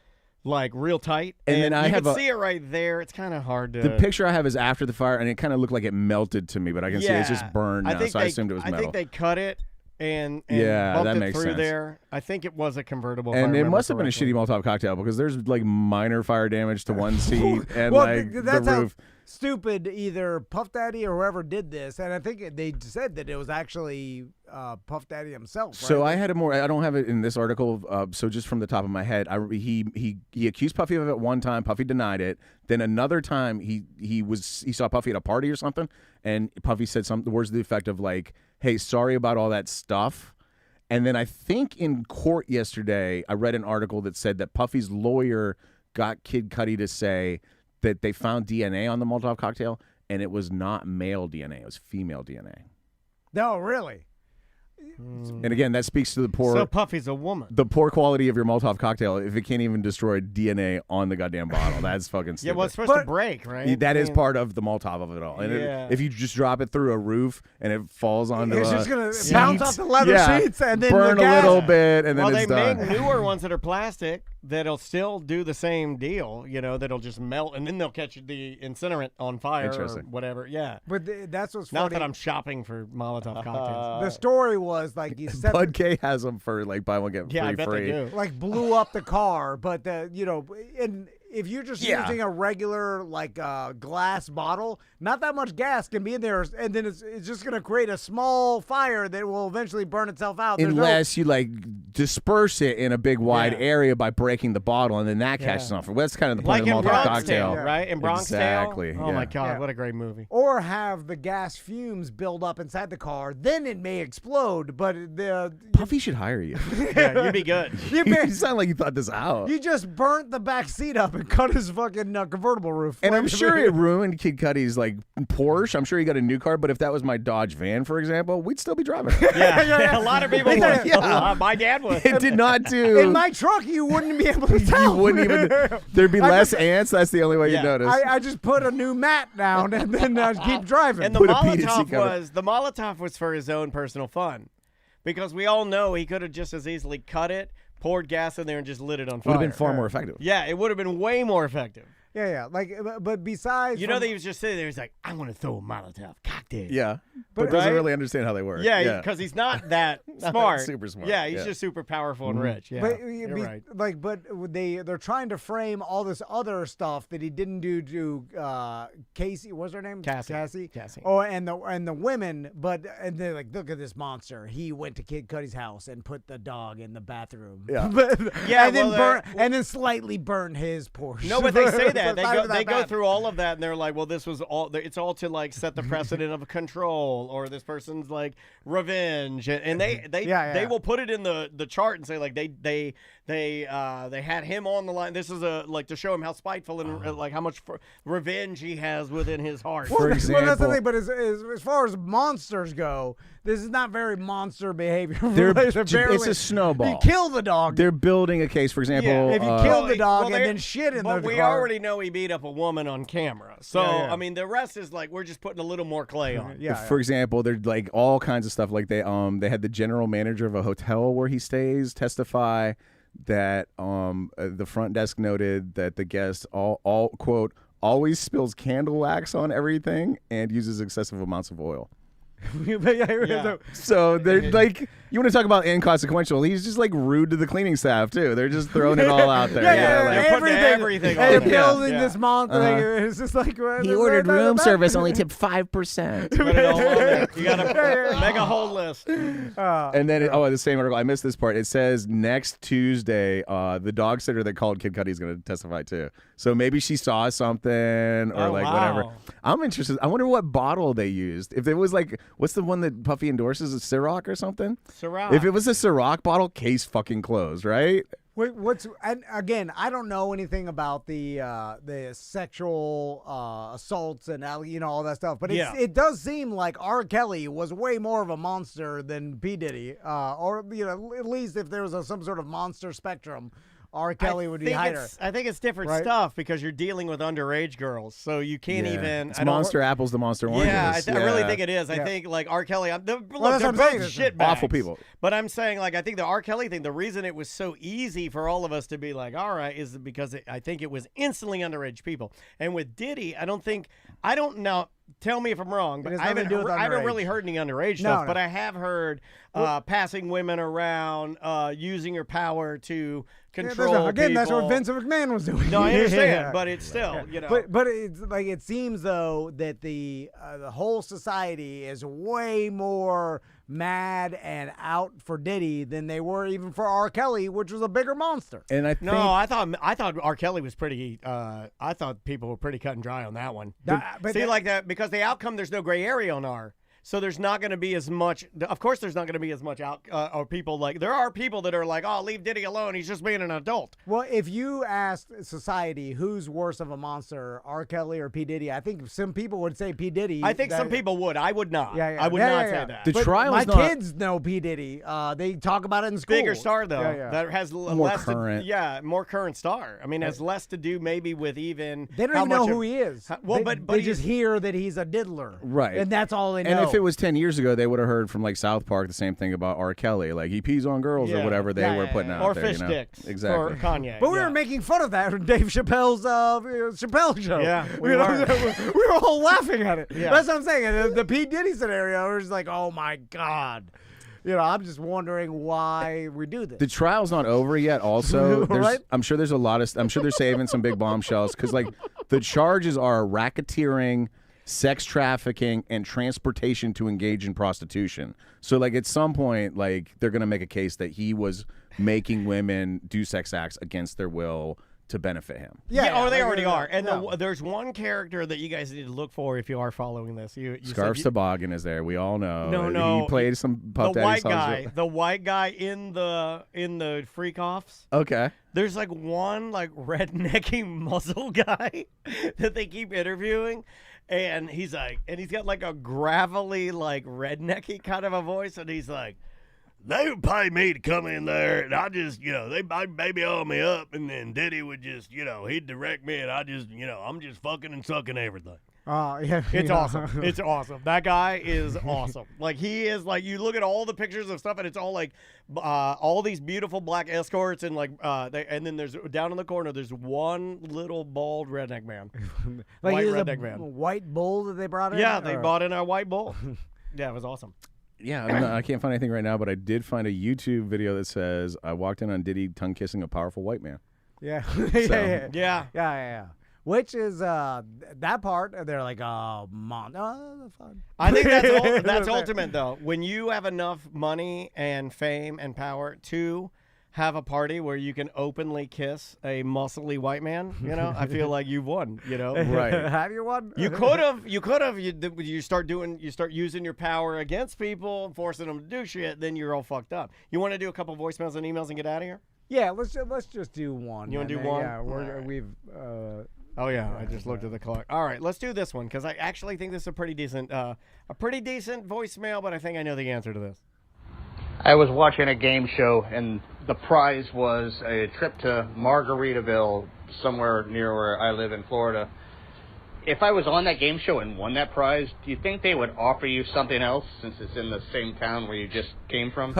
like real tight. And then I you have can see it right there. It's kind of hard to. The picture I have is after the fire, and it kind of looked like it melted to me, but I can see it's just burned now, so I assumed it was metal. I think they cut it and yeah, bumped that it makes through sense. there. I think it was a convertible. And it must have been a shitty Molotov cocktail because there's like minor fire damage to one seat and like that's the roof. Stupid either Puff Daddy or whoever did this, and I think they said that it was actually Puff Daddy himself. So right? I had I don't have it in this article. So just from the top of my head, he accused Puffy of it one time. Puffy denied it. Then another time he saw Puffy at a party or something, and Puffy said the words to the effect of like, "Hey, sorry about all that stuff." And then I think in court yesterday, I read an article that said that Puffy's lawyer got Kid Cudi to say that they found DNA on the Molotov cocktail, and it was not male DNA; it was female DNA. No, really. And again, that speaks to the poor. So Puffy's a woman. The poor quality of your Molotov cocktail if it can't even destroy DNA on the goddamn bottle. That's fucking stupid. Yeah, well, it's supposed to break, right? That is part of the Molotov of it all. And if you just drop it through a roof and it falls onto it's just gonna seats, bounce off the leather seats and then burn the gas. a little bit, and then well, it's done. They make newer ones that are plastic that'll still do the same deal. You know, that'll just melt, and then they'll catch the incinerant on fire or whatever. Yeah, but that's what's funny. Not that I'm shopping for Molotov cocktails. The story was like he said. Bud K has them for like buy one get free. Yeah, I bet free. they do. Like blew up the car, but and if you're just using a regular like glass bottle, not that much gas can be in there, and then it's just going to create a small fire that will eventually burn itself out. Unless you like disperse it in a big wide area by breaking the bottle, and then that catches on fire. Well, that's kind of the point of the Molotov cocktail, right? In Bronx exactly. Oh my God, what a great movie! Or have the gas fumes build up inside the car, then it may explode. But Puffy should hire you. Yeah, you'd be good. You sound like you thought this out. You just burnt the back seat up and cut his fucking convertible roof. And I'm sure it ruined Kid Cudi's like Porsche. I'm sure he got a new car, but if that was my Dodge van, for example, we'd still be driving. Yeah, a lot of people would. Yeah. My dad would. It did not do. In my truck, you wouldn't be able to tell. You wouldn't even. There'd be less ants. That's the only way you'd notice. I just put a new mat down and then keep driving. And the Molotov was for his own personal fun, because we all know he could have just as easily cut it, poured gas in there, and just lit it on fire. Would have been far more effective. Yeah, it would have been way more effective. Yeah. Like, but besides, that he was just sitting there. He's like, "I'm gonna throw a Molotov cocktail." Yeah, but doesn't really understand how they work. Yeah, because he's not that smart. Super smart. Yeah, he's just super powerful and rich. Yeah, you're right. Like, but they're trying to frame all this other stuff that he didn't do to Casey. What's her name? Cassie. Oh, and the women. And they're like, look at this monster. He went to Kid Cudi's house and put the dog in the bathroom. Yeah, and then slightly burned his Porsche. No, but they say that. They go through all of that, and they're like, well, this was all. It's all to like set the precedent of control, or this person's like revenge, and they will put it in the chart and say like they had him on the line. This is like to show him how spiteful and like how much revenge he has within his heart. For example, that's the thing. But as far as monsters go, this is not very monster behavior. It's a snowball. You kill the dog. They're building a case. For example, if you kill the dog and then shit in the car. But we already know he beat up a woman on camera. So I mean, the rest is like we're just putting a little more clay on. For example, there's like all kinds of stuff. Like they had the general manager of a hotel where he stays testify that the front desk noted that the guest all quote always spills candle wax on everything and uses excessive amounts of oil. So they're like, You want to talk about inconsequential? He's just like rude to the cleaning staff too. They're just throwing it all out there. Everything. And building this monster. It's just like he ordered room service, only tipped 5%. Put it all on there. You gotta make a whole list. And then, the same article. I missed this part. It says next Tuesday, the dog sitter that called Kid Cudi is going to testify too. So maybe she saw something or whatever. I'm interested. I wonder what bottle they used. If it was like, what's the one that Puffy endorses? A Ciroc or something? Ciroc. If it was a Ciroc bottle, case fucking closed, right? Wait, and again, I don't know anything about the sexual assaults and all that stuff, but it does seem like R. Kelly was way more of a monster than P. Diddy, or at least if there was some sort of monster spectrum. R. Kelly would be higher. I think it's different stuff because you're dealing with underage girls, so you can't even. It's monster apples to monster oranges. Yeah, I really think it is. I think like R. Kelly. They're both shitbags. Awful people. But I'm saying I think the R. Kelly thing. The reason it was so easy for all of us to be like, all right, is because I think it was instantly underage people. And with Diddy, I don't know. Tell me if I'm wrong, but I haven't really heard any underage stuff. But I have heard passing women around, using your power to control again, people. that's what Vince McMahon was doing. No, I understand, but it's still, But it's like it seems though that the whole society is way more mad and out for Diddy than they were even for R. Kelly, which was a bigger monster. And I thought R. Kelly was pretty. I thought people were pretty cut and dry on that one. Because the outcome, there's no gray area on R. So there's not going to be as much. Of course, there's not going to be as much or people like. There are people that are like, oh, leave Diddy alone. He's just being an adult. Well, if you asked society who's worse of a monster, R. Kelly or P. Diddy, I think some people would say P. Diddy. I think some people would. I would not. Yeah, I would not say that. The trial. My kids know P. Diddy. They talk about it in school. Bigger star though. That has more current. More current star. I mean, has less to do maybe with even. They don't even know who he is. But they just hear that he's a diddler. Right. And that's all they know. And if it was 10 years ago, they would have heard from like South Park the same thing about R. Kelly, like he pees on girls or whatever they were putting out or there. fish sticks. Exactly. Or Kanye. But we were making fun of that on Dave Chappelle's Chappelle show. Yeah, we were all laughing at it. Yeah. That's what I'm saying. The P. Diddy scenario was like, oh my God. I'm just wondering why we do this. The trial's not over yet. Also, Right? I'm sure there's I'm sure they're saving some big bombshells because like the charges are racketeering, sex trafficking, and transportation to engage in prostitution. So like at some point, like they're gonna make a case that he was making women do sex acts against their will to benefit him. Yeah, they already are. And there's one character that you guys need to look for if you are following this. Scarf Toboggan is there. We all know. No. He played some Puff Daddy songs. The white guy in the freak offs. Okay. There's like one like rednecky muzzle guy that they keep interviewing. And he's got like a gravelly, like rednecky kind of a voice, and he's like, they would pay me to come in there, and I just, they'd baby oil me up, and then Diddy would just, he'd direct me, and I just, I'm just fucking and sucking everything. Yeah, it's awesome. It's awesome. That guy is awesome. Like he is like you look at all the pictures of stuff and it's all like all these beautiful black escorts and like and then there's down in the corner there's one little bald redneck man. Like white redneck man. White bull that they brought in? Yeah, they brought in our white bull. Yeah, it was awesome. Yeah, I can't find anything right now, but I did find a YouTube video that says I walked in on Diddy tongue kissing a powerful white man. Yeah. So. Yeah. Which is that part? They're like, that's fun. I think that's ultimate though. When you have enough money and fame and power to have a party where you can openly kiss a muscly white man, I feel like you've won. Right? Have you won? You could have. You start using your power against people and forcing them to do shit. Then you're all fucked up. You want to do a couple voicemails and emails and get out of here? Yeah, let's just do one. You want to do one? Yeah, we've. Oh yeah, I just looked at the clock. All right, let's do this one because I actually think this is a pretty decent voicemail, but I think I know the answer to this. I was watching a game show and the prize was a trip to Margaritaville, somewhere near where I live in Florida. If I was on that game show and won that prize, do you think they would offer you something else since it's in the same town where you just came from?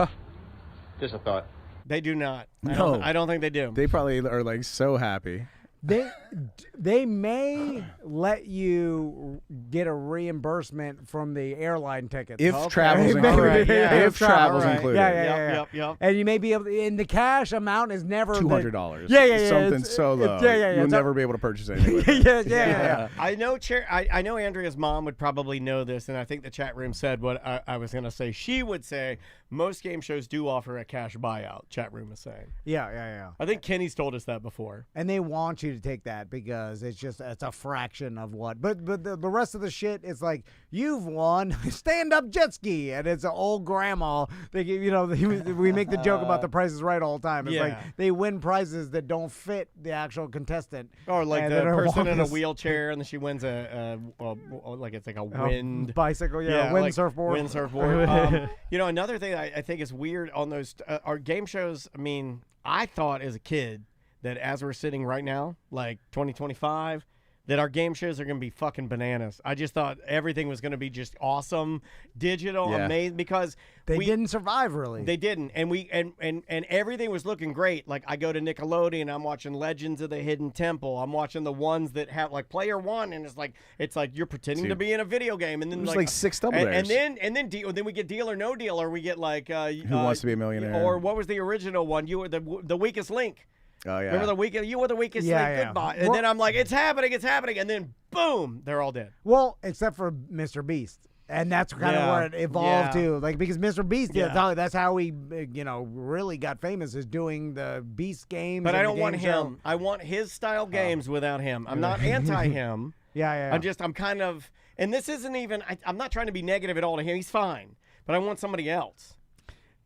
Just a thought. They do not. No. I don't think they do. They probably are like so happy. They may let you get a reimbursement from the airline tickets if travel's included. If travel's included. Yeah. And you may be able to, and the cash amount is never $200. Yeah. Something so low. You'll never be able to purchase anything with it. Yeah. I know Andrea's mom would probably know this, and I think the chat room said what I was going to say. She would say most game shows do offer a cash buyout, chat room is saying. Yeah. I think Kenny's told us that before. And they want you to take that because it's a fraction of what. But the rest of the shit is like, you've won stand-up jet ski, and it's an old grandma. We make the joke about the Price is Right all the time. It's like they win prizes that don't fit the actual contestant. Or like the person in a wheelchair, and then she wins like it's like a wind bicycle, wind like surfboard. Wind surfboard. Another thing I think is weird on those our game shows. I mean, I thought as a kid that as we're sitting right now, like 2025, that our game shows are going to be fucking bananas. I just thought everything was going to be just awesome, digital, amazing, because they didn't survive really. They didn't, and everything was looking great. Like I go to Nickelodeon, I'm watching Legends of the Hidden Temple. I'm watching the ones that have like Player One, and it's like you're pretending to be in a video game, and then there's like 6 double dares. and then we get Deal or No Deal, or we get like Who Wants to Be a Millionaire, or what was the original one? You were the weakest link. Oh, yeah. Remember you were the weakest link. Goodbye. And then I'm like, it's happening. And then, boom, they're all dead. Well, except for Mr. Beast. And that's kind of what it evolved to. Like, because Mr. Beast, that's how he, really got famous, is doing the Beast games. But I don't want him. I want his style games without him. I'm not anti him. I'm kind of, and this isn't even, I'm not trying to be negative at all to him. He's fine. But I want somebody else.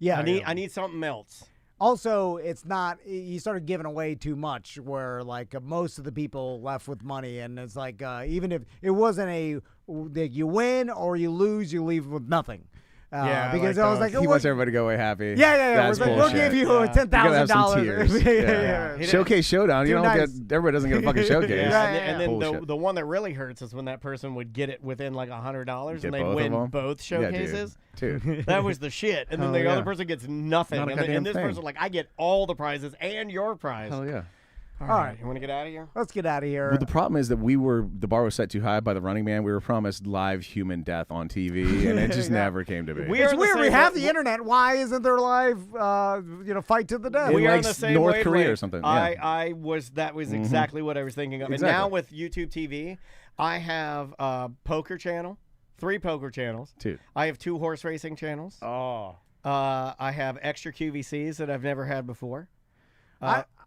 Yeah. I need something else. Also, it's not, you started giving away too much where, like, most of the people left with money. And it's like, even if it wasn't you win or you lose, you leave with nothing. Because I was like, he wants everybody to go away happy. Yeah. We'll give you $10,000. Showcase Showdown. Everybody doesn't get a fucking showcase. And then the one that really hurts is when that person would get it within like $100 and they win both showcases. Dude. That was the shit. And then the other person gets nothing. And this person, like, I get all the prizes and your prize. Hell yeah. All right. You want to get out of here? Let's get out of here. Well, the problem is that the bar was set too high by the Running Man. We were promised live human death on TV, and it just never came to be. It's weird. We have the internet. Why isn't there live, fight to the death? We are in the same North Korea or something. That was exactly what I was thinking of. Exactly. And now with YouTube TV, I have a poker channel, 3 poker channels. 2. I have 2 horse racing channels. Oh. I have extra QVCs that I've never had before.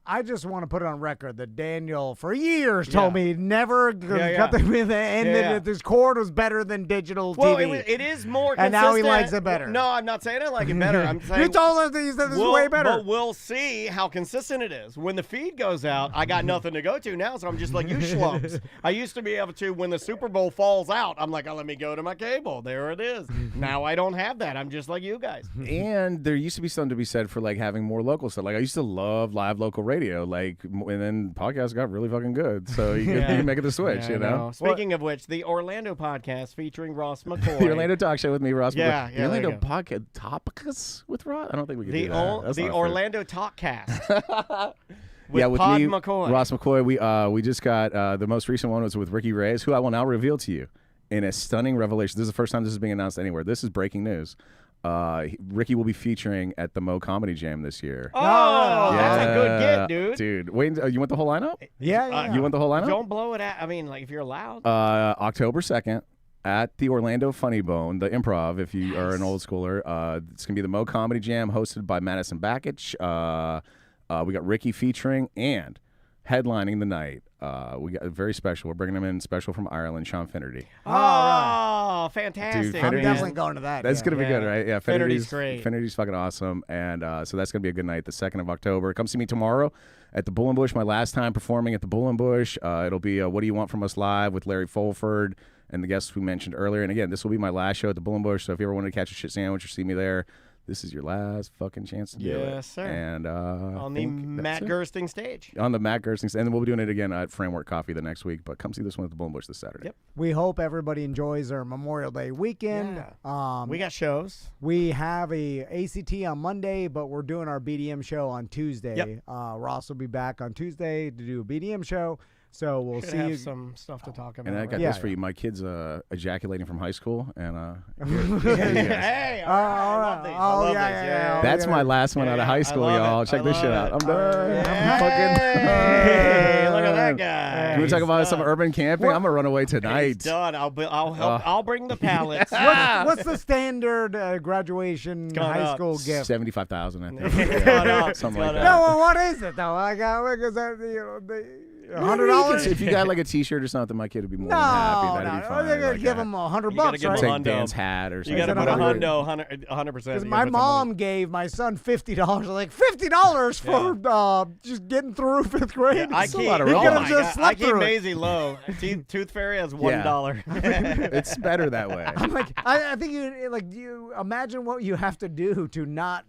I just want to put it on record that Daniel, for years, told me never cut them in, and that this cord was better than digital TV. Well, it is more consistent. And now he likes it better. No, I'm not saying I like it better. I'm saying you told us that you said this is way better. But we'll see how consistent it is. When the feed goes out, I got nothing to go to now, so I'm just like you schlubs. I used to be able to, when the Super Bowl falls out, I'm like, let me go to my cable. There it is. Now I don't have that. I'm just like you guys. And there used to be something to be said for like having more local stuff. Like I used to love live local radio. Like, and then podcasts got really fucking good, so you can make it the switch. Speaking of which, the Orlando podcast featuring Ross McCoy, the Orlando Talk Show with me, Ross. McCoy. The Orlando podcast Topicus with Ross. I don't think we can do that. The Orlando Talkcast. With Pod me, McCoy. Ross McCoy. We just got the most recent one was with Ricky Reyes, who I will now reveal to you in a stunning revelation. This is the first time this is being announced anywhere. This is breaking news. Ricky will be featuring at the Moe Comedy Jam this year. Oh, that's a good get, dude. Dude, wait, you want the whole lineup? Yeah. You want the whole lineup? Don't blow it out. I mean, like, if you're allowed. October 2nd at the Orlando Funny Bone, the Improv, if you are an old schooler. It's going to be the Moe Comedy Jam hosted by Madison Bakich. We got Ricky featuring and headlining the night. We got very special. We're bringing him in special from Ireland, Sean Finnerty. Oh, fantastic. Dude, I'm definitely going to that. That's going to be good, right? Yeah, Finnerty's great. Finnerty's fucking awesome. And so that's going to be a good night, the 2nd of October. Come see me tomorrow at the Bull and Bush, my last time performing at the Bull and Bush. It'll be What Do You Want From Us Live with Larry Fulford and the guests we mentioned earlier. And again, this will be my last show at the Bull and Bush, so if you ever wanted to catch a shit sandwich or see me there, this is your last fucking chance to do it. Yes, sir. And on the Matt Gersting stage. On the Matt Gersting stage. And then we'll be doing it again at Framework Coffee the next week. But come see this one at the Bull and Bush this Saturday. Yep. We hope everybody enjoys their Memorial Day weekend. Yeah. We got shows. We have a ACT on Monday, but we're doing our BDM show on Tuesday. Yep. Ross will be back on Tuesday to do a BDM show. So we'll Should see have you. some stuff to talk about. And I got this for you. My kid's ejaculating from high school, and hey, I love these. I love these. Yeah. That's my last one out of high school, y'all. Check this shit out. I'm done. Hey, look at that guy. Can we talk about some urban camping? I'm gonna run away tonight. He's done. I'll help. I'll bring the pallets. What's the standard graduation high school gift? 75,000. I think. Something like that. No, well, what is it though? Like, is that $100? If you got like a T-shirt or something, my kid would be more than happy. That'd be fine. They're gonna give him $100, right? Take Dan's hat or something. You gotta put a hundo, 100%. Because my mom gave my son $50. Like $50 for just getting through 5th grade. Yeah, I keep Maisie low. Tooth Fairy has $1. It's better that way. I'm like, I think you imagine what you have to do to not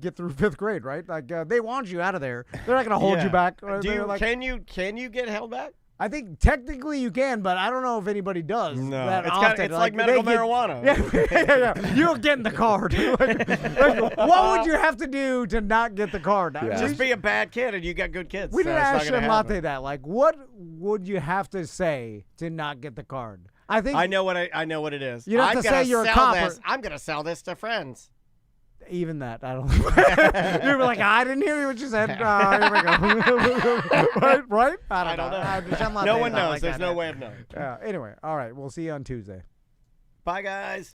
get through 5th grade, right? Like they want you out of there. They're not gonna hold you back. Can you get held back? I think technically you can, but I don't know if anybody does. No, that it's often. like medical marijuana. Yeah. You'll get the card. What would you have to do to not get the card? Yeah. Just be a bad kid, and you got good kids. We didn't ask Latte that. Like, what would you have to say to not get the card? I think I know what it is. You have to say you're a copper. I'm gonna sell this to friends. Even that, I don't know. You're like, I didn't hear what you said. Here we go. right? I don't know. No one knows. There's no way of knowing. Anyway, all right. We'll see you on Tuesday. Bye, guys.